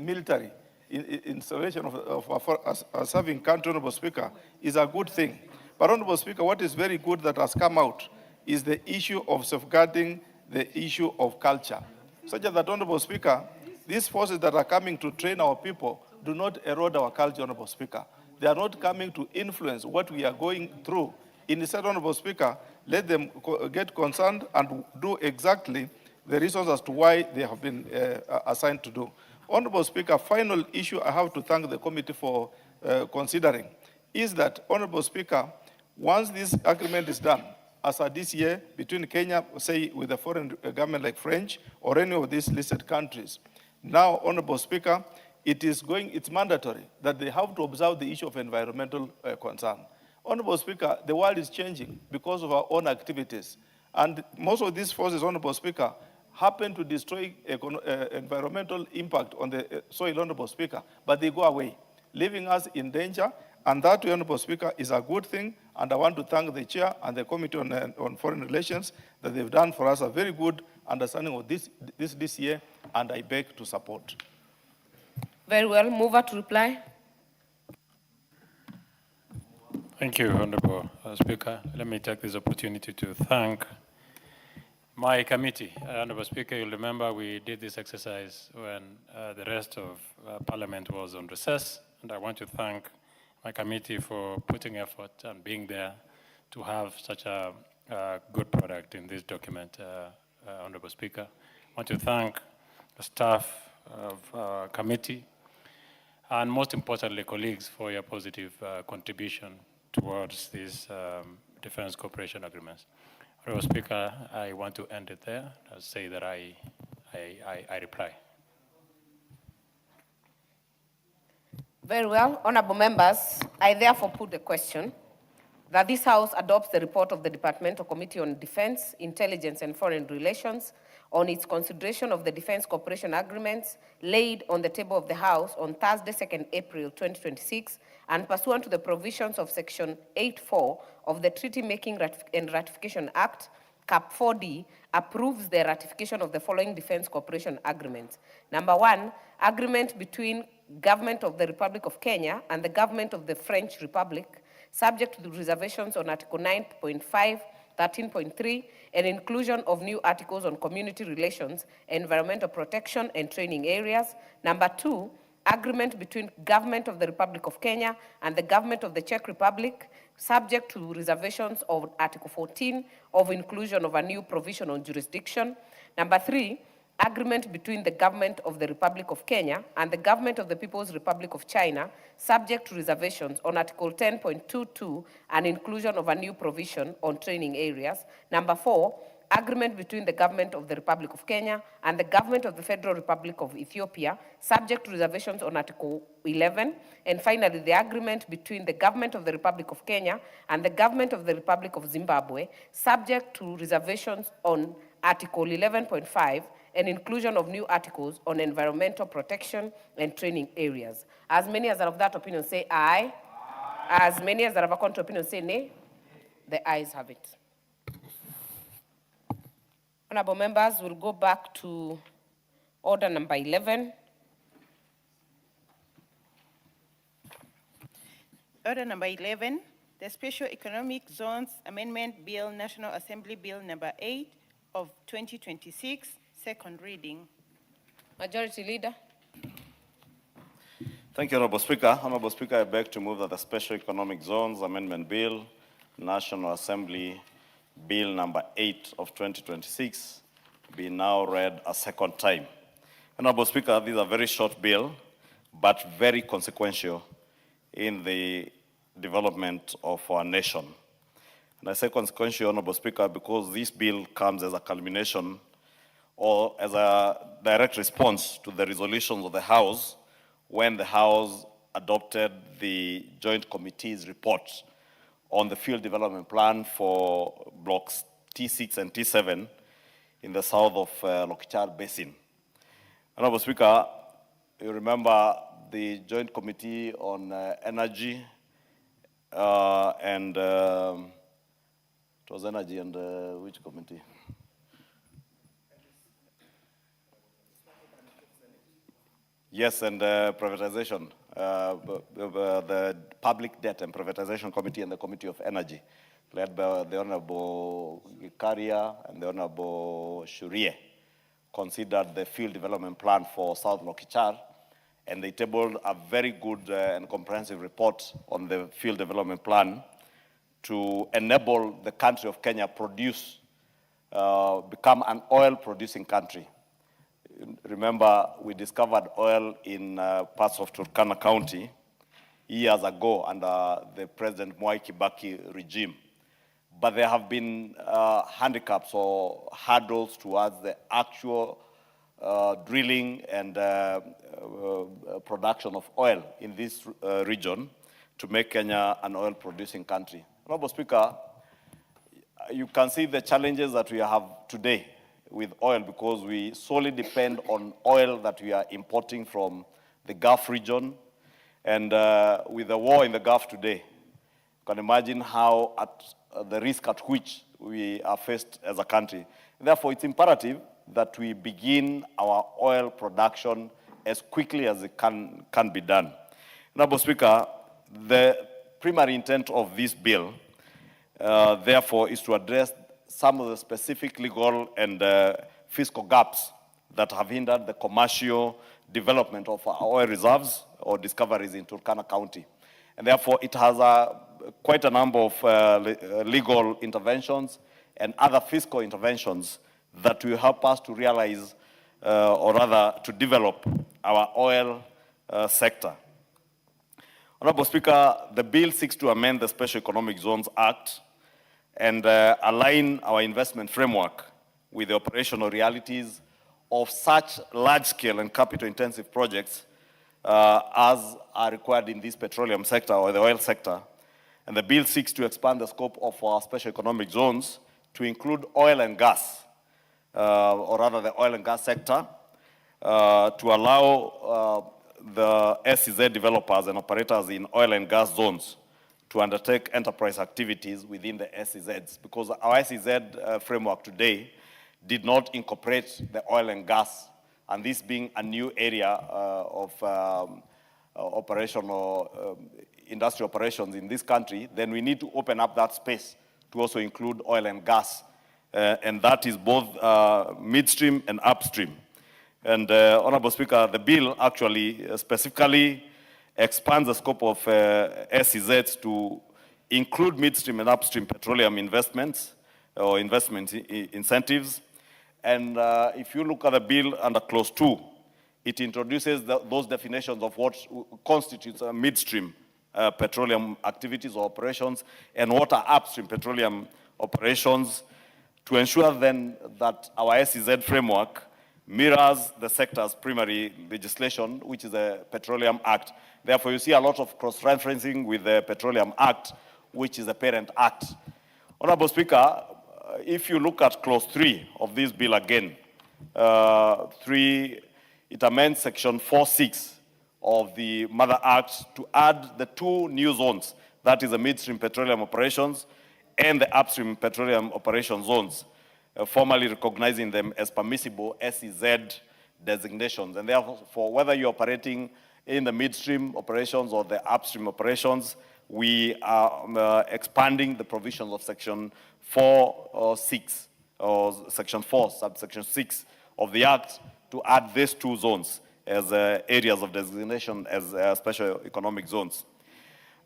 military installation of a serving country, Honorable Speaker, is a good thing. But Honorable Speaker, what is very good that has come out is the issue of safeguarding the issue of culture. Such that, Honorable Speaker, these forces that are coming to train our people do not erode our culture, Honorable Speaker. They are not coming to influence what we are going through Instead, Honorable Speaker, let them get concerned and do exactly the reasons as to why they have been assigned to do. Honorable Speaker, final issue I have to thank the committee for considering is that, Honorable Speaker, once this agreement is done, as a DCA between Kenya, say with a foreign government like French or any of these listed countries, now, Honorable Speaker, it's mandatory that they have to observe the issue of environmental concern. Honorable Speaker, the world is changing because of our own activities. And most of these forces, Honorable Speaker, happen to destroy environmental impact on the soil, Honorable Speaker, but they go away, leaving us in danger. And that, Honorable Speaker, is a good thing. And I want to thank the Chair and the Committee on Foreign Relations that they've done for us a very good understanding of this year, and I beg to support. Very well. Mover to reply. Thank you, Honorable Speaker. Let me take this opportunity to thank my committee. Honorable Speaker, you'll remember we did this exercise when the rest of Parliament was on recess, and I want to thank my committee for putting effort and being there to have such a good product in this document, Honorable Speaker. I want to thank the staff of our committee, and most importantly, colleagues, for your positive contribution towards these defense cooperation agreements. Honorable Speaker, I want to end it there. I'll say that I reply. Very well. Honorable members, I therefore put the question that this House adopts the report of the Departmental Committee on Defense, Intelligence and Foreign Relations on its consideration of the defense cooperation agreements laid on the table of the House on Thursday, 2nd April 2026, and pursuant to the provisions of Section 8.4 of the Treaty Making and Ratification Act, Cap 4D, approves the ratification of the following defense cooperation agreements. Number 1, agreement between Government of the Republic of Kenya and the Government of the French Republic, subject to the reservations on Article 9.5, 13.3, and inclusion of new articles on community relations, environmental protection, and training areas. Number 2, agreement between Government of the Republic of Kenya and the Government of the Czech Republic, subject to reservations of Article 14 of inclusion of a new provision on jurisdiction. Number 3, agreement between the Government of the Republic of Kenya and the Government of the People's Republic of China, subject to reservations on Article 10.22 and inclusion of a new provision on training areas. Number 4, agreement between the Government of the Republic of Kenya and the Government of the Federal Republic of Ethiopia, subject to reservations on Article 11. And finally, the agreement between the Government of the Republic of Kenya and the Government of the Republic of Zimbabwe, subject to reservations on Article 11.5 and inclusion of new articles on environmental protection and training areas. As many as are of that opinion say aye. Aye. As many as are of a contrary opinion say nay. The ayes have it. Honorable members, we'll go back to order number 11. Order number 11, the Special Economic Zones Amendment Bill, National Assembly Bill number 8 of 2026, second reading. Majority Leader. Thank you, Honorable Speaker. Honorable Speaker, I beg to move that the Special Economic Zones Amendment Bill, National Assembly Bill number 8 of 2026 be now read a second time. Honorable Speaker, this is a very short bill, but very consequential in the development of our nation. And I say consequential, Honorable Speaker, because this bill comes as a culmination or as a direct response to the resolutions of the House when the House adopted the Joint Committee's report on the field development plan for blocks T6 and T7 in the south of Lokichar Basin. Honorable Speaker, you remember the Joint Committee on Energy and it was Energy and which committee? Yes, and privatization, the Public Debt and Privatization Committee and the Committee of Energy, led by the Honorable Gikaria and the Honorable Shurie, considered the field development plan for South Lokichar, and they tabled a very good and comprehensive report on the field development plan to enable the country of Kenya become an oil-producing country. Remember, we discovered oil in parts of Turkana County years ago under the President Mwai Kibaki regime. But there have been handicaps or hurdles towards the actual drilling and production of oil in this region to make Kenya an oil-producing country. Honorable Speaker, you can see the challenges that we have today with oil because we solely depend on oil that we are importing from the Gulf region. And with the war in the Gulf today, you can imagine how the risk at which we are faced as a country. Therefore, it's imperative that we begin our oil production as quickly as it can be done. Honorable Speaker, the primary intent of this bill, therefore, is to address some of the specific legal and fiscal gaps that have hindered the commercial development of our oil reserves or discoveries in Turkana County. And therefore, it has quite a number of legal interventions and other fiscal interventions that will help us to realize, or rather to develop our oil sector. Honorable Speaker, the bill seeks to amend the Special Economic Zones Act and align our investment framework with the operational realities of such large-scale and capital-intensive projects as are required in this petroleum sector or the oil sector. And the bill seeks to expand the scope of our special economic zones to include oil and gas, or rather the oil and gas sector, to allow the SEZ developers and operators in oil and gas zones to undertake enterprise activities within the SEZs, because our SEZ framework today did not incorporate the oil and gas, and this being a new area of operational industrial operations in this country, then we need to open up that space to also include oil and gas, and that is both midstream and upstream. And Honorable Speaker, the bill actually specifically expands the scope of SEZs to include midstream and upstream petroleum investments or investment incentives. And if you look at the bill under Clause 2, it introduces those definitions of what constitutes a midstream petroleum activities or operations and what are upstream petroleum operations to ensure then that our SEZ framework mirrors the sector's primary legislation, which is the Petroleum Act. Therefore, you see a lot of cross-referencing with the Petroleum Act, which is the parent act. Honorable Speaker, if you look at Clause 3 of this bill again, it amends Section 4.6 of the Mother Act to add the two new zones, that is the midstream petroleum operations and the upstream petroleum operation zones, formally recognizing them as permissible SEZ designations. And therefore, whether you're operating in the midstream operations or the upstream operations, we are expanding the provisions of Section 4.6 or Section 4, subsection 6 of the Act to add these two zones as areas of designation as special economic zones.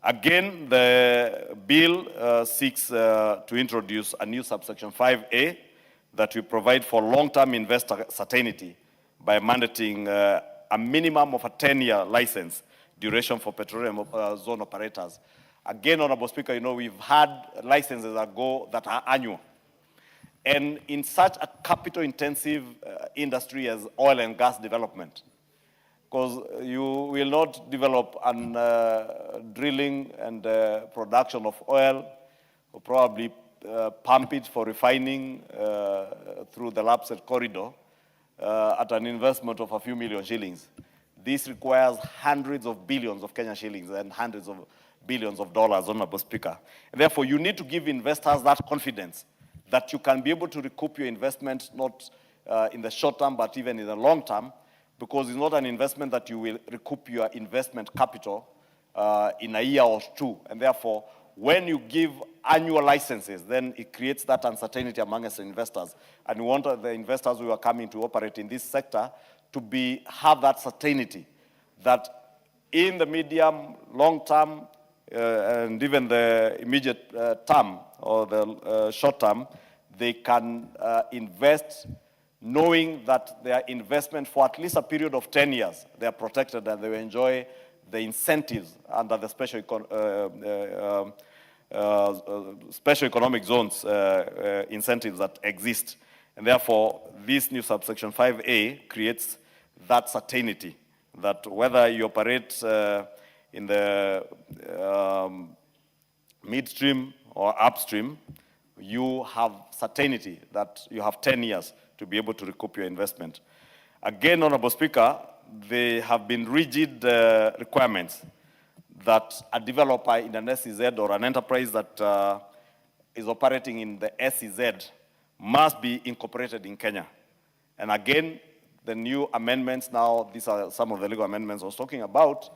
Again, the bill seeks to introduce a new subsection 5A that will provide for long-term investor certainty by mandating a minimum of a 10-year license duration for petroleum zone operators. Again, Honorable Speaker, you know, we've had licenses ago that are annual. And in such a capital-intensive industry as oil and gas development, because you will not develop drilling and production of oil, or probably pump it for refining through the Lapsset corridor at an investment of a few million shillings. This requires hundreds of billions of Kenyan shillings and hundreds of billions of dollars, Honorable Speaker. And therefore, you need to give investors that confidence that you can be able to recoup your investment, not in the short term, but even in the long term, because it's not an investment that you will recoup your investment capital in a year or two. And therefore, when you give annual licenses, then it creates that uncertainty among us investors. And we want the investors who are coming to operate in this sector to have that certainty that in the medium, long term, and even the immediate term or the short term, they can invest knowing that their investment for at least a period of 10 years, they are protected and they will enjoy the incentives under the special economic zones incentives that exist. And therefore, this new subsection 5A creates that certainty that whether you operate in the midstream or upstream, you have certainty that you have 10 years to be able to recoup your investment. Again, Honorable Speaker, there have been rigid requirements that a developer in an SEZ or an enterprise that is operating in the SEZ must be incorporated in Kenya. And again, the new amendments now, these are some of the legal amendments I was talking about,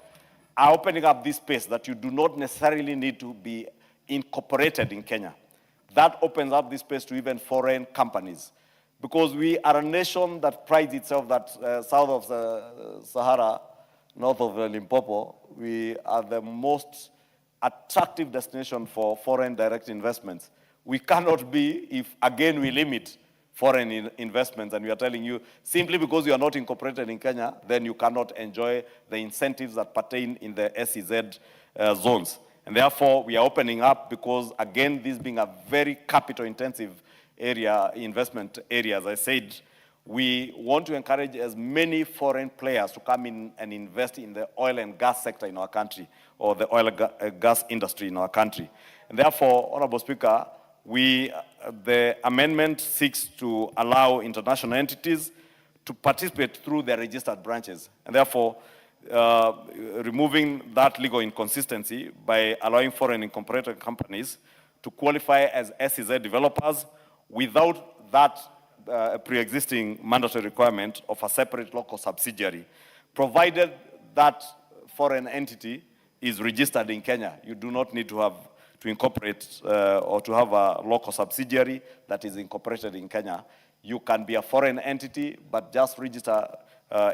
are opening up this space that you do not necessarily need to be incorporated in Kenya. That opens up this space to even foreign companies. Because we are a nation that prides itself that south of the Sahara, north of Limpopo, we are the most attractive destination for foreign direct investments. We cannot be if, again, we limit foreign investments and we are telling you, simply because you are not incorporated in Kenya, then you cannot enjoy the incentives that pertain in the SEZ zones. And therefore, we are opening up because, again, this being a very capital-intensive area, investment area, as I said, we want to encourage as many foreign players to come in and invest in the oil and gas sector in our country, or the oil and gas industry in our country. And therefore, Honorable Speaker, the amendment seeks to allow international entities to participate through their registered branches. And therefore, removing that legal inconsistency by allowing foreign incorporated companies to qualify as SEZ developers without that pre-existing mandatory requirement of a separate local subsidiary, provided that foreign entity is registered in Kenya. You do not need to incorporate or to have a local subsidiary that is incorporated in Kenya. You can be a foreign entity, but just register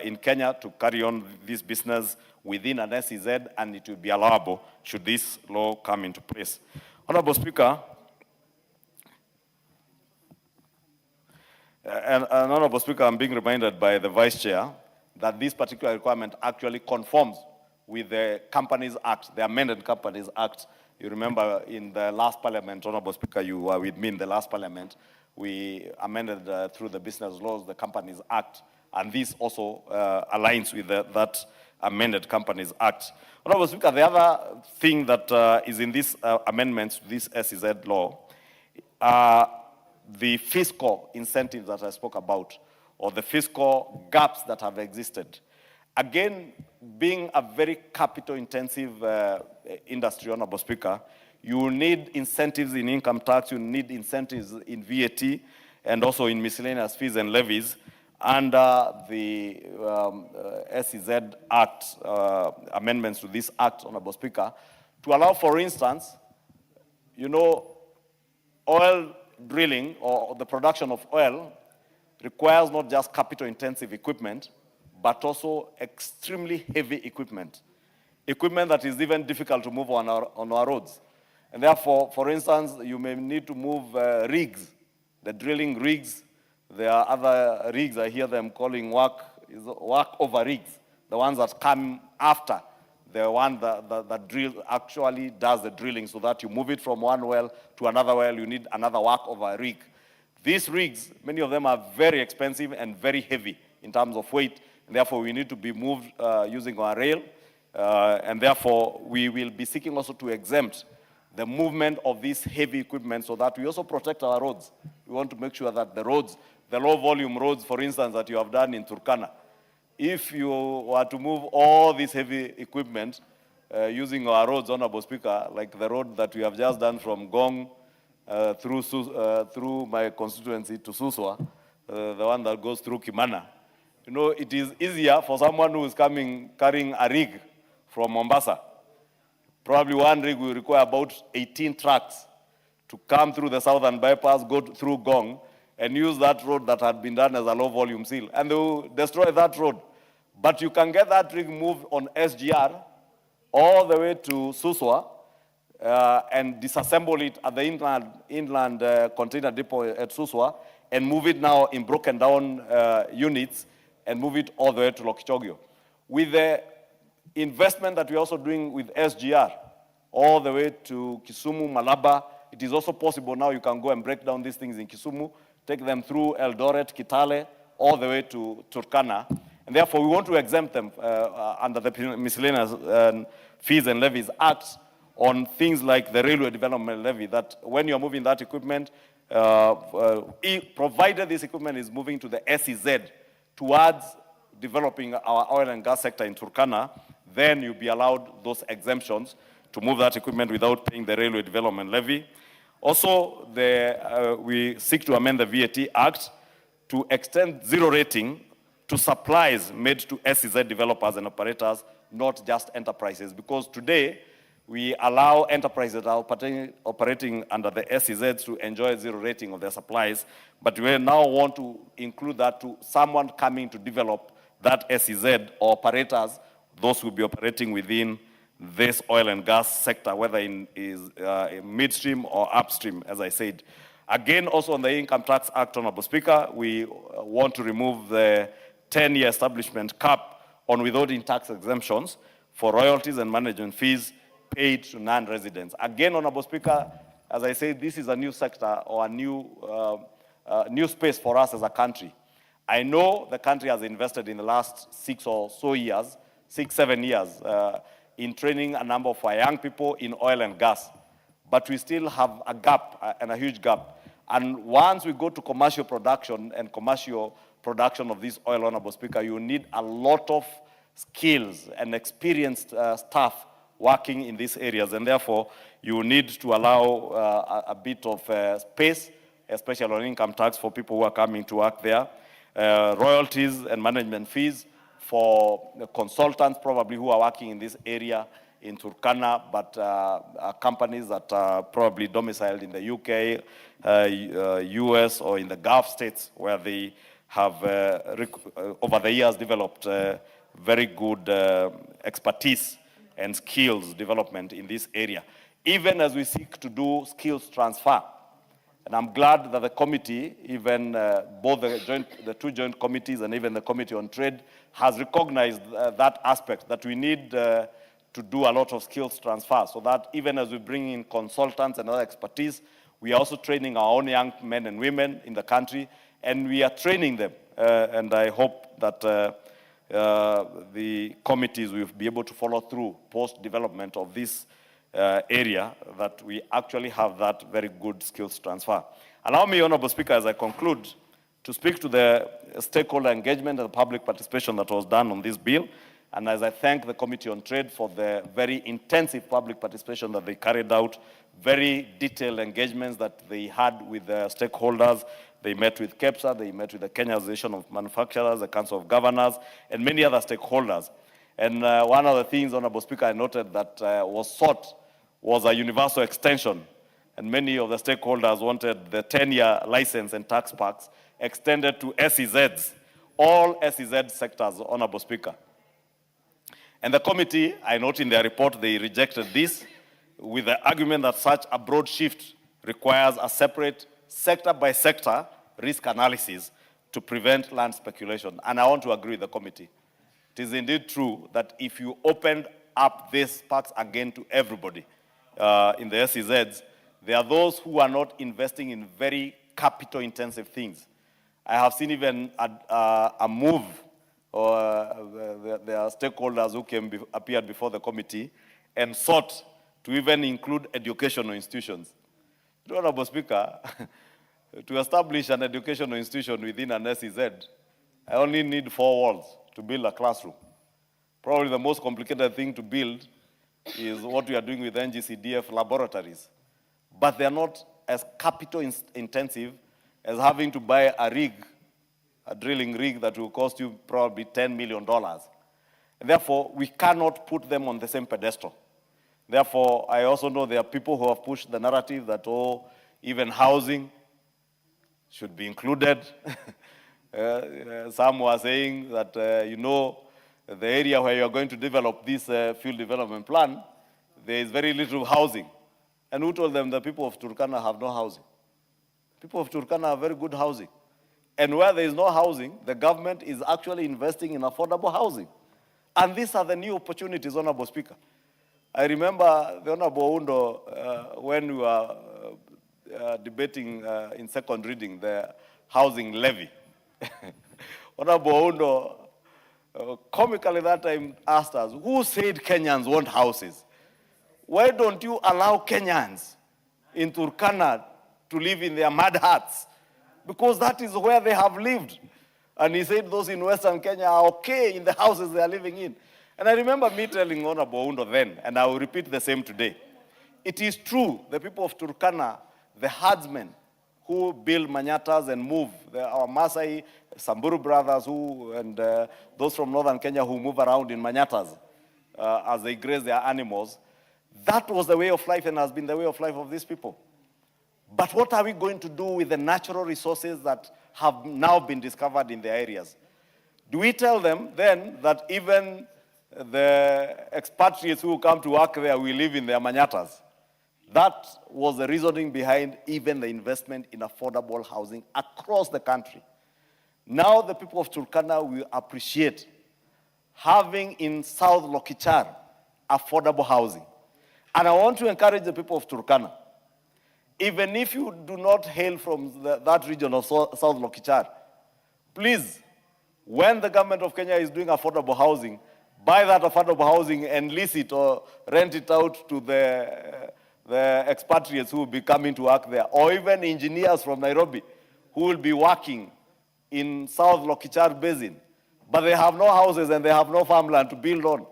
in Kenya to carry on this business within an SEZ, and it will be allowable should this law come into place. Honorable Speaker, and Honorable Speaker, I'm being reminded by the Vice Chair that this particular requirement actually conforms with the Companies Act, the amended Companies Act. You remember in the last Parliament, Honorable Speaker, you were with me in the last Parliament, we amended through the business laws, the Companies Act, and this also aligns with that amended Companies Act. Honorable Speaker, the other thing that is in these amendments to this SEZ law are the fiscal incentives that I spoke about, or the fiscal gaps that have existed. Again, being a very capital-intensive industry, Honorable Speaker, you need incentives in income tax, you need incentives in VAT, and also in miscellaneous fees and levies under the SEZ Act, amendments to this Act, Honorable Speaker, to allow, for instance, oil drilling or the production of oil requires not just capital-intensive equipment, but also extremely heavy equipment that is even difficult to move on our roads. And therefore, for instance, you may need to move rigs, the drilling rigs. There are other rigs, I hear them calling work over rigs, the ones that come after the one that actually does the drilling, so that you move it from one well to another well, you need another work over rig. These rigs, many of them are very expensive and very heavy in terms of weight, and therefore we need to be moved using our rail, and therefore we will be seeking also to exempt the movement of this heavy equipment so that we also protect our roads. We want to make sure that the roads, the low volume roads, for instance, that you have done in Turkana, if you were to move all this heavy equipment using our roads, Honorable Speaker, like the road that we have just done from Gong through my constituency to Suswa, the one that goes through Kimana, it is easier for someone who is carrying a rig from Mombasa. Probably one rig will require about 18 trucks to come through the southern bypass, go through Gong, and use that road that had been done as a low-volume seal. And they will destroy that road. But you can get that rig moved on SGR all the way to Suswa, and disassemble it at the inland container depot at Suswa and move it now in broken down units and move it all the way to Lokichogio. With the investment that we're also doing with SGR, all the way to Kisumu, Malaba, it is also possible now you can go and break down these things in Kisumu, take them through Eldoret, Kitale, all the way to Turkana. And therefore, we want to exempt them under the Miscellaneous Fees and Levies Act on things like the Railway Development Levy, that when you're moving that equipment, provided this equipment is moving to the SEZ towards developing our oil and gas sector in Turkana, then you'll be allowed those exemptions to move that equipment without paying the Railway Development Levy. Also, we seek to amend the VAT Act to extend zero rating to supplies made to SEZ developers and operators, not just enterprises. Because today, we allow enterprises that are operating under the SEZs to enjoy zero rating of their supplies, but we now want to include that to someone coming to develop that SEZ or operators, those who will be operating within this oil and gas sector, whether in midstream or upstream, as I said. Again, also on the Income Tax Act, Honorable Speaker, we want to remove the 10-year establishment cap on withholding tax exemptions for royalties and management fees paid to non-residents. Again, Honorable Speaker, as I said, this is a new sector or a new space for us as a country. I know the country has invested in the last 6 or so years, 7 years, in training a number of our young people in oil and gas. But we still have a gap, and a huge gap. And once we go to commercial production of this oil, Honorable Speaker, you need a lot of skills and experienced staff working in these areas. And therefore, you need to allow a bit of space, especially on income tax for people who are coming to work there. Royalties and management fees for the consultants probably who are working in this area in Turkana, but companies that are probably domiciled in the UK, US, or in the Gulf states, where they have, over the years, developed very good expertise and skills development in this area. Even as we seek to do skills transfer, and I'm glad that the committee, even both the two joint committees and even the Committee on Trade, has recognized that aspect, that we need to do a lot of skills transfer, so that even as we bring in consultants and other expertise, we are also training our own young men and women in the country, and we are training them. And I hope that the committees will be able to follow through post-development of this area, that we actually have that very good skills transfer. Allow me, Honorable Speaker, as I conclude, to speak to the stakeholder engagement and the public participation that was done on this bill. And as I thank the Committee on Trade for the very intensive public participation that they carried out, very detailed engagements that they had with the stakeholders. They met with KEPSA, they met with the Kenya Association of Manufacturers, the Council of Governors, and many other stakeholders. And one of the things, Honorable Speaker, I noted that was sought was a universal extension. And many of the stakeholders wanted the 10-year license and tax packs extended to SEZs, all SEZ sectors, Honorable Speaker. And the committee, I note in their report, they rejected this with the argument that such a broad shift requires a separate sector-by-sector risk analysis to prevent land speculation. And I want to agree with the committee. It is indeed true that if you opened up these parks again to everybody in the SEZs, there are those who are not investing in very capital-intensive things. I have seen even a move, or there are stakeholders who appeared before the committee and sought to even include educational institutions. Honorable Speaker, to establish an educational institution within an SEZ, I only need 4 walls to build a classroom. Probably the most complicated thing to build is what we are doing with NGCDF laboratories. But they're not as capital intensive as having to buy a rig, a drilling rig that will cost you probably $10 million. And therefore, we cannot put them on the same pedestal. Therefore, I also know there are people who have pushed the narrative that, oh, even housing should be included. Some were saying that, the area where you are going to develop this field development plan, there is very little housing. And who told them the people of Turkana have no housing? People of Turkana have very good housing. And where there is no housing, the government is actually investing in affordable housing. And these are the new opportunities, Honorable Speaker. I remember the Honorable Undo, when we were debating in second reading the housing levy. Honorable Undo, comically that time asked us, who said Kenyans want houses? Why don't you allow Kenyans in Turkana to live in their mud huts? Because that is where they have lived. And he said those in Western Kenya are okay in the houses they are living in. And I remember me telling Honorable Undo then, and I will repeat the same today. It is true, the people of Turkana, the herdsmen who build manyatas and move, our Maasai, Samburu brothers and those from northern Kenya who move around in manyatas as they graze their animals, that was the way of life and has been the way of life of these people. But what are we going to do with the natural resources that have now been discovered in the areas? Do we tell them then that even the expatriates who come to work there will live in their manyatas? That was the reasoning behind even the investment in affordable housing across the country. Now the people of Turkana will appreciate having in South Lokichar affordable housing. And I want to encourage the people of Turkana, even if you do not hail from that region of South Lokichar, please, when the government of Kenya is doing affordable housing, buy that affordable housing and lease it or rent it out to the expatriates who will be coming to work there, or even engineers from Nairobi who will be working in South Lokichar Basin, but they have no houses and they have no farmland to build on.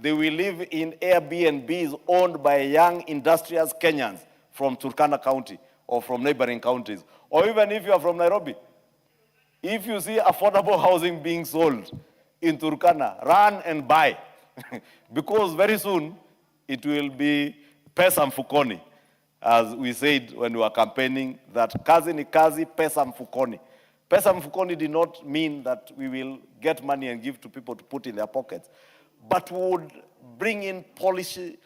They will live in Airbnbs owned by young industrious Kenyans from Turkana County or from neighboring counties. Or even if you are from Nairobi, if you see affordable housing being sold in Turkana, run and buy. Because very soon it will be pesa mfukoni, as we said when we were campaigning, that kazi ni kazi, pesa mfukoni. Pesa mfukoni did not mean that we will get money and give to people to put in their pockets, but would bring in policy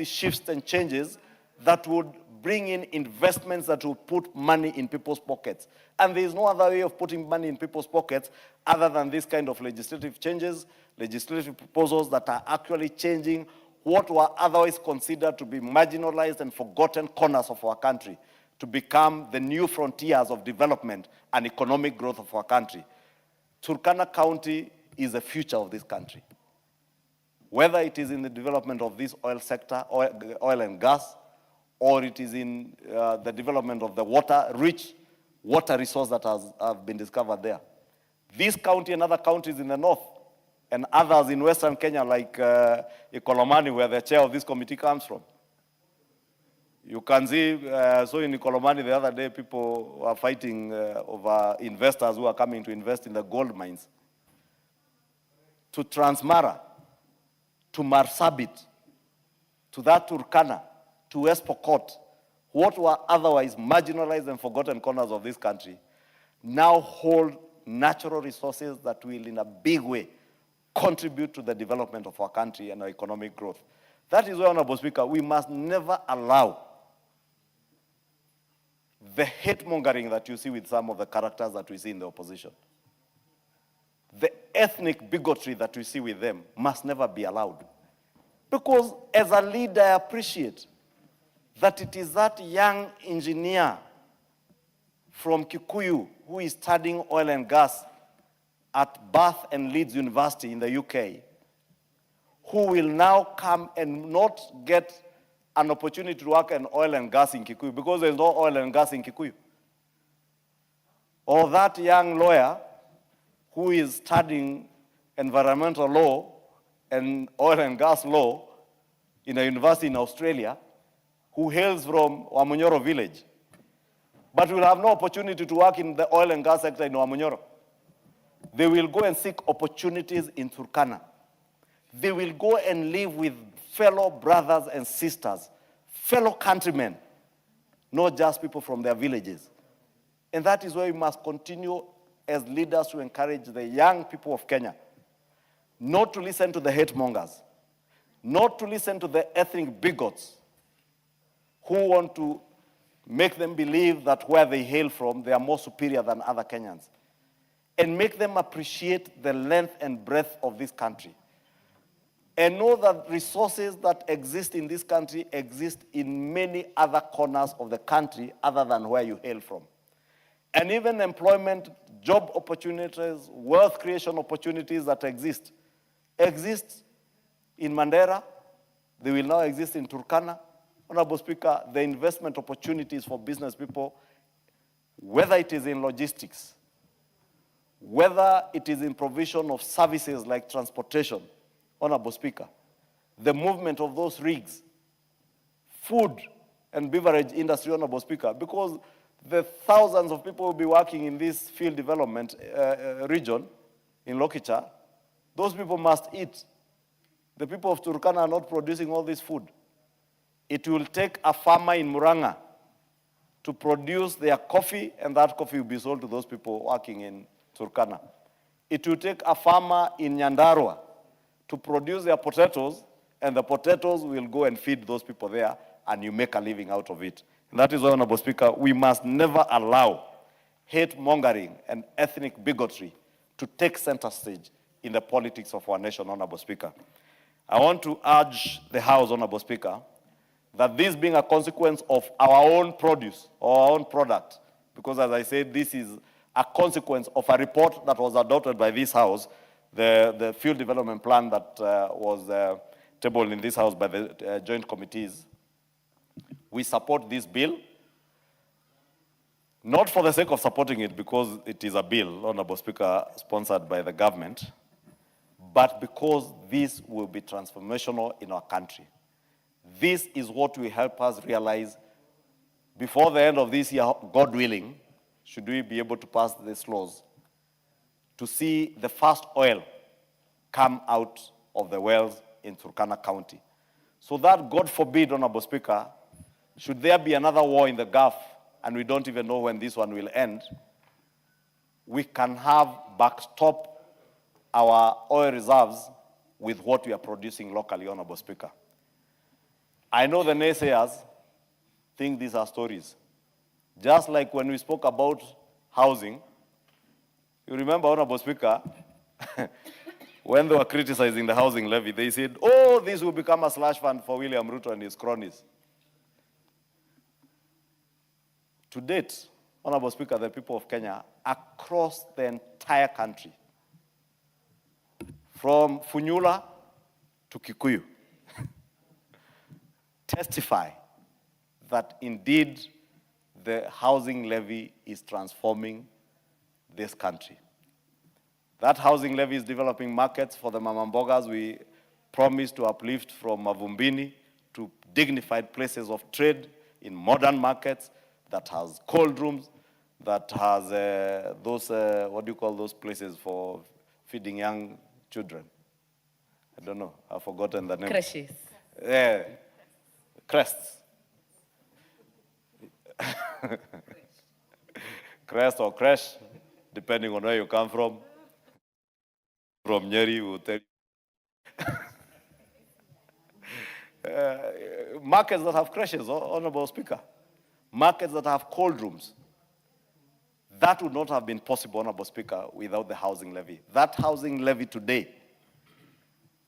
shifts and changes that would bring in investments that will put money in people's pockets. And there is no other way of putting money in people's pockets other than this kind of legislative changes, legislative proposals that are actually changing what were otherwise considered to be marginalized and forgotten corners of our country to become the new frontiers of development and economic growth of our country. Turkana County is the future of this country. Whether it is in the development of this oil sector, oil and gas, or it is in the development of the rich water resource that have been discovered there. This county and other counties in the north, and others in Western Kenya like Ikolomani, where the chair of this committee comes from. You can see, so in Ikolomani the other day, people were fighting over investors who are coming to invest in the gold mines. To Transmara, to Marsabit, to that Turkana, to West Pokot, what were otherwise marginalized and forgotten corners of this country, now hold natural resources that will, in a big way, contribute to the development of our country and our economic growth. That is why, Honorable Speaker, we must never allow the hate-mongering that you see with some of the characters that we see in the opposition. The ethnic bigotry that we see with them must never be allowed. Because as a leader, I appreciate that it is that young engineer from Kikuyu who is studying oil and gas at Bath and Leeds University in the UK, who will now come and not get an opportunity to work in oil and gas in Kikuyu because there's no oil and gas in Kikuyu. Or that young lawyer who is studying environmental law and oil and gas law in a university in Australia, who hails from Wamunyoro village, but will have no opportunity to work in the oil and gas sector in Wamunyoro. They will go and seek opportunities in Turkana. They will go and live with fellow brothers and sisters, fellow countrymen, not just people from their villages. And that is why we must continue as leaders to encourage the young people of Kenya not to listen to the hate mongers, not to listen to the ethnic bigots who want to make them believe that where they hail from, they are more superior than other Kenyans, and make them appreciate the length and breadth of this country, and know that resources that exist in this country exist in many other corners of the country other than where you hail from. And even employment, job opportunities, wealth creation opportunities that exist in Mandera. They will now exist in Turkana. Honorable Speaker, the investment opportunities for business people, whether it is in logistics, whether it is in provision of services like transportation, Honorable Speaker, the movement of those rigs, food and beverage industry, Honorable Speaker, because the thousands of people who will be working in this field development region in Lokicha, those people must eat. The people of Turkana are not producing all this food. It will take a farmer in Muranga to produce their coffee, and that coffee will be sold to those people working in Turkana. It will take a farmer in Nyandarua to produce their potatoes, and the potatoes will go and feed those people there, and you make a living out of it. And that is why, Honorable Speaker, we must never allow hate-mongering and ethnic bigotry to take center stage in the politics of our nation, Honorable Speaker. I want to urge the House, Honorable Speaker, that this being a consequence of our own produce or our own product, because as I said, this is a consequence of a report that was adopted by this House, the field development plan that was tabled in this House by the joint committees. We support this bill, not for the sake of supporting it because it is a bill, Honorable Speaker, sponsored by the government, but because this will be transformational in our country. This is what will help us realize before the end of this year, God willing, should we be able to pass these laws, to see the first oil come out of the wells in Turkana County. So that, God forbid, Honorable Speaker, should there be another war in the Gulf, and we don't even know when this one will end, we can have backstop our oil reserves with what we are producing locally, Honorable Speaker. I know the naysayers think these are stories. Just like when we spoke about housing, you remember, Honorable Speaker, when they were criticizing the housing levy, they said, oh, this will become a slush fund for William Ruto and his cronies. To date, Honorable Speaker, the people of Kenya, across the entire country, from Funyula to Kikuyu, testify that indeed the housing levy is transforming this country. That housing levy is developing markets for the mamambogas we promised to uplift from Mavumbini to dignified places of trade in modern markets that has cold rooms, that has those, what do you call those places for feeding young children? I don't know, I've forgotten the name. Creches. Yeah, crests. Crest or crash, depending on where you come from. From Nyeri, we'll tell you. Markets that have crashes, Honorable Speaker. Markets that have cold rooms. That would not have been possible, Honorable Speaker, without the housing levy. That housing levy today,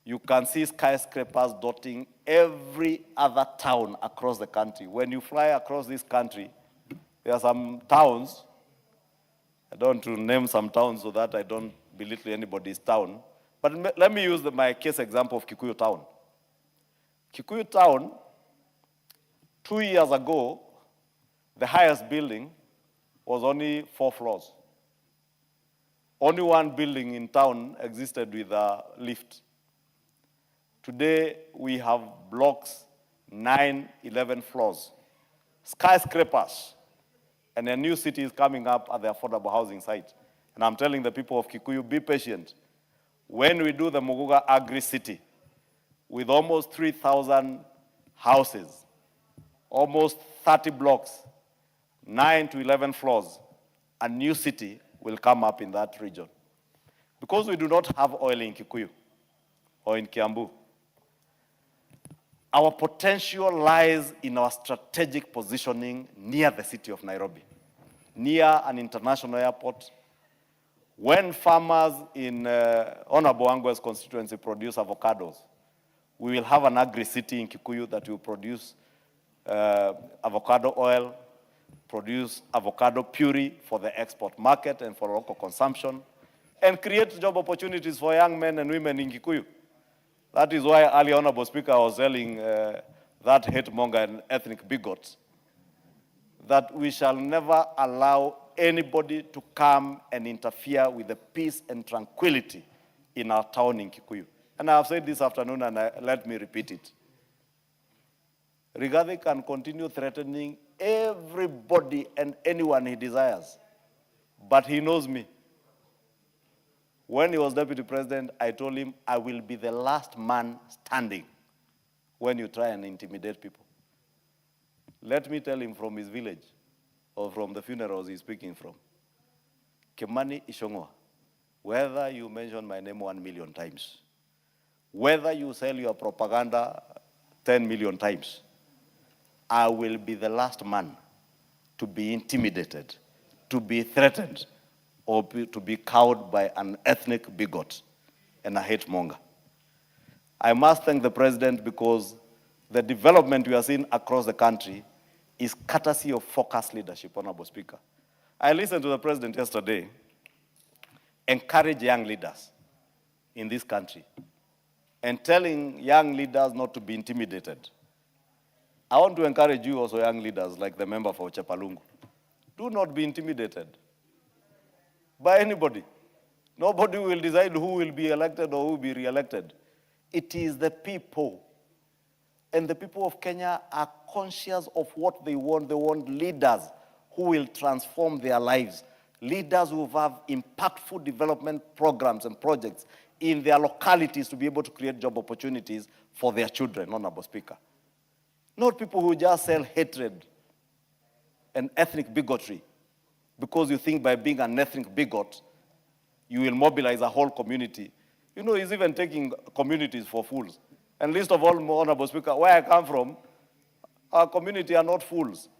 you can see skyscrapers dotting every other town across the country. When you fly across this country, there are some towns, I don't want to name some towns so that I don't belittle anybody's town, but let me use my case example of Kikuyu Town. Kikuyu Town, 2 years ago, the highest building was only 4 floors. Only one building in town existed with a lift. Today, we have blocks, 9, 11 floors, skyscrapers, and a new city is coming up at the affordable housing site. And I'm telling the people of Kikuyu, be patient. When we do the Muguga Agri-City, with almost 3,000 houses, almost 30 blocks, 9 to 11 floors, a new city will come up in that region. Because we do not have oil in Kikuyu or in Kiambu, Our potential lies in our strategic positioning near the city of Nairobi, near an international airport. When farmers in Honorable Angwe's constituency produce avocados, we will have an agri-city in Kikuyu that will produce avocado oil, produce avocado puree for the export market and for local consumption, and create job opportunities for young men and women in Kikuyu. That is why earlier, Honorable Speaker, was telling that hate monger and ethnic bigots that we shall never allow anybody to come and interfere with the peace and tranquility in our town in Kikuyu. And I have said this afternoon, and let me repeat it. Rigathi can continue threatening everybody and anyone he desires, but he knows me. When he was deputy president, I told him, I will be the last man standing when you try and intimidate people. Let me tell him from his village, or from the funerals he's speaking from. Kimani Ishongwa, whether you mention my name 1 million times, whether you sell your propaganda 10 million times, I will be the last man to be intimidated, to be threatened, or to be cowed by an ethnic bigot and a hate monger. I must thank the president because the development we are seeing across the country is courtesy of focused leadership, Honorable Speaker. I listened to the president yesterday encourage young leaders in this country and telling young leaders not to be intimidated. I want to encourage you also, young leaders, like the member for Chepalungu. Do not be intimidated by anybody. Nobody will decide who will be elected or who will be re-elected. It is the people. And the people of Kenya are conscious of what they want. They want leaders who will transform their lives. Leaders who have impactful development programs and projects in their localities to be able to create job opportunities for their children, Honorable Speaker. Not people who just sell hatred and ethnic bigotry because you think by being an ethnic bigot, you will mobilize a whole community. You know, he's even taking communities for fools. And least of all, Honorable Speaker, where I come from, our community are not fools.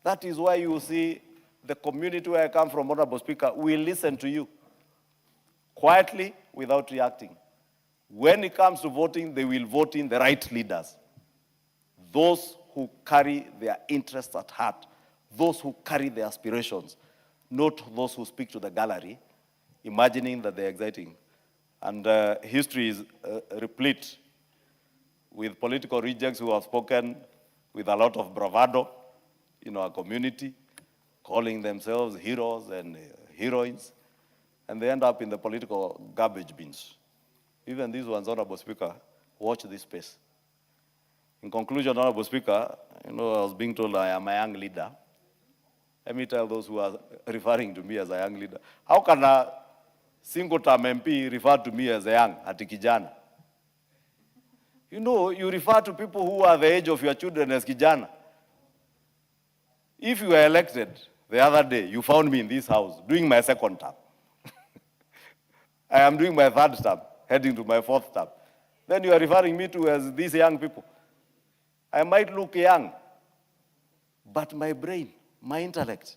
That is why you see the community where I come from, Honorable Speaker, will listen to you quietly without reacting. When it comes to voting, they will vote in the right leaders. Those who carry their interests at heart, those who carry their aspirations, not those who speak to the gallery, imagining that they're exciting. And history is replete with political rejects who have spoken with a lot of bravado in our community, calling themselves heroes and heroines, and they end up in the political garbage bins. Even these ones, Honorable Speaker, watch this space. In conclusion, Honorable Speaker, you know, I was being told I am a young leader. Let me tell those who are referring to me as a young leader. How can a single-term MP refer to me as a young, ati kijana? You know, you refer to people who are the age of your children as kijana. If you were elected the other day, you found me in this house doing my second term. I am doing my third term, heading to my fourth term. Then you are referring me to as these young people. I might look young, but my brain, my intellect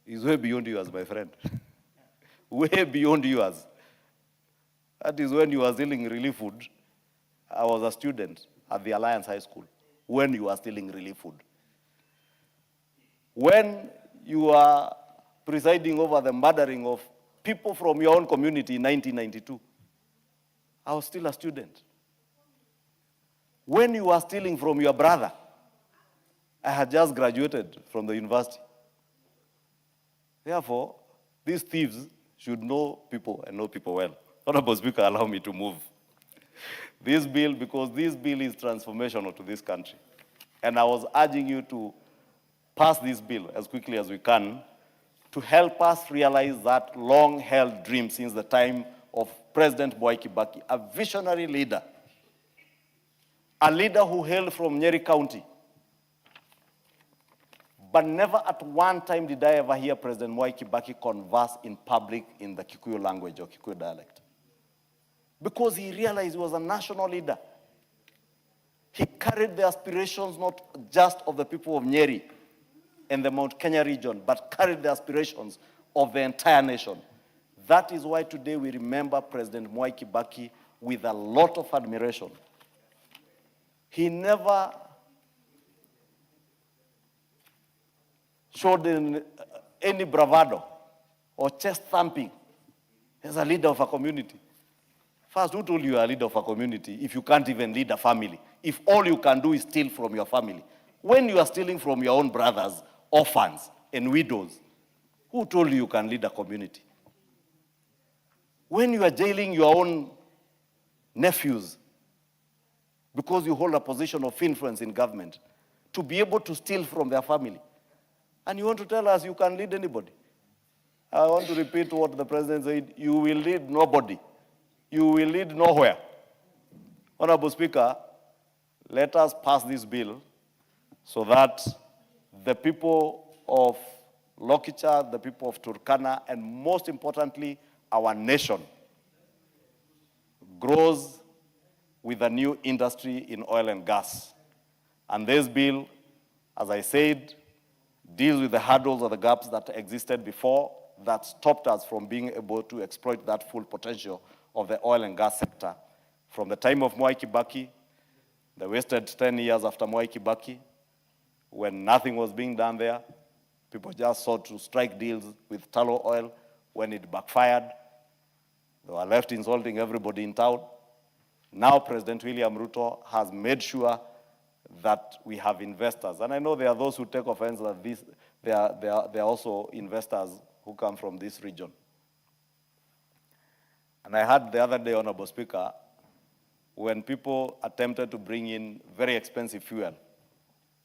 is way beyond yours, my friend. Way beyond yours. That is when you are stealing relief food. I was a student at the Alliance High School when you are stealing relief food. When you are presiding over the murdering of people from your own community in 1992, I was still a student. When you are stealing from your brother, I had just graduated from the university. Therefore, these thieves should know people and know people well. Honorable Speaker, allow me to move this bill because this bill is transformational to this country. And I was urging you to pass this bill as quickly as we can to help us realize that long-held dream since the time of President Mwai Kibaki, a visionary leader, a leader who hailed from Nyeri County. But never at one time did I ever hear President Mwai Kibaki converse in public in the Kikuyu language or Kikuyu dialect. Because he realized he was a national leader. He carried the aspirations not just of the people of Nyeri and the Mount Kenya region, but carried the aspirations of the entire nation. That is why today we remember President Mwai Kibaki with a lot of admiration. He never showed any bravado or chest thumping as a leader of a community. First, who told you are a leader of a community if you can't even lead a family? If all you can do is steal from your family? When you are stealing from your own brothers, orphans, and widows, who told you you can lead a community? When you are jailing your own nephews because you hold a position of influence in government, to be able to steal from their family, and you want to tell us you can lead anybody? I want to repeat what the president said: you will lead nobody. You will lead nowhere. Honorable Speaker, let us pass this bill so that the people of Lokicha, the people of Turkana, and most importantly, our nation grows with a new industry in oil and gas. And this bill, as I said, deals with the hurdles or the gaps that existed before that stopped us from being able to exploit that full potential of the oil and gas sector. From the time of Mwai Kibaki, they wasted 10 years after Mwai Kibaki, when nothing was being done there. People just sought to strike deals with tallow oil. When it backfired, they were left insulting everybody in town. Now President William Ruto has made sure that we have investors. And I know there are those who take offense that there are also investors who come from this region. And I heard the other day, Honorable Speaker, when people attempted to bring in very expensive fuel.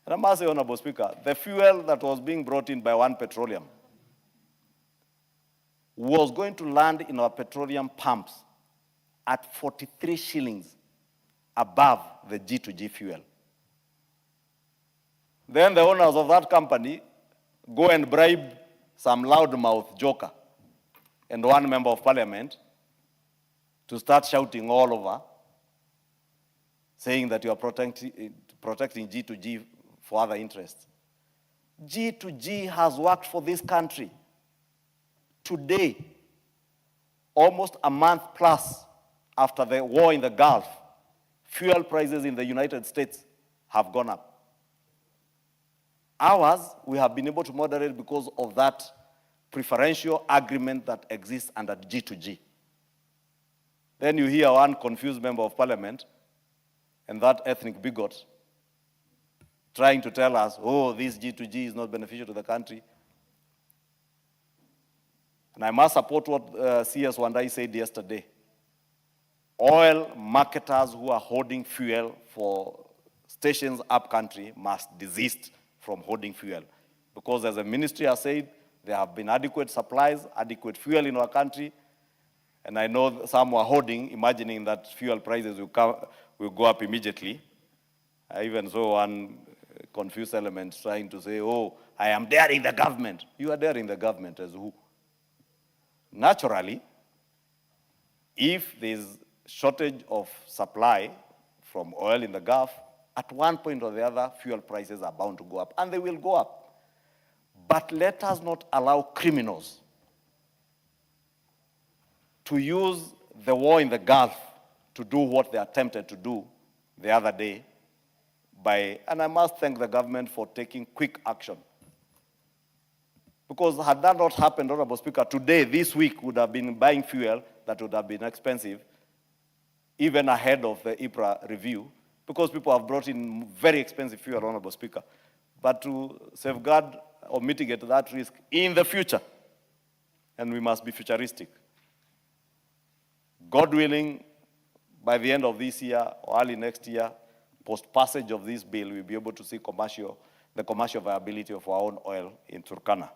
And I must say, Honorable Speaker, the fuel that was being brought in by One Petroleum was going to land in our petroleum pumps at 43 shillings above the G2G fuel. Then the owners of that company go and bribe some loudmouth joker and one member of parliament to start shouting all over, saying that you are protecting G2G for other interests. G2G has worked for this country. Today, almost a month plus after the war in the Gulf, fuel prices in the United States have gone up. Ours, we have been able to moderate because of that preferential agreement that exists under G2G. Then you hear one confused member of parliament and that ethnic bigot trying to tell us, oh, this G2G is not beneficial to the country. And I must support what CS Wandai said yesterday. Oil marketers who are holding fuel for stations up country must desist from holding fuel. Because as the ministry has said, there have been adequate supplies, adequate fuel in our country. And I know some were holding, imagining that fuel prices will go up immediately. I even saw one confused element trying to say, oh, I am daring the government. You are daring the government as who? Naturally, if there's shortage of supply from oil in the Gulf, at one point or the other, fuel prices are bound to go up, and they will go up. But let us not allow criminals to use the war in the Gulf to do what they attempted to do the other day and I must thank the government for taking quick action. Because had that not happened, Honorable Speaker, today, this week, would have been buying fuel that would have been expensive, even ahead of the IPRA review, because people have brought in very expensive fuel, Honorable Speaker. But to safeguard or mitigate that risk in the future, and we must be futuristic. God willing, by the end of this year or early next year, post-passage of this bill, we'll be able to see the commercial viability of our own oil in Turkana.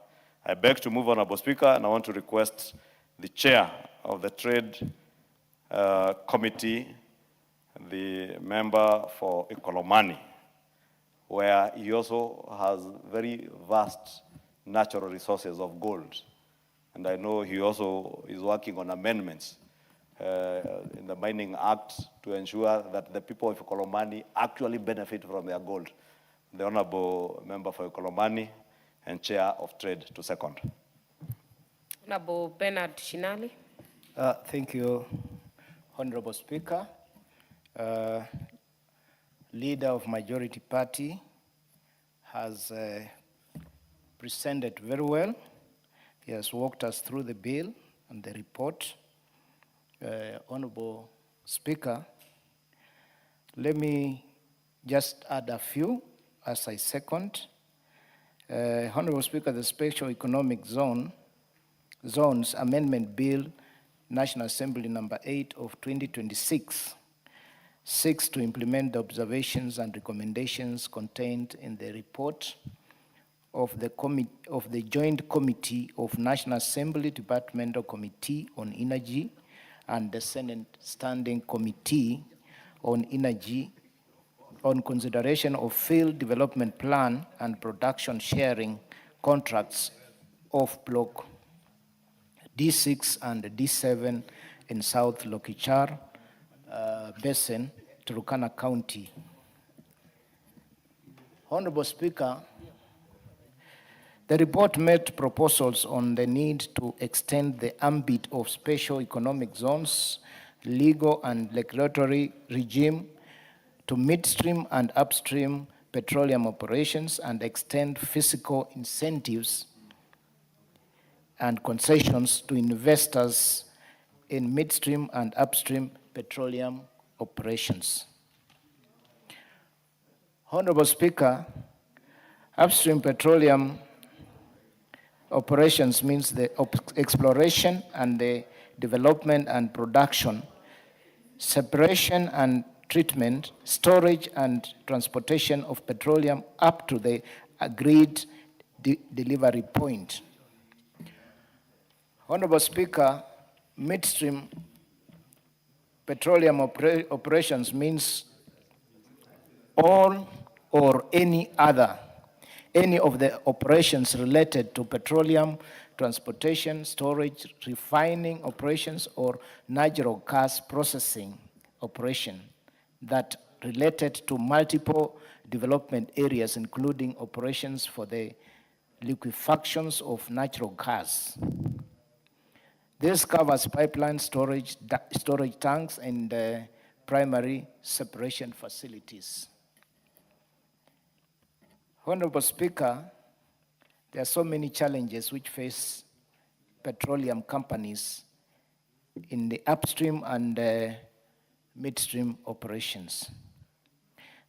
I beg to move, Honorable Speaker, and I want to request the chair of the Trade Committee, the member for Ikolomani, where he also has very vast natural resources of gold. And I know he also is working on amendments in the Mining Act to ensure that the people of Kolomani actually benefit from their gold. The Honorable Member for Kolomani and Chair of Trade to second. Honorable Bernard Shinali. Thank you, Honorable Speaker. Leader of Majority Party has presented very well. He has walked us through the bill and the report. Honorable Speaker, let me just add a few as I second. Honorable Speaker, the Special Economic Zones Amendment Bill, National Assembly number 8 of 2026, seeks to implement the observations and recommendations contained in the report of the Joint Committee of National Assembly Departmental Committee on Energy and the Senate Standing Committee on Energy on consideration of field development plan and production sharing contracts of Block D6 and D7 in South Lokichar Basin, Turkana County. Honorable Speaker, the report made proposals on the need to extend the ambit of special economic zones, legal and regulatory regime to midstream and upstream petroleum operations and extend fiscal incentives and concessions to investors in midstream and upstream petroleum operations. Honorable Speaker, upstream petroleum operations means the exploration and the development and production, separation and treatment, storage and transportation of petroleum up to the agreed delivery point. Honorable Speaker, midstream petroleum operations means all or any of the operations related to petroleum, transportation, storage, refining operations, or natural gas processing operation that related to multiple development areas, including operations for the liquefactions of natural gas. This covers pipeline storage tanks and primary separation facilities. Honorable Speaker, there are so many challenges which face petroleum companies in the upstream and midstream operations.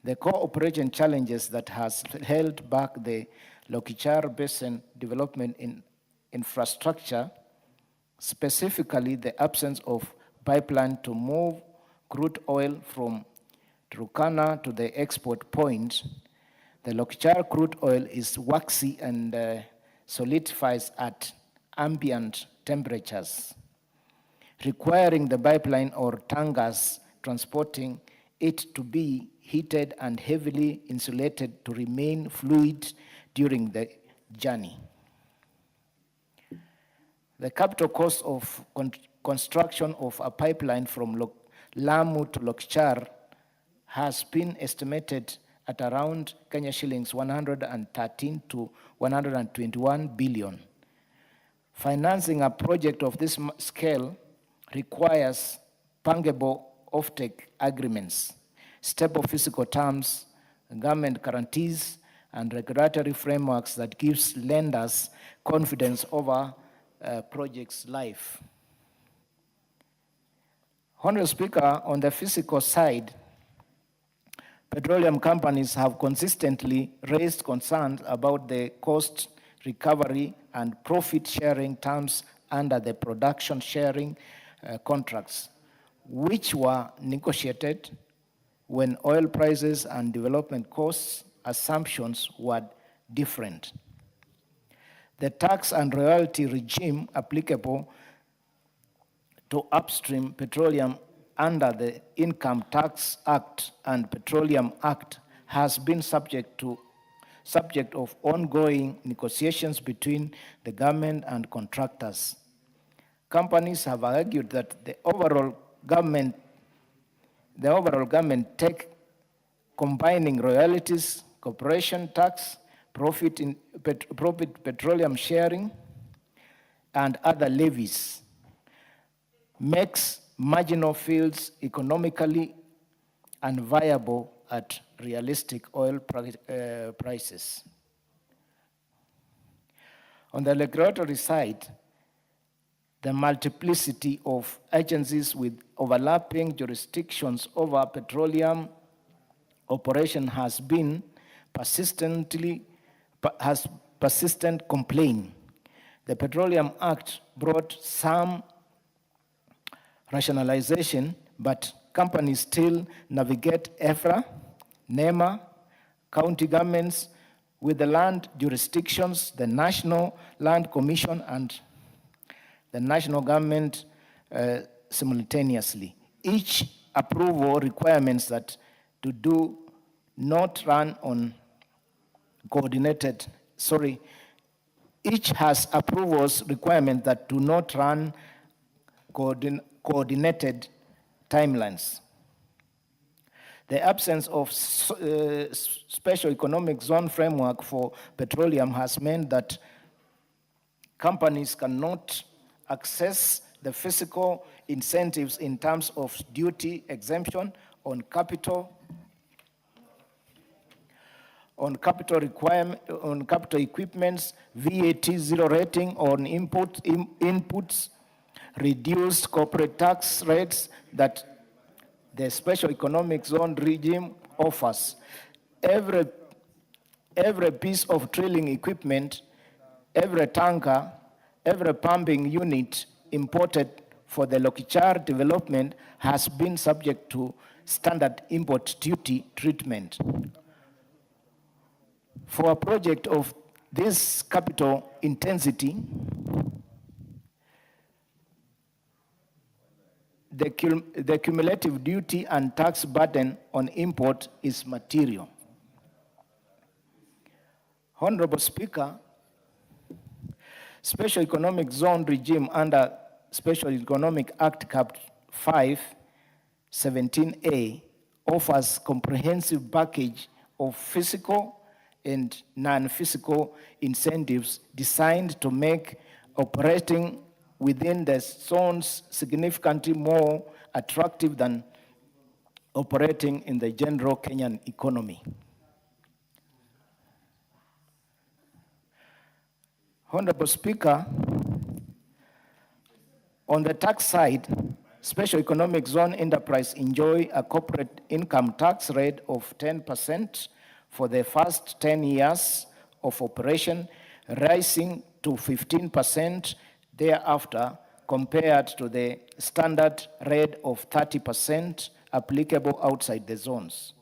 The core operating challenges that has held back the Lokichar Basin development in infrastructure, specifically the absence of pipeline to move crude oil from Turkana to the export point. The Lokichar crude oil is waxy and solidifies at ambient temperatures, requiring the pipeline or tankers transporting it to be heated and heavily insulated to remain fluid during the journey. The capital cost of construction of a pipeline from Lamu to Lokichar has been estimated at around Kenya shillings 113 to 121 billion. Financing a project of this scale requires fungible offtake agreements, stable physical terms, government guarantees, and regulatory frameworks that gives lenders confidence over project's life. Honorable Speaker, on the physical side, petroleum companies have consistently raised concerns about the cost recovery and profit sharing terms under the production sharing contracts, which were negotiated when oil prices and development costs assumptions were different. The tax and royalty regime applicable to upstream petroleum under the Income Tax Act and Petroleum Act has been subject of ongoing negotiations between the government and contractors. companies have argued that the overall government take combining royalties, corporation tax, profit petroleum sharing, and other levies makes marginal fields economically unviable at realistic oil prices. On the regulatory side, the multiplicity of agencies with overlapping jurisdictions over petroleum operation has been persistent complaint. The Petroleum Act brought some rationalization, but companies still navigate EFRA, NEMA, county governments with the land jurisdictions, the National Land Commission, and the national government simultaneously. Each approval requirements that to do not run on coordinated, each has approvals requirements that do not run coordinated timelines. The absence of special economic zone framework for petroleum has meant that companies cannot access the fiscal incentives in terms of duty exemption on capital equipments, VAT zero rating on inputs, reduced corporate tax rates that the special economic zone regime offers. Every piece of drilling equipment, every tanker, every pumping unit imported for the Lokichar development has been subject to standard import duty treatment. For a project of this capital intensity, the cumulative duty and tax burden on import is material. Honorable Speaker, Special Economic Zone regime under Special Economic Act Cap 5, 17A offers comprehensive package of physical and non-physical incentives designed to make operating within the zones significantly more attractive than operating in the general Kenyan economy. Honorable Speaker, on the tax side, Special Economic Zone enterprise enjoy a corporate income tax rate of 10% for the first 10 years of operation, rising to 15% thereafter, compared to the standard rate of 30% applicable outside the zones.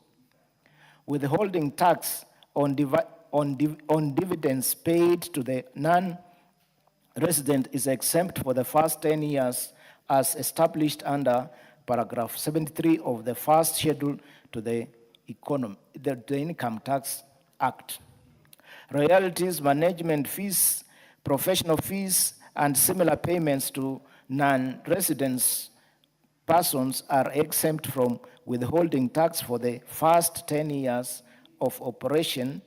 Withholding tax on dividends paid to the non-resident is exempt for the first 10 years as established under paragraph 73 of the first schedule to the Income Tax Act. Royalties, management fees, professional fees, and similar payments to non-residents persons are exempt from withholding tax for the first 10 years of operation.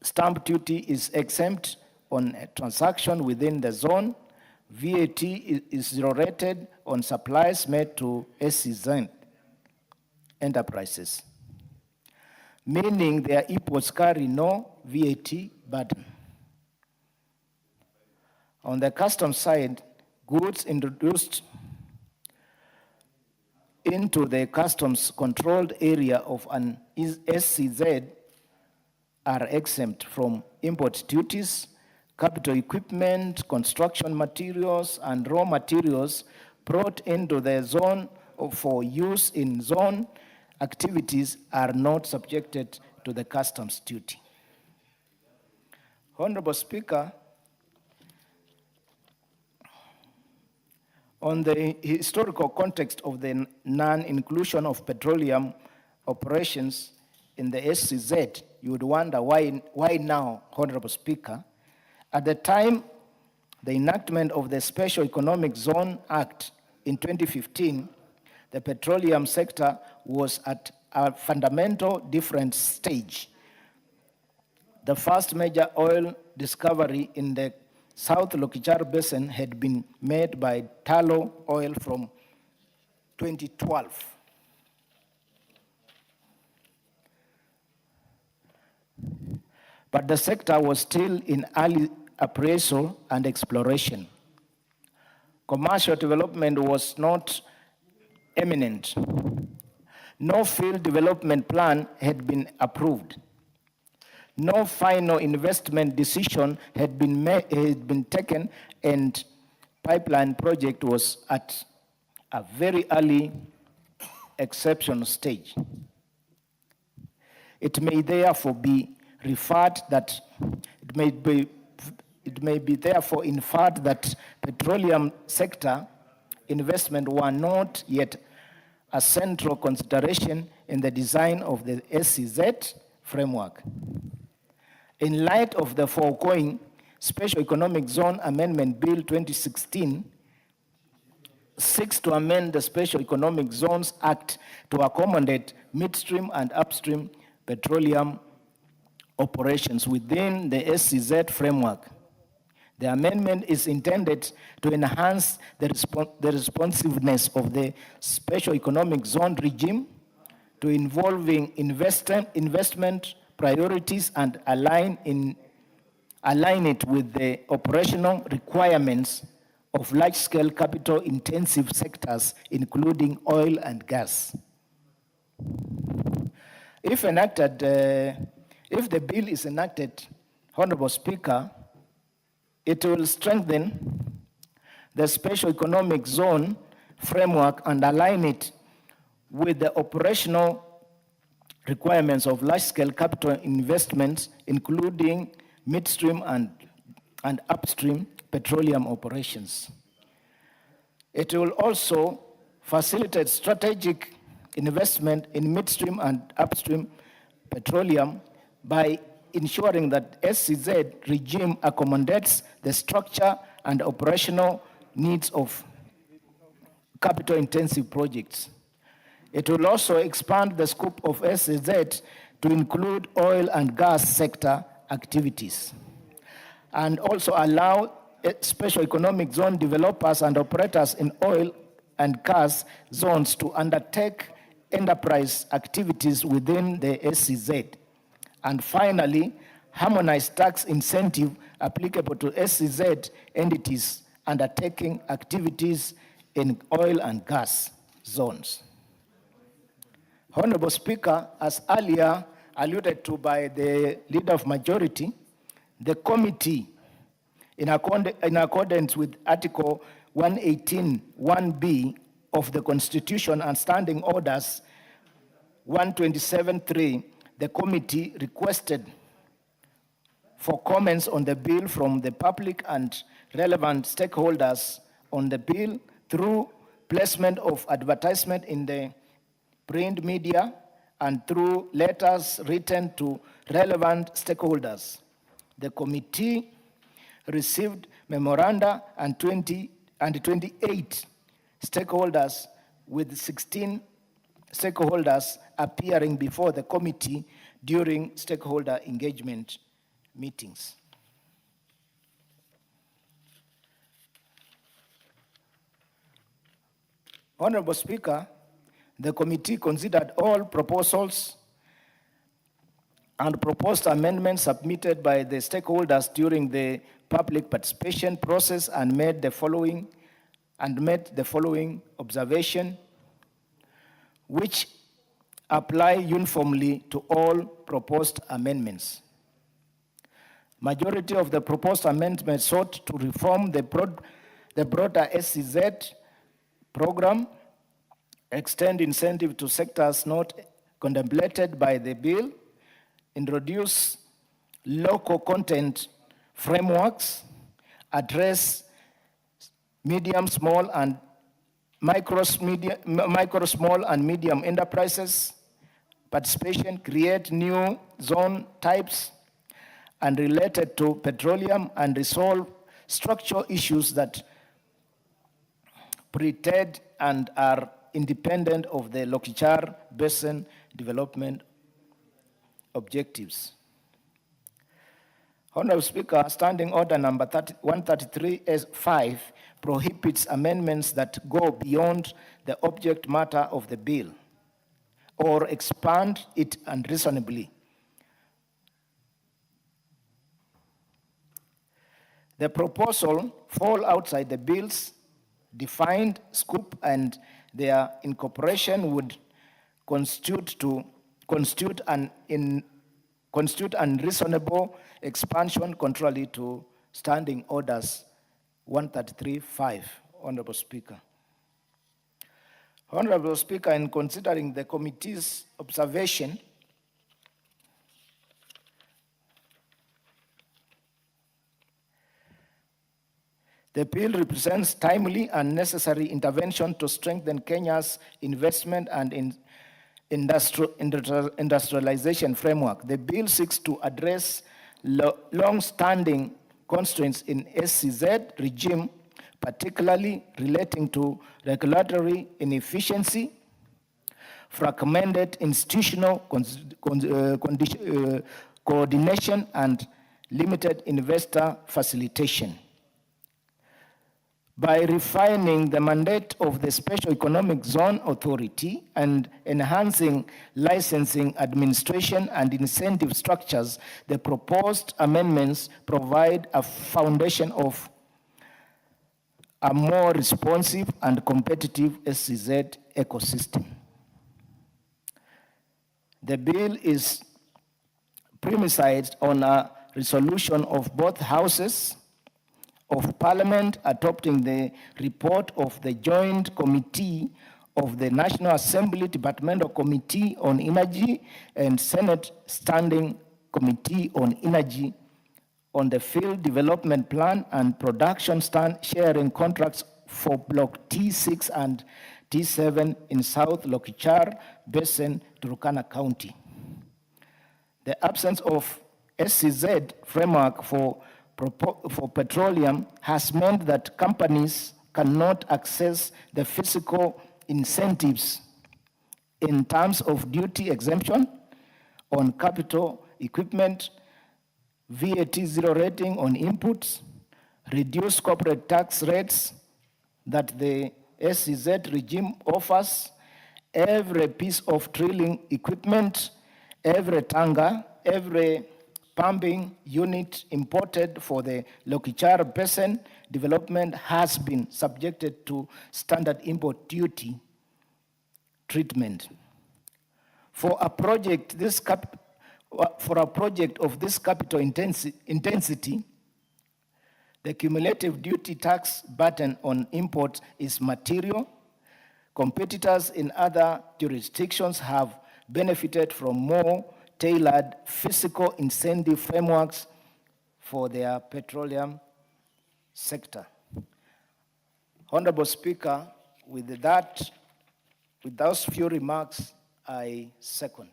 Stamp duty is exempt on a transaction within the zone. VAT is zero rated on supplies made to SEZ enterprises, meaning their imports carry no VAT burden. On the customs side, goods introduced into the customs controlled area of an SEZ are exempt from import duties. Capital equipment, construction materials, and raw materials brought into the zone for use in zone activities are not subjected to the customs duty. Honorable Speaker, on the historical context of the non-inclusion of petroleum operations in the SEZ, you would wonder why now, Honorable Speaker. At the time the enactment of the Special Economic Zone Act in 2015, the petroleum sector was at a fundamental different stage. The first major oil discovery in the South Lokichar Basin had been made by tallow oil from 2012. But the sector was still in early appraisal and exploration. Commercial development was not imminent. No field development plan had been approved. No final investment decision had been taken, and pipeline project was at a very early exceptional stage. It may therefore be referred that it may be therefore inferred that petroleum sector investment were not yet a central consideration in the design of the SEZ framework. In light of the foregoing, Special Economic Zone Amendment Bill 2016 seeks to amend the Special Economic Zones Act to accommodate midstream and upstream petroleum operations within the SEZ framework. The amendment is intended to enhance the responsiveness of the Special Economic Zone regime to involving investment priorities and align it with the operational requirements of large-scale capital-intensive sectors, including oil and gas. If the bill is enacted, Honorable Speaker, it will strengthen the Special Economic Zone framework and align it with the operational requirements of large-scale capital investments, including midstream and upstream petroleum operations. It will also facilitate strategic investment in midstream and upstream petroleum by ensuring that SEZ regime accommodates the structure and operational needs of capital-intensive projects. It will also expand the scope of SEZ to include oil and gas sector activities, and also allow special economic zone developers and operators in oil and gas zones to undertake enterprise activities within the SEZ. And finally, harmonize tax incentive applicable to SEZ entities undertaking activities in oil and gas zones. Honorable Speaker, as earlier alluded to by the Leader of Majority, the committee, in accordance with Article 118(1)(b) of the Constitution and Standing Orders 127(3), the committee requested for comments on the bill from the public and relevant stakeholders on the bill through placement of advertisement in the print media and through letters written to relevant stakeholders. The committee received memoranda and 28 stakeholders, with 16 stakeholders appearing before the committee during stakeholder engagement meetings. Honorable Speaker, the committee considered all proposals and proposed amendments submitted by the stakeholders during the public participation process and made the following observation, which apply uniformly to all proposed amendments. Majority of the proposed amendments sought to reform the broader SEZ program, extend incentive to sectors not contemplated by the bill, introduce local content frameworks, address medium, small, and micro, small, and medium enterprises participation, create new zone types and related to petroleum, and resolve structural issues that pretend and are independent of the Lokichar Basin development objectives. Honorable Speaker, Standing Order number 133S5 prohibits amendments that go beyond the object matter of the bill or expand it unreasonably. The proposal fall outside the bill's defined scope, and their incorporation would constitute unreasonable expansion contrary to Standing Orders 133.5. Honorable Speaker. Honorable Speaker, in considering the committee's observation, the bill represents timely and necessary intervention to strengthen Kenya's investment and industrialization framework. The bill seeks to address long-standing constraints in SCZ regime, particularly relating to regulatory inefficiency, fragmented institutional coordination, and limited investor facilitation. By refining the mandate of the Special Economic Zone Authority and enhancing licensing, administration, and incentive structures, the proposed amendments provide a foundation of a more responsive and competitive SCZ ecosystem. The bill is premised on a resolution of both houses of Parliament adopting the report of the Joint Committee of the National Assembly Departmental Committee on Energy and Senate Standing Committee on Energy on the Field Development Plan and Production Sharing Contracts for Block T6 and T7 in South Lokichar Basin, Turkana County. The absence of SCZ framework for petroleum has meant that companies cannot access the physical incentives in terms of duty exemption on capital equipment, VAT zero rating on inputs, reduced corporate tax rates that the SCZ regime offers, every piece of drilling equipment, every tanga, every pumping unit imported for the Lokichar Basin development has been subjected to standard import duty treatment. For a project of this capital intensity, the cumulative duty tax burden on imports is material. Competitors in other jurisdictions have benefited from more tailored fiscal incentive frameworks for their petroleum sector. Honorable Speaker, with those few remarks, I second.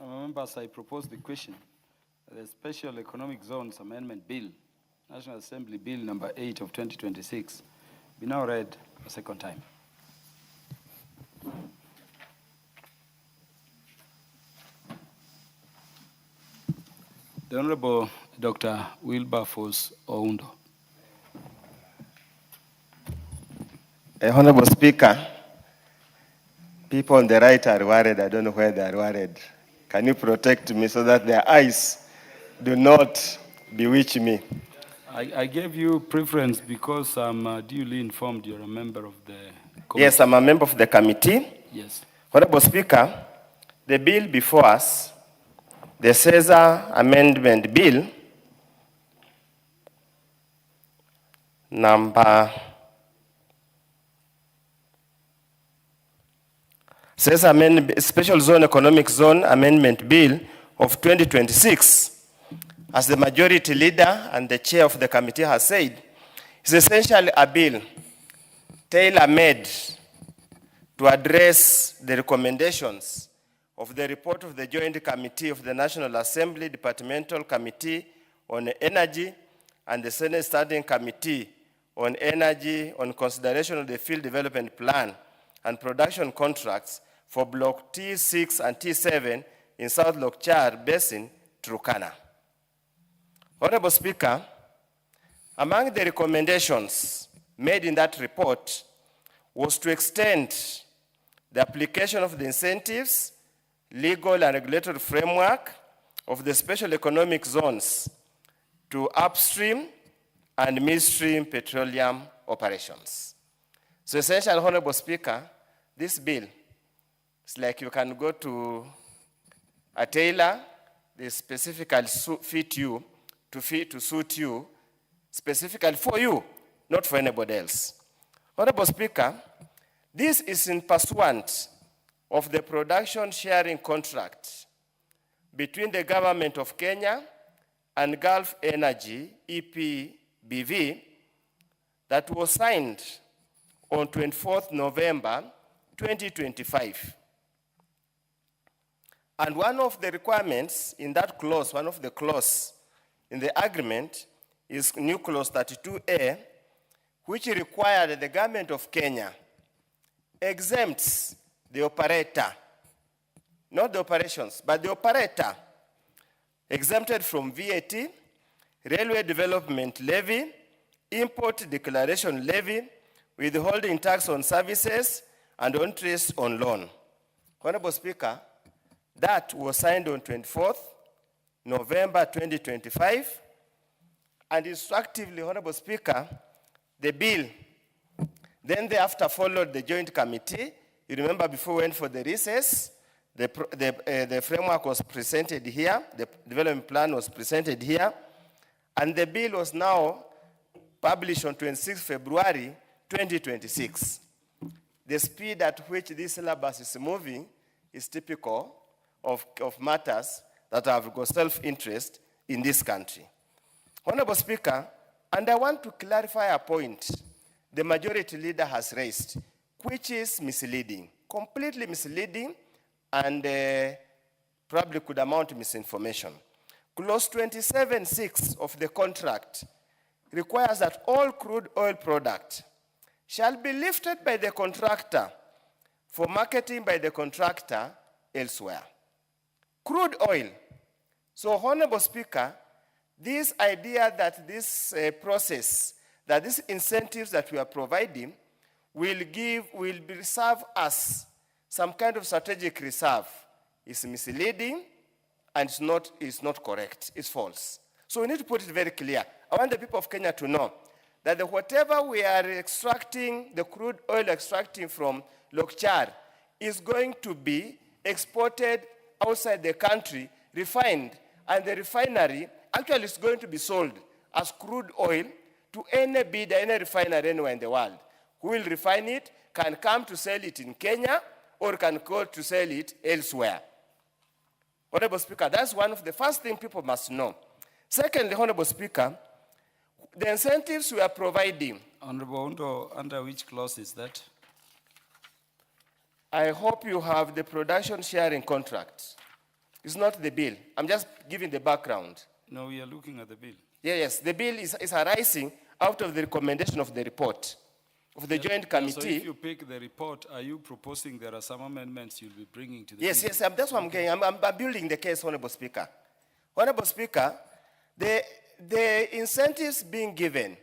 Members, I propose the question. The Special Economic Zones Amendment Bill, National Assembly Bill number 8 of 2026, be now read a second time. The Honorable Dr. Wilberforce Oundo. Honorable Speaker, people on the right are worried. I don't know where they are worried. Can you protect me so that their eyes do not bewitch me? I gave you preference because I'm duly informed you're a member of the committee. Yes, I'm a member of the committee. Yes. Honorable Speaker, the bill before us, the Caesar Amendment Bill, Special Zone Economic Zone Amendment Bill of 2026, as the majority leader and the chair of the committee has said, is essentially a bill tailor-made to address the recommendations of the report of the Joint Committee of the National Assembly Departmental Committee on Energy and the Senate Standing Committee on Energy on consideration of the Field Development Plan and production contracts for Block T6 and T7 in South Lokchar Basin, Turkana. Honorable Speaker, among the recommendations made in that report was to extend the application of the incentives, legal and regulatory framework of the special economic zones to upstream and midstream petroleum operations. So essentially, Honorable Speaker, this bill is like you can go to a tailor, they specifically fit you, to suit you, specifically for you, not for anybody else. Honorable Speaker, this is in pursuant of the production sharing contract between the government of Kenya and Gulf Energy, EPBV, that was signed on 24th November 2025. And one of the requirements in that clause, one of the clauses in the agreement is new clause 32A, which required the government of Kenya exempts the operator, not the operations, but the operator, exempted from VAT, railway development levy, import declaration levy, withholding tax on services, and interest on loan. Honorable Speaker, that was signed on 24th November 2025, and instructively, Honorable Speaker, the bill then thereafter followed the joint committee. You remember before we went for the recess, the framework was presented here, the development plan was presented here, and the bill was now published on 26 February 2026. The speed at which this syllabus is moving is typical of matters that have got self-interest in this country. Honorable Speaker, and I want to clarify a point the majority leader has raised, which is misleading, completely misleading, and probably could amount to misinformation. Clause 27.6 of the contract requires that all crude oil products shall be lifted by the contractor for marketing by the contractor elsewhere. Crude oil. So, Honorable Speaker, this idea that this process, that these incentives that we are providing will serve us some kind of strategic reserve is misleading and it's not correct, it's false. So we need to put it very clear. I want the people of Kenya to know that whatever we are extracting, the crude oil extracting from Lokchar is going to be exported outside the country, refined, and the refinery actually is going to be sold as crude oil to any bidder, any refinery anywhere in the world. Who will refine it, can come to sell it in Kenya, or can go to sell it elsewhere. Honorable Speaker, that's one of the first things people must know. Secondly, Honorable Speaker, the incentives we are providing. Honorable Undo, under which clause is that? I hope you have the production sharing contract. It's not the bill. I'm just giving the background. No, we are looking at the bill. Yes, the bill is arising out of the recommendation of the report of the joint committee. So if you pick the report, are you proposing there are some amendments you'll be bringing to the bill? Yes, that's what I'm getting. I'm building the case, Honorable Speaker. Honorable Speaker, the incentives being given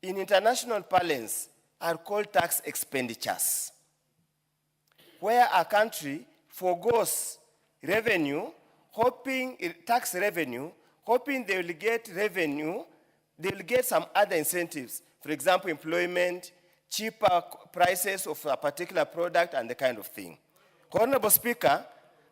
in international parlance are called tax expenditures, where a country forgoes revenue, tax revenue, hoping they will get revenue, they will get some other incentives. For example, employment, cheaper prices of a particular product, and the kind of thing. Honorable Speaker,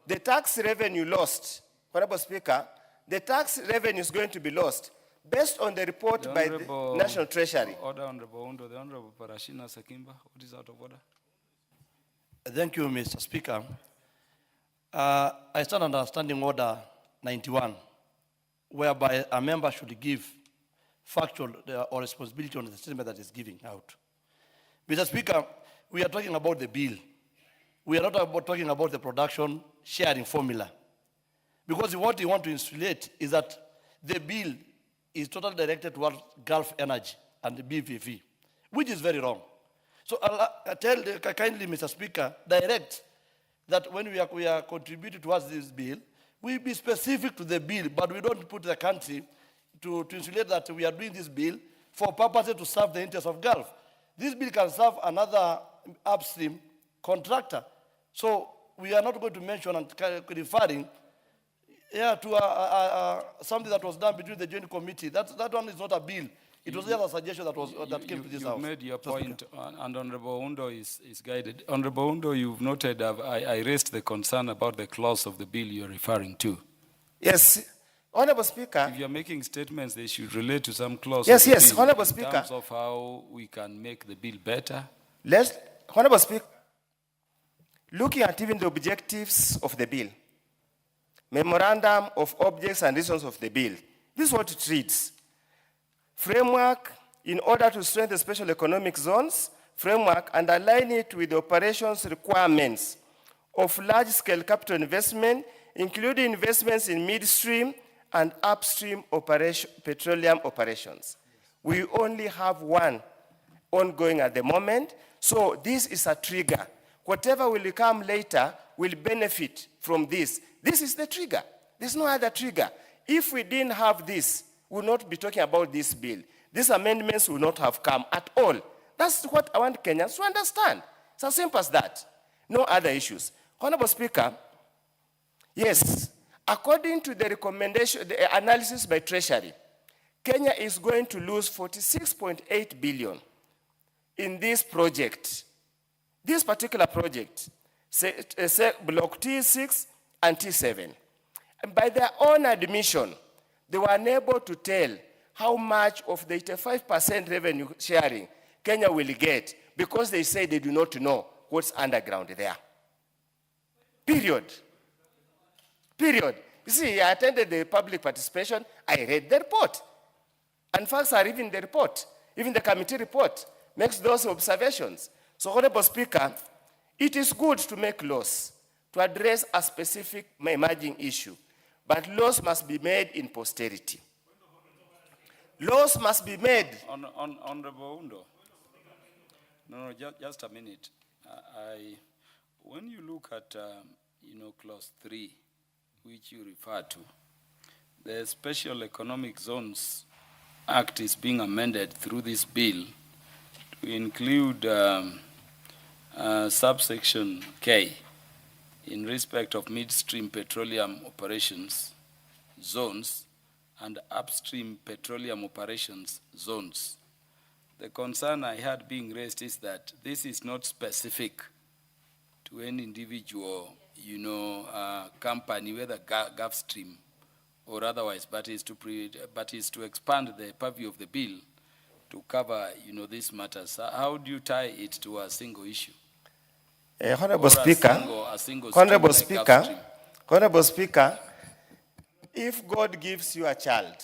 the tax revenue lost, Honorable Speaker, the tax revenue is going to be lost based on the report by the National Treasury. Order, Honorable Undo. The Honorable Parashina Sakimba, what is out of order? Thank you, Mr. Speaker. I stand under Standing Order 91, whereby a member should give factual or responsibility on the statement that is giving out. Mr. Speaker, we are talking about the bill. we are not talking about the production sharing formula. Because what we want to insulate is that the bill is totally directed towards Gulf Energy and the BVV, which is very wrong. So I tell kindly, Mr. Speaker, direct that when we are contributing towards this bill, we be specific to the bill, but we don't put the country to insulate that we are doing this bill for purposes to serve the interests of Gulf. This bill can serve another upstream contractor. So we are not going to mention and referring to something that was done between the joint committee. That one is not a bill. It was just a suggestion that came to this house. You made your point, and Honorable Undo is guided. Honorable Undo, you've noted I raised the concern about the clause of the bill you're referring to. Yes, Honorable Speaker. If you're making statements, they should relate to some clause Yes, of the yes, bill Honorable in Speaker. terms of how we can make the bill better. Honorable Speaker, looking at even the objectives of the bill, memorandum of objects and reasons of the bill, this is what it reads. Framework in order to strengthen the special economic zones, framework and align it with the operations requirements of large-scale capital investment, including investments in midstream and upstream petroleum operations. We only have one ongoing at the moment, so this is a trigger. Whatever will come later will benefit from this. This is the trigger. There's no other trigger. If we didn't have this, we would not be talking about this bill. These amendments will not have come at all. That's what I want Kenyans to understand. It's as simple as that. No other issues. Honorable Speaker, yes, according to the recommendation, the analysis by Treasury, Kenya is going to lose 46.8 billion in this project. This particular project, Block T6 and T7. And by their own admission, they were unable to tell how much of the 85% revenue sharing Kenya will get because they say they do not know what's underground there. Period. Period. You see, I attended the public participation, I read the report. And facts are even in the report. Even the committee report makes those observations. So, Honorable Speaker, it is good to make laws to address a specific emerging issue, but laws must be made in posterity. Laws must be made. Honorable Undo. No, just a minute. When you look at, clause 3, which you refer to, the Special Economic Zones Act is being amended through this bill to include subsection K in respect of midstream petroleum operations zones and upstream petroleum operations zones. The concern I had being raised is that this is not specific to any individual, company, whether Gulfstream or otherwise, but is to expand the purview of the bill to cover, these matters. How do you tie it to a single issue? Honorable Speaker, Honorable Speaker, if God gives you a child,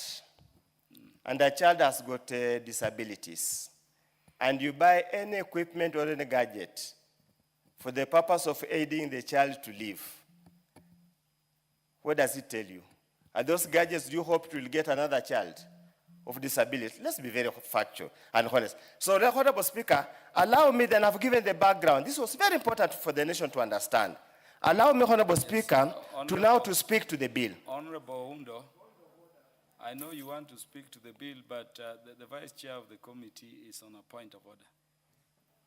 and the child has got disabilities, and you buy any equipment or any gadget for the purpose of aiding the child to live, what does it tell you? Are those gadgets, do you hope you will get another child of disability? Let's be very factual and honest. So, Honorable Speaker, allow me, then I've given the background. This was very important for the nation to understand. Allow me, Honorable Speaker, to speak to the bill. Honorable Undo, I know you want to speak to the bill, but the Vice Chair of the committee is on a point of order.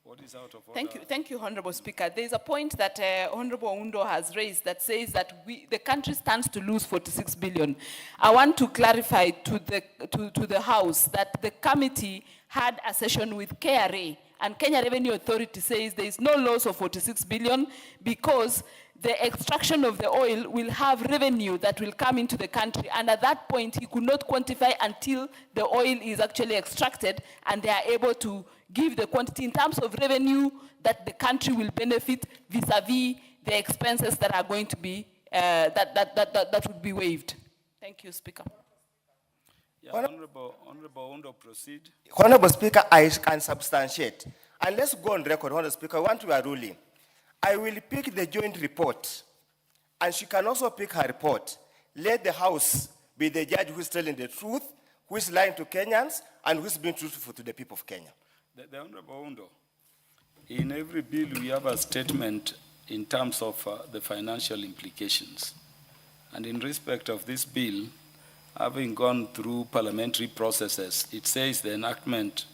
What is out of order? Thank you, Honorable Speaker. There is a point that Honorable Undo has raised that says that the country stands to lose 46 billion. I want to clarify to the House that the committee had a session with KRA, and Kenya Revenue Authority says there is no loss of 46 billion because the extraction of the oil will have revenue that will come into the country, and at that point he could not quantify until the oil is actually extracted and they are able to give the quantity in terms of revenue that the country will benefit vis-a-vis the expenses that are going to be that would be waived. Thank you, Speaker. Yeah, Honorable Undo, proceed. Honorable Speaker, I can substantiate. And let's go on record, Honorable Speaker, I want to a ruling. I will pick the joint report, and she can also pick her report. Let the House be the judge who is telling the truth, who is lying to Kenyans, and who is being truthful to the people of Kenya. The Honorable Undo, in every bill we have a statement in terms of the financial implications. And in respect of this bill, having gone through parliamentary processes, it says the enactment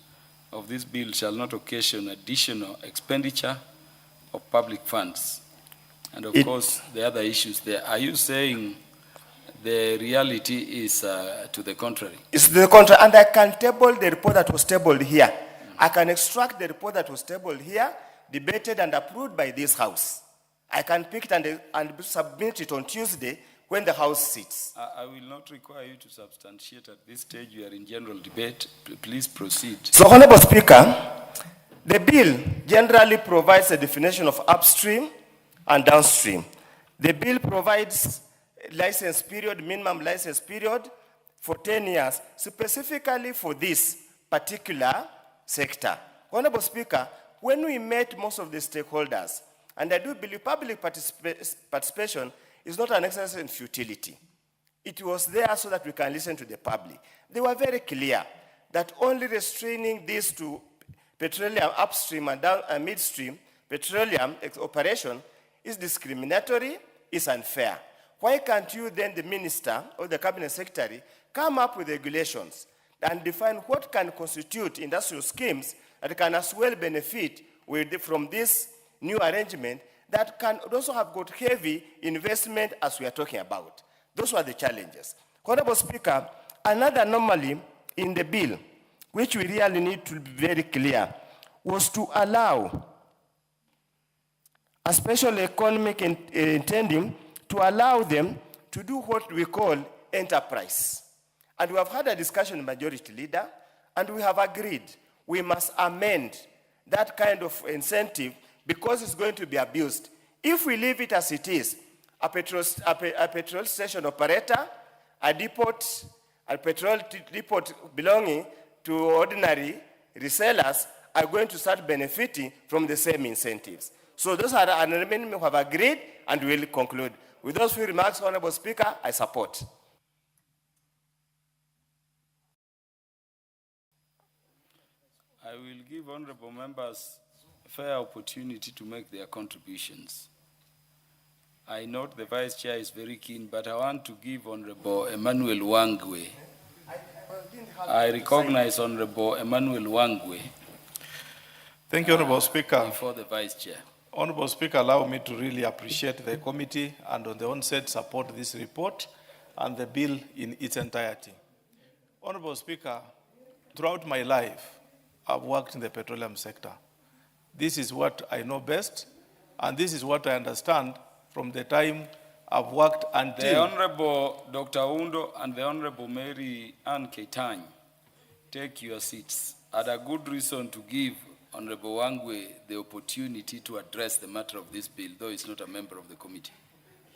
of this bill shall not occasion additional expenditure of public funds. And of course, the other issues there. Are you saying the reality is to the contrary? It's to the contrary, and I can table the report that was tabled here. I can extract the report that was tabled here, debated and approved by this House. I can pick it and submit it on Tuesday when the House sits. I will not require you to substantiate at this stage. We are in general debate. Please proceed. So, Honorable Speaker, the bill generally provides a definition of upstream and downstream. The bill provides license period, minimum license period for 10 years, specifically for this particular sector. Honorable Speaker, when we met most of the stakeholders, and I do believe public participation is not an exercise in futility. It was there so that we can listen to the public. They were very clear that only restraining this to petroleum upstream and midstream petroleum operation is discriminatory, is unfair. Why can't you then, the minister or the cabinet secretary, come up with regulations and define what can constitute industrial schemes that can as well benefit from this new arrangement that can also have got heavy investment as we are talking about. Those were the challenges. Honorable Speaker, another anomaly in the bill, which we really need to be very clear, was to allow a special economic intending to allow them to do what we call enterprise. And we have had a discussion with Majority Leader, and we have agreed we must amend that kind of incentive because it's going to be abused. If we leave it as it is, a petrol station operator, a petrol depot belonging to ordinary resellers are going to start benefiting from the same incentives. So those are an amendment we have agreed, and we will conclude. With those few remarks, Honorable Speaker, I support. I will give honorable members a fair opportunity to make their contributions. I note the Vice Chair is very keen, but I want to give Honorable Emmanuel Wangwe. I recognize Honorable Emmanuel Wangwe. Thank you, Honorable Speaker. Before the Vice Chair. Honorable Speaker, allow me to really appreciate the committee and on the onset support this report and the bill in its entirety. Honorable Speaker, throughout my life, I've worked in the petroleum sector. This is what I know best, and this is what I understand from the time I've worked until... The Honorable Dr. Undo and the Honorable Mary Ann Keitany, take your seats. I had a good reason to give Honorable Wangwe the opportunity to address the matter of this bill, though he's not a member of the committee.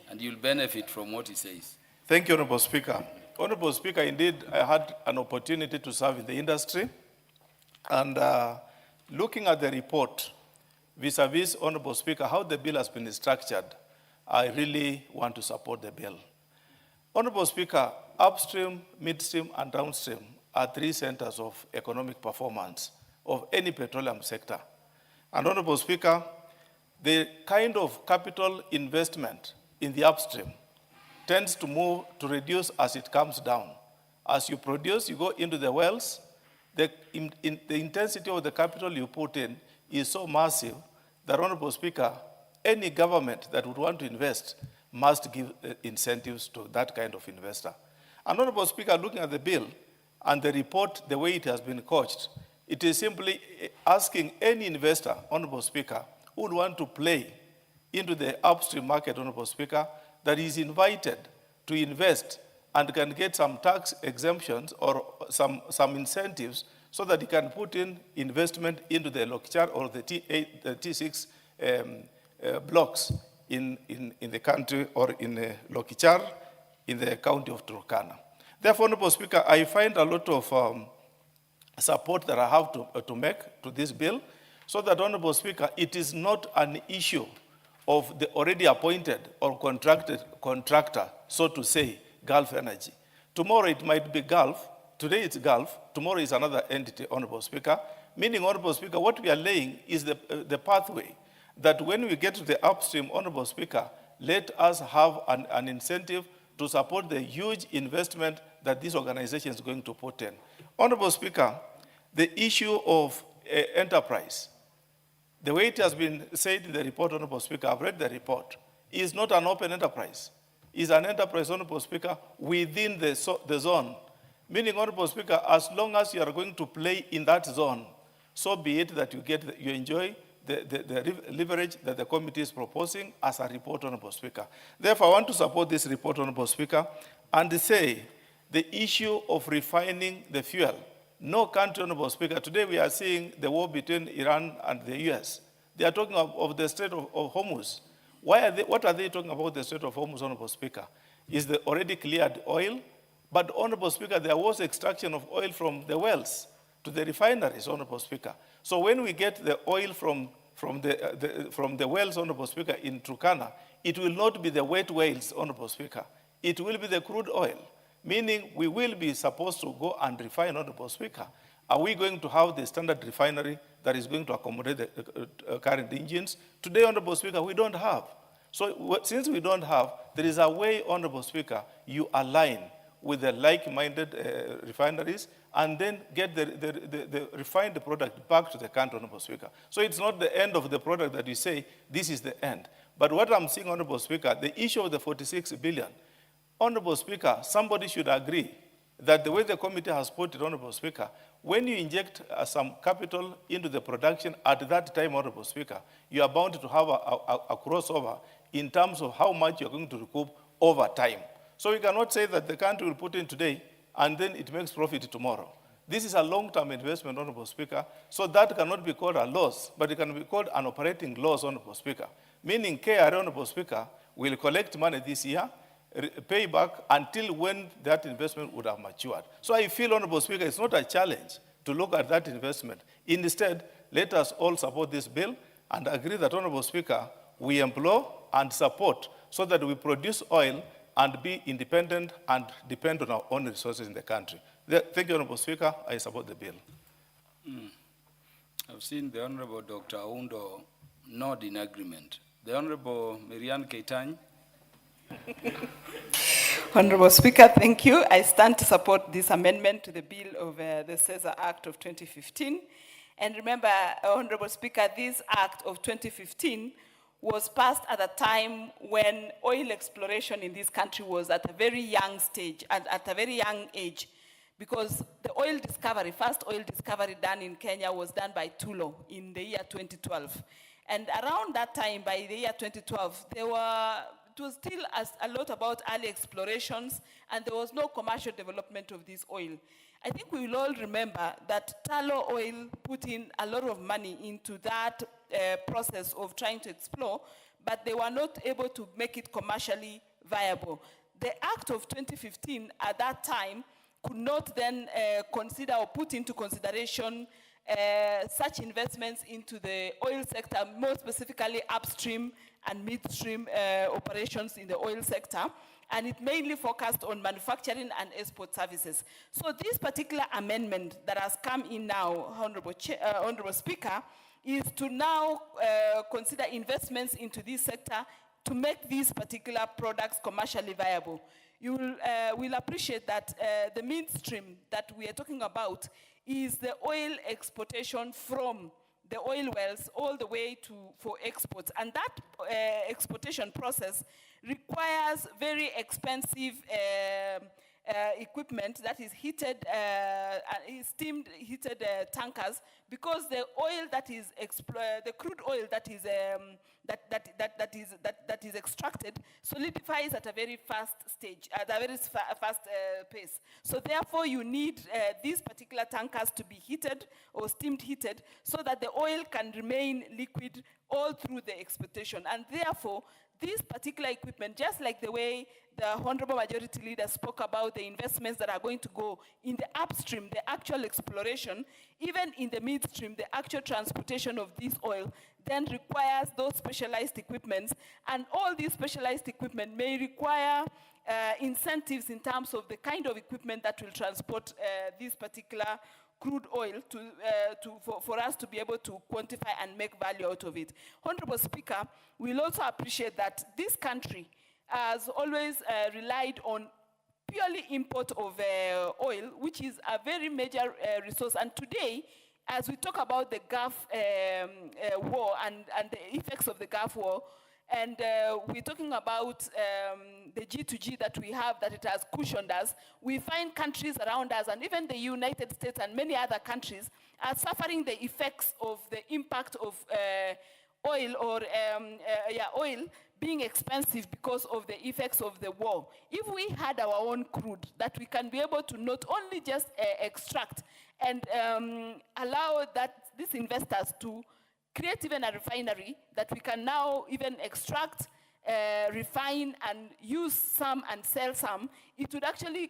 And you'll benefit from what he says. Thank you, Honorable Speaker. Honorable Speaker, indeed, I had an opportunity to serve in the industry. And looking at the report, vis-a-vis, Honorable Speaker, how the bill has been structured, I really want to support the bill. Honorable Speaker, upstream, midstream, and downstream are three centers of economic performance of any petroleum sector. And Honorable Speaker, the kind of capital investment in the upstream tends to reduce as it comes down. As you produce, you go into the wells, the intensity of the capital you put in is so massive that, Honorable Speaker, any government that would want to invest must give incentives to that kind of investor. And Honorable Speaker, looking at the bill and the report, the way it has been couched, it is simply asking any investor, Honorable Speaker, who would want to play into the upstream market, Honorable Speaker, that is invited to invest and can get some tax exemptions or some incentives so that he can put in investment into the Lokichar or the T6 blocks in the country or in Lokichar in the county of Turkana. Therefore, Honorable Speaker, I find a lot of support that I have to make to this bill so that, Honorable Speaker, it is not an issue of the already appointed or contractor, so to say, Gulf Energy. Tomorrow it might be Gulf, today it's Gulf, tomorrow is another entity, Honorable Speaker. Meaning, Honorable Speaker, what we are laying is the pathway that when we get to the upstream, Honorable Speaker, let us have an incentive to support the huge investment that this organization is going to put in. Honorable Speaker, the issue of enterprise, the way it has been said in the report, Honorable Speaker, I've read the report, is not an open enterprise. It's an enterprise, Honorable Speaker, within the zone. Meaning, Honorable Speaker, as long as you are going to play in that zone, so be it that you enjoy the leverage that the committee is proposing as a report, Honorable Speaker. Therefore, I want to support this report, Honorable Speaker, and say the issue of refining the fuel. No country, Honorable Speaker, today we are seeing the war between Iran and the US. They are talking of the Strait of Hormuz. What are they talking about the Strait of Hormuz, Honorable Speaker? Is the already cleared oil? But, Honorable Speaker, there was extraction of oil from the wells to the refineries, Honorable Speaker. So when we get the oil from the wells, Honorable Speaker, in Turkana, it will not be the wet wells, Honorable Speaker. It will be the crude oil, meaning we will be supposed to go and refine, Honorable Speaker. Are we going to have the standard refinery that is going to accommodate the current engines? Today, Honorable Speaker, we don't have. So since we don't have, there is a way, Honorable Speaker, you align with the like-minded refineries and then get the refined product back to the country, Honorable Speaker. So it's not the end of the product that you say, this is the end. But what I'm seeing, Honorable Speaker, the issue of the 46 billion, Honorable Speaker, somebody should agree that the way the committee has put it, Honorable Speaker, when you inject some capital into the production at that time, Honorable Speaker, you are bound to have a crossover in terms of how much you're going to recoup over time. So we cannot say that the country will put in today and then it makes profit tomorrow. This is a long-term investment, Honorable Speaker, so that cannot be called a loss, but it can be called an operating loss, Honorable Speaker. Meaning KRA, Honorable Speaker, will collect money this year, pay back until when that investment would have matured. So I feel, Honorable Speaker, it's not a challenge to look at that investment. Instead, let us all support this bill and agree that, Honorable Speaker, we employ and support so that we produce oil and be independent and depend on our own resources in the country. Thank you, Honorable Speaker. I support the bill. I've seen the Honorable Dr. Aundo nod in agreement. The Honorable Marianne Keitany. Honorable Speaker, thank you. I stand to support this amendment to the bill of the Caesar Act of 2015. And remember, Honorable Speaker, this Act of 2015 was passed at a time when oil exploration in this country was at a very young stage, at a very young age, because the oil discovery, first oil discovery done in Kenya was done by Tulo in the year 2012. And around that time, by the year 2012, it was still a lot about early explorations, and there was no commercial development of this oil. I think we will all remember that Tullow Oil put in a lot of money into that process of trying to explore, but they were not able to make it commercially viable. The Act of 2015 at that time could not then consider or put into consideration such investments into the oil sector, more specifically upstream and midstream operations in the oil sector, and it mainly focused on manufacturing and export services. So this particular amendment that has come in now, Honorable Speaker, is to now consider investments into this sector to make these particular products commercially viable. You will appreciate that the midstream that we are talking about is the oil exportation from the oil wells all the way for exports. And that exportation process requires very expensive equipment that is heated, steamed heated tankers, because the oil that is the crude oil that is that is extracted solidifies at a very fast stage, at a very fast pace. So therefore, you need these particular tankers to be heated or steamed heated so that the oil can remain liquid all through the exploitation. And therefore, this particular equipment, just like the way the Honorable Majority Leader spoke about the investments that are going to go in the upstream, the actual exploration, even in the midstream, the actual transportation of this oil, then requires those specialized equipments. And all these specialized equipment may require incentives in terms of the kind of equipment that will transport this particular crude oil for us to be able to quantify and make value out of it. Honorable Speaker, we'll also appreciate that this country has always relied on purely import of oil, which is a very major resource. And today, as we talk about the Gulf war and the effects of the Gulf war, and we're talking about the G2G that we have, that it has cushioned us. We find countries around us, and even the United States and many other countries, are suffering the effects of the impact of oil being expensive because of the effects of the war. If we had our own crude that we can be able to not only just extract and allow these investors to create even a refinery that we can now even extract, refine, and use some and sell some, it would actually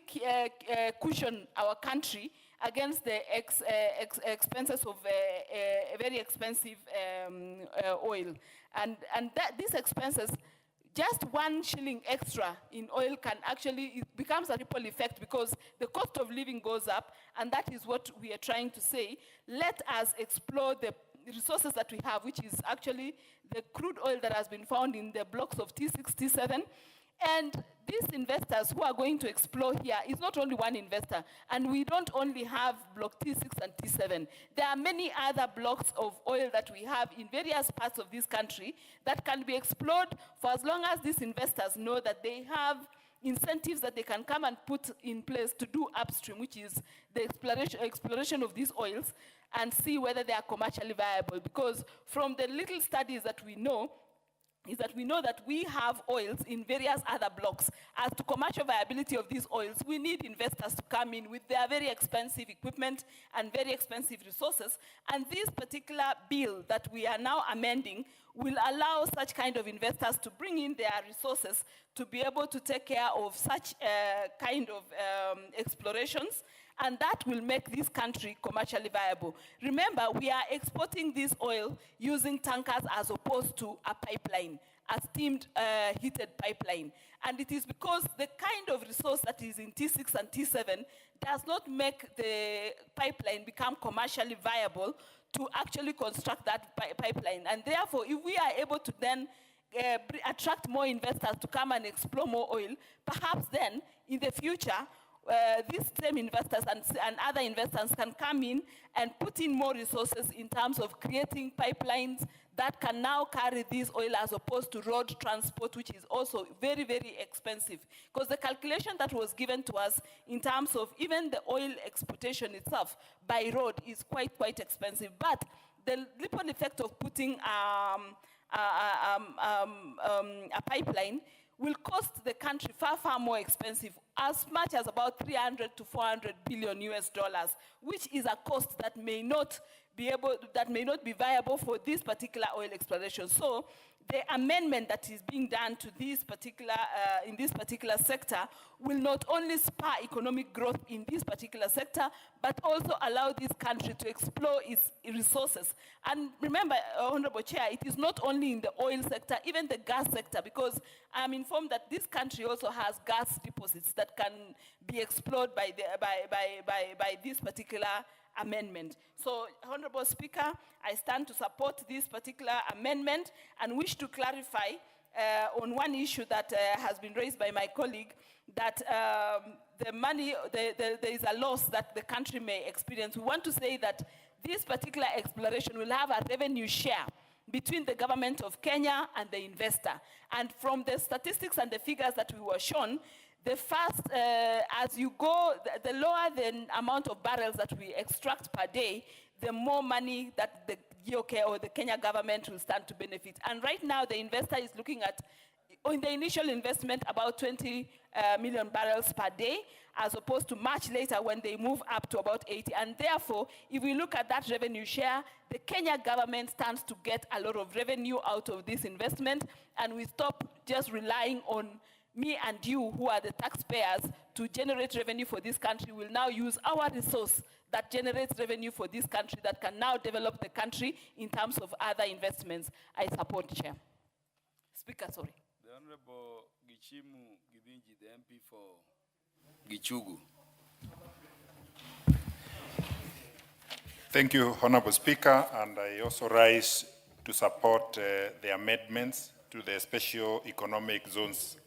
cushion our country against the expenses of a very expensive oil. And these expenses, just 1 shilling extra in oil can actually, it becomes a ripple effect because the cost of living goes up, and that is what we are trying to say. Let us explore the resources that we have, which is actually the crude oil that has been found in the blocks of T6, T7. And these investors who are going to explore here is not only one investor, and we don't only have block T6 and T7. There are many other blocks of oil that we have in various parts of this country that can be explored for as long as these investors know that they have incentives that they can come and put in place to do upstream, which is the exploration of these oils, and see whether they are commercially viable. Because from the little studies that we know, is that we know that we have oils in various other blocks. As to commercial viability of these oils, we need investors to come in with their very expensive equipment and very expensive resources. And this particular bill that we are now amending will allow such kind of investors to bring in their resources to be able to take care of such kind of explorations, and that will make this country commercially viable. Remember, we are exporting this oil using tankers as opposed to a pipeline, a steamed heated pipeline. And it is because the kind of resource that is in T6 and T7 does not make the pipeline become commercially viable to actually construct that pipeline. And therefore, if we are able to then attract more investors to come and explore more oil, perhaps then in the future, these same investors and other investors can come in and put in more resources in terms of creating pipelines that can now carry this oil as opposed to road transport, which is also very, very expensive. Because the calculation that was given to us in terms of even the oil exportation itself by road is quite expensive. But the ripple effect of putting a pipeline will cost the country far more expensive, as much as about 300 to 400 billion US dollars, which is a cost that may not be viable for this particular oil exploration. So the amendment that is being done to this particular, in this particular sector will not only spur economic growth in this particular sector, but also allow this country to explore its resources. And remember, Honorable Chair, it is not only in the oil sector, even the gas sector, because I'm informed that this country also has gas deposits that can be explored by this particular amendment. So, Honorable Speaker, I stand to support this particular amendment and wish to clarify on one issue that has been raised by my colleague, that the money, there is a loss that the country may experience. We want to say that this particular exploration will have a revenue share between the government of Kenya and the investor. And from the statistics and the figures that we were shown, the first, as you go, the lower the amount of barrels that we extract per day, the more money that the GOK or the Kenya government will stand to benefit. And right now, the investor is looking at in the initial investment about 20 million barrels per day, as opposed to much later when they move up to about 80. And therefore, if we look at that revenue share, the Kenya government stands to get a lot of revenue out of this investment, and we stop just relying on me and you, who are the taxpayers, to generate revenue for this country. We'll now use our resource that generates revenue for this country that can now develop the country in terms of other investments. I support, Chair. Speaker, sorry. The Honorable Gichimu Gidinji, the MP for Gichugu. Thank you, Honorable Speaker, and I also rise to support the amendments to the Special Economic Zones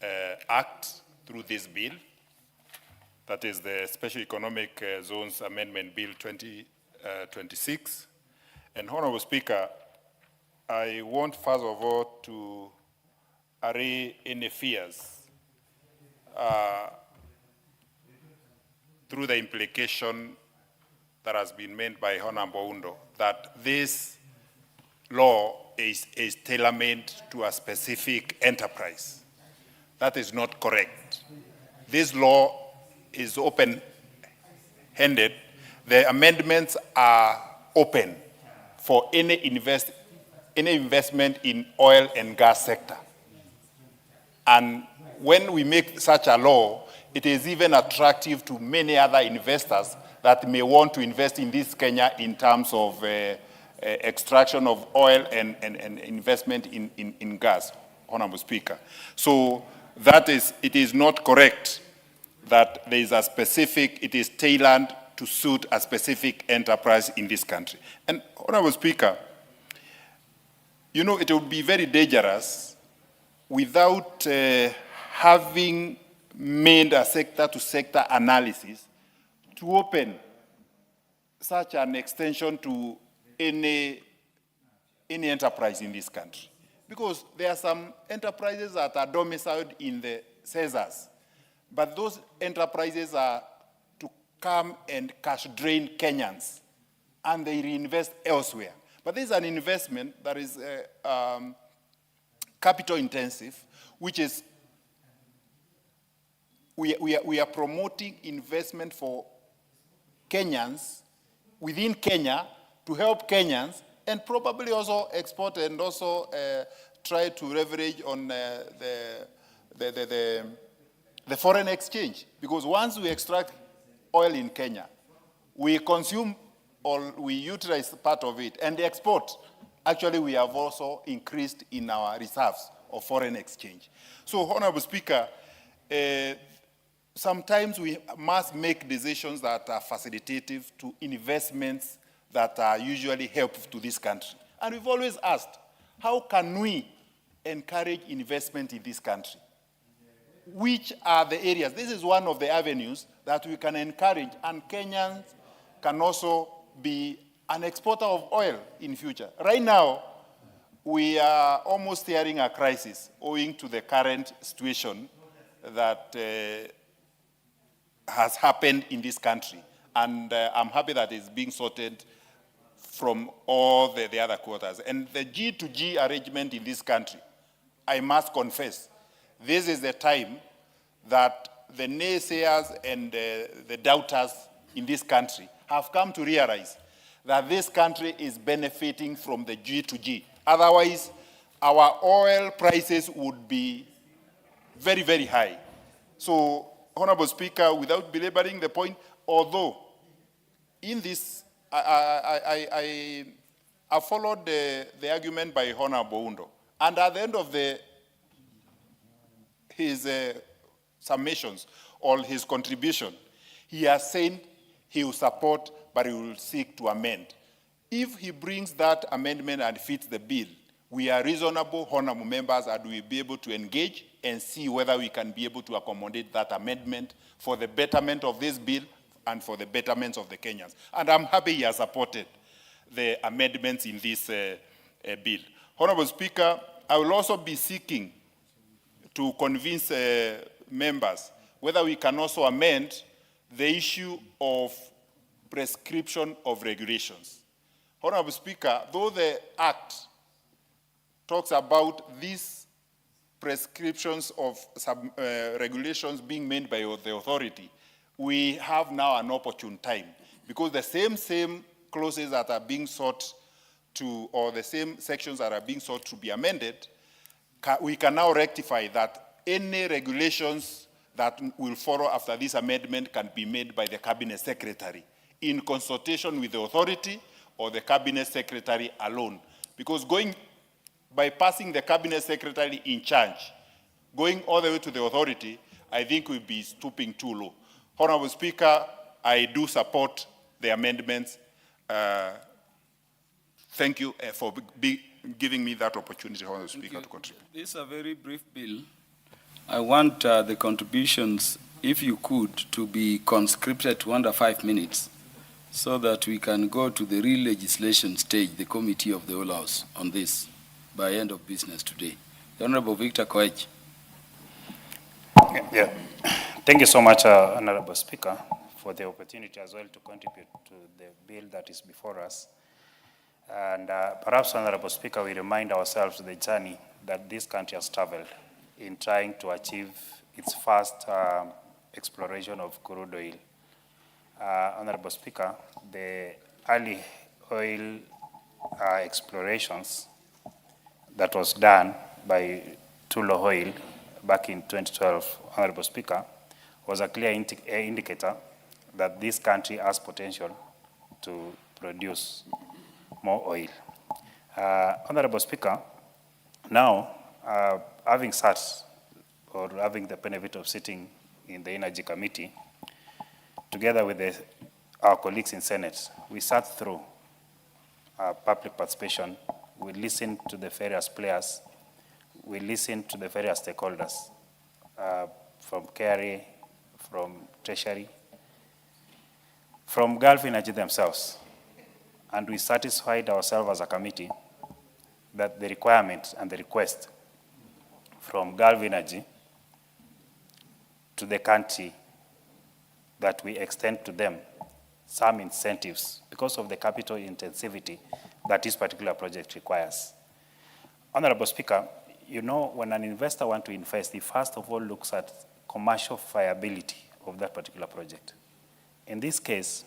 Act through this bill. That is the Special Economic Zones Amendment Bill 2026. And Honorable Speaker, I want first of all to array any fears through the implication that has been made by Honorable Undo, that this law is tailor-made to a specific enterprise. That is not correct. This law is open-handed. The amendments are open for any investment in oil and gas sector. And when we make such a law, it is even attractive to many other investors that may want to invest in this Kenya in terms of extraction of oil and investment in gas, Honorable Speaker. So it is not correct that there is a specific, it is tailored to suit a specific enterprise in this country. And Honorable Speaker, you know, it would be very dangerous without having made a sector-to-sector analysis to open such an extension to any enterprise in this country. Because there are some enterprises that are domiciled in the Caesars, but those enterprises are to come and cash drain Kenyans, and they reinvest elsewhere. But this is an investment that is capital intensive, which is, we are promoting investment for Kenyans within Kenya to help Kenyans and probably also export and also try to leverage on the foreign exchange. Because once we extract oil in Kenya, we consume or we utilize part of it and export. Actually, we have also increased in our reserves of foreign exchange. So, Honorable Speaker, sometimes we must make decisions that are facilitative to investments that are usually helpful to this country. And we've always asked, how can we encourage investment in this country? Which are the areas? This is one of the avenues that we can encourage, and Kenyans can also be an exporter of oil in future. Right now, we are almost hearing a crisis owing to the current situation that has happened in this country. And I'm happy that it's being sorted from all the other quarters. And the G2G arrangement in this country, I must confess, this is the time that the naysayers and the doubters in this country have come to realize that this country is benefiting from the G2G. Otherwise, our oil prices would be very, very high. So, Honorable Speaker, without belaboring the point, although in this, I followed the argument by Honorable Undo, and at the end of his summations or his contribution, he has said he will support, but he will seek to amend. If he brings that amendment and fits the bill, we are reasonable, honorable members, and we will be able to engage and see whether we can be able to accommodate that amendment for the betterment of this bill and for the betterment of the Kenyans. And I'm happy he has supported the amendments in this bill. Honorable Speaker, I will also be seeking to convince members whether we can also amend the issue of prescription of regulations. Honorable Speaker, though the Act talks about this prescriptions of some regulations being made by the authority, we have now an opportune time, because the same clauses that are being sought to, or the same sections that are being sought to be amended, we can now rectify that any regulations that will follow after this amendment can be made by the Cabinet Secretary in consultation with the authority or the Cabinet Secretary alone. Because bypassing the Cabinet Secretary in charge, going all the way to the authority, I think we'll be stooping too low. Honorable Speaker, I do support the amendments. Thank you for giving me that opportunity, Honorable Speaker, to contribute. This is a very brief bill. I want the contributions, if you could, to be conscripted to under 5 minutes so that we can go to the real legislation stage, the committee of the whole House, on this by end of business today. The Honorable Victor Koech. Yeah. Thank you so much, Honorable Speaker, for the opportunity as well to contribute to the bill that is before us. And perhaps, Honorable Speaker, we remind ourselves the journey that this country has traveled in trying to achieve its first exploration of crude oil. Honorable Speaker, the early oil explorations that was done by Tullow Oil back in 2012, Honorable Speaker, was a clear indicator that this country has potential to produce more oil. Honorable Speaker, now, having sat or having the benefit of sitting in the Energy Committee, together with our colleagues in Senate, we sat through public participation. We listened to the various players. We listened to the various stakeholders from KRA, from Treasury, from Gulf Energy themselves. And we satisfied ourselves as a committee that the requirement and the request from Gulf Energy to the country that we extend to them some incentives because of the capital intensivity that this particular project requires. Honorable Speaker, you know, when an investor wants to invest, he first of all looks at commercial viability of that particular project. In this case,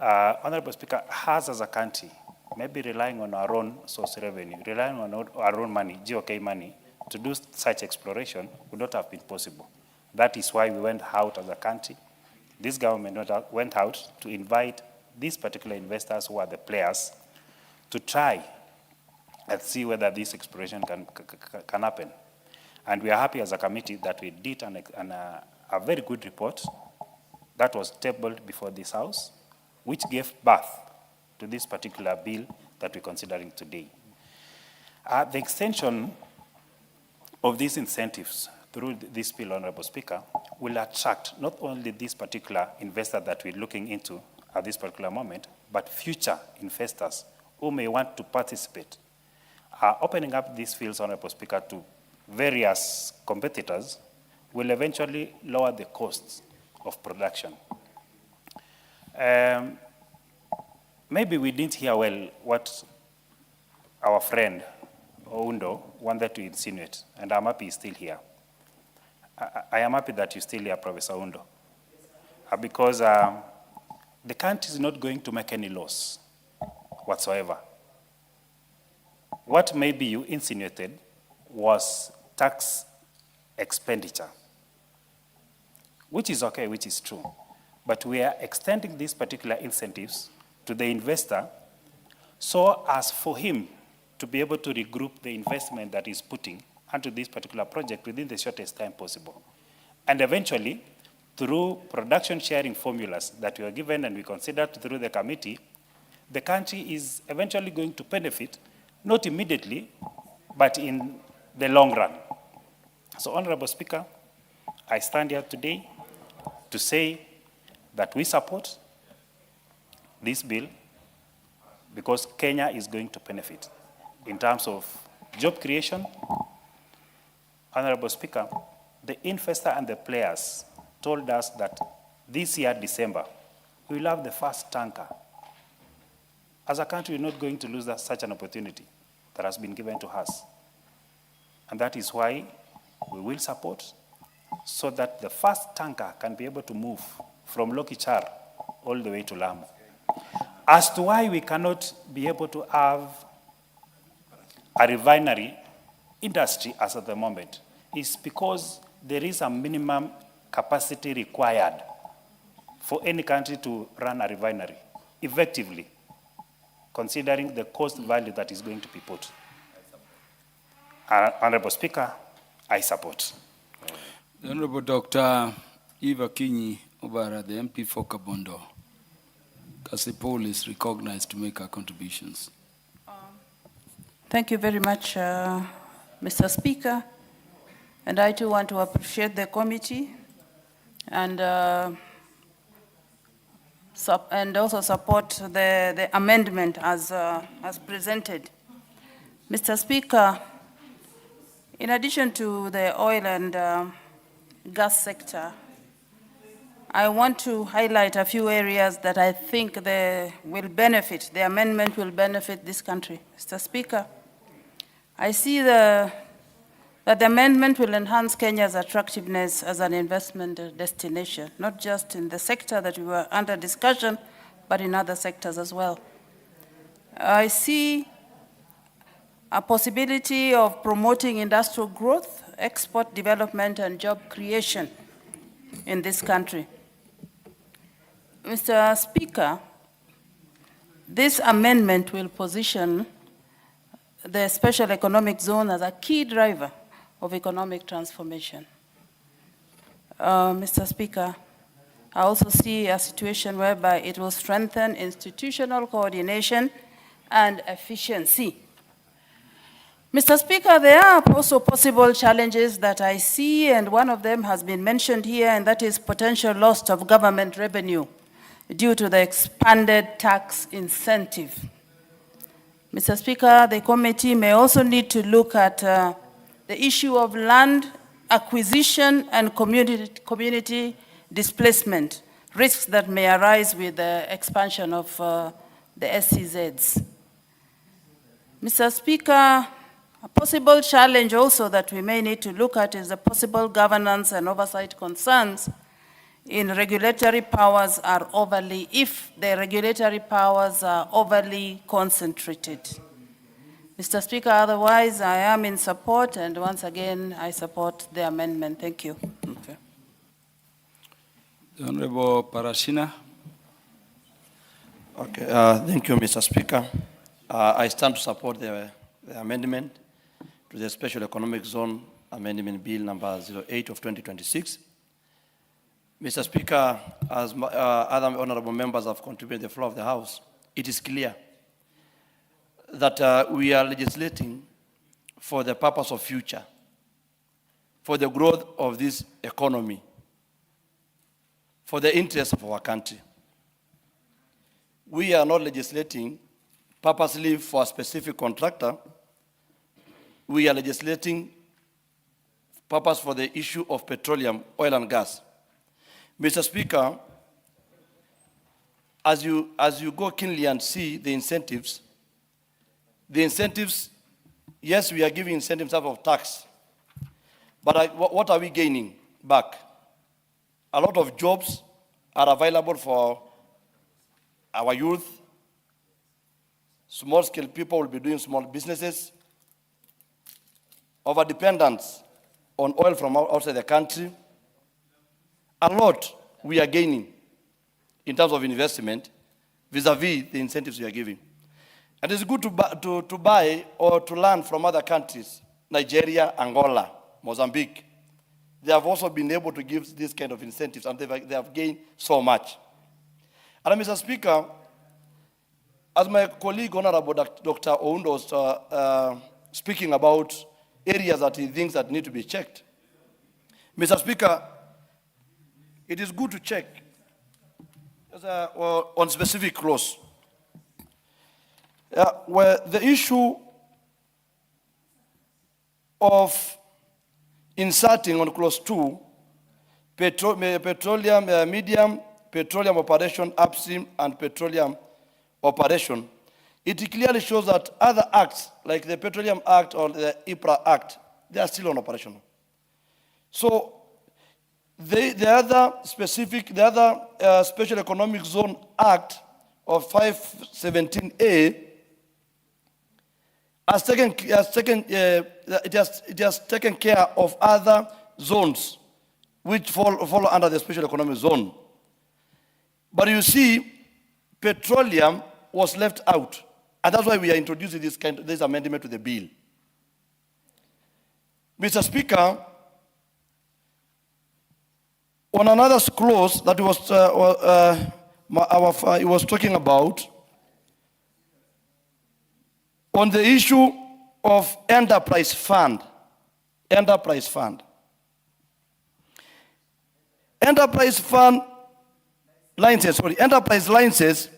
Honorable Speaker, us as a country, maybe relying on our own source revenue, relying on our own money, GOK money, to do such exploration would not have been possible. That is why we went out as a country. This government went out to invite these particular investors who are the players to try and see whether this exploration can happen. And we are happy as a committee that we did a very good report that was tabled before this House, which gave birth to this particular bill that we're considering today. The extension of these incentives through this bill, Honorable Speaker, will attract not only this particular investor that we're looking into at this particular moment, but future investors who may want to participate. Opening up these fields, Honorable Speaker, to various competitors will eventually lower the costs of production. Maybe we didn't hear well what our friend Oundo wanted to insinuate, and I'm happy he's still here. I am happy that you're still here, Professor Oundo, because the country is not going to make any loss whatsoever. What maybe you insinuated was tax expenditure, which is okay, which is true. But we are extending these particular incentives to the investor so as for him to be able to regroup the investment that he's putting onto this particular project within the shortest time possible. And eventually, through production sharing formulas that we are given and we considered through the committee, the country is eventually going to benefit, not immediately, but in the long run. So, Honorable Speaker, I stand here today to say that we support this bill because Kenya is going to benefit in terms of job creation. Honorable Speaker, the investor and the players told us that this year, December, we will have the first tanker. As a country, we're not going to lose such an opportunity that has been given to us. And that is why we will support, so that the first tanker can be able to move from Lokichar all the way to Lamu. As to why we cannot be able to have a refinery industry as at the moment, is because there is a minimum capacity required for any country to run a refinery effectively, considering the cost value that is going to be put. Honorable Speaker, I support. The Honorable Dr. Eva Kinyi Obara, the MP for Kabondo. Kasipol is recognized to make her contributions. Thank you very much, Mr. Speaker. And I too want to appreciate the committee and also support the amendment as presented. Mr. Speaker, in addition to the oil and gas sector, I want to highlight a few areas that I think the amendment will benefit this country. Mr. Speaker, I see that the amendment will enhance Kenya's attractiveness as an investment destination, not just in the sector that we were under discussion, but in other sectors as well. I see a possibility of promoting industrial growth, export development, and job creation in this country. Mr. Speaker, this amendment will position the special economic zone as a key driver of economic transformation. Mr. Speaker, I also see a situation whereby it will strengthen institutional coordination and efficiency. Mr. Speaker, there are also possible challenges that I see, and one of them has been mentioned here, and that is potential loss of government revenue due to the expanded tax incentive. Mr. Speaker, the committee may also need to look at the issue of land acquisition and community displacement, risks that may arise with the expansion of the SCZs. Mr. Speaker, a possible challenge also that we may need to look at is the possible governance and oversight concerns if the regulatory powers are overly concentrated. Mr. Speaker, otherwise I am in support, and once again I support the amendment. Thank you. Okay. The Honorable Parashina. Okay, thank you, Mr. Speaker. I stand to support the amendment to the Special Economic Zone Amendment Bill number 08 of 2026. Mr. Speaker, as other honorable members have contributed to the floor of the House, it is clear that we are legislating for the purpose of future, for the growth of this economy, for the interest of our country. We are not legislating purposely for a specific contractor. We are legislating purpose for the issue of petroleum, oil and gas. Mr. Speaker, as you go keenly and see the incentives, yes, we are giving incentives out of tax, but what are we gaining back? A lot of jobs are available for our youth. Small-scale people will be doing small businesses. Over-dependence on oil from outside the country. A lot we are gaining in terms of investment vis-a-vis the incentives we are giving. And it's good to buy or to learn from other countries, Nigeria, Angola, Mozambique. They have also been able to give this kind of incentives, and they have gained so much. And Mr. Speaker, as my colleague, Honorable Dr. Oundo was speaking about areas that he thinks that need to be checked. Mr. Speaker, it is good to check on specific clause. Where the issue of inserting on clause 2, petroleum, medium, petroleum operation upstream, and petroleum operation, it clearly shows that other acts, like the Petroleum Act or the IPRA Act, they are still unoperational. So the other Special Economic Zone Act of 517A it has taken care of other zones which follow under the Special Economic Zone. But you see, petroleum was left out. And that's why we are introducing this amendment to the bill. Mr. Speaker, on another clause that he was talking about, on the issue of enterprise fund. Enterprise licenses,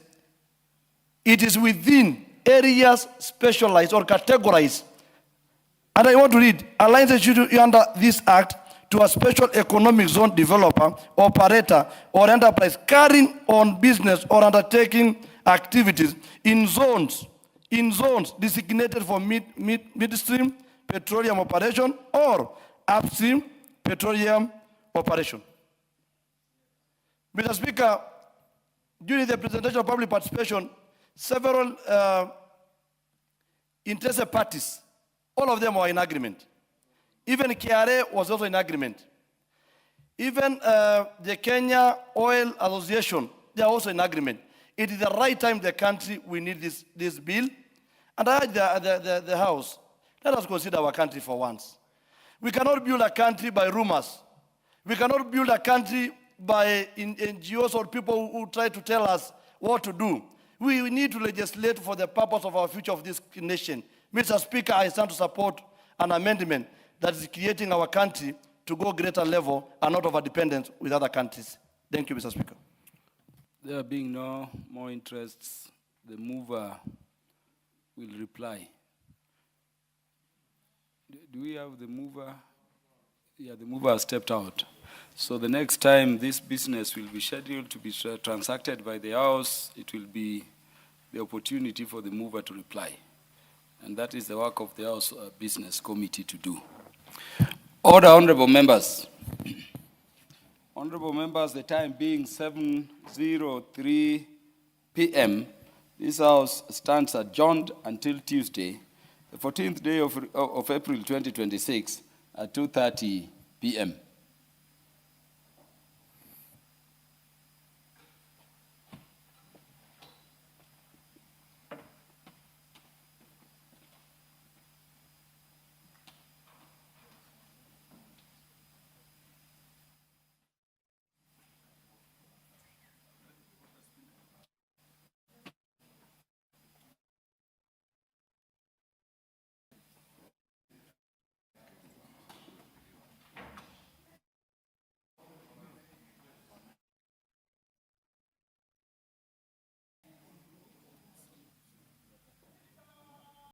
it is within areas specialized or categorized. And I want to read, a license issued under this act to a special economic zone developer, operator, or enterprise carrying on business or undertaking activities in zones designated for midstream petroleum operation or upstream petroleum operation. Mr. Speaker, during the presentation of public participation, several interested parties, all of them were in agreement. Even KRA was also in agreement. Even the Kenya Oil Association, they are also in agreement. It is the right time the country, we need this bill. And I urge the House, let us consider our country for once. We cannot build a country by rumors. We cannot build a country by NGOs or people who try to tell us what to do. We need to legislate for the purpose of our future of this nation. Mr. Speaker, I stand to support an amendment that is creating our country to go greater level and not over dependence with other countries. Thank you, Mr. Speaker. There being no more interests, the mover will reply. Do we have the mover? Yeah, the mover has stepped out. So the next time this business will be scheduled to be transacted by the House, it will be the opportunity for the mover to reply. And that is the work of the House Business Committee to do. Order, honorable members. Honorable members, the time being 7:03 p.m., this House stands adjourned until Tuesday, the 14th day of April 2026 at 2:30 p.m.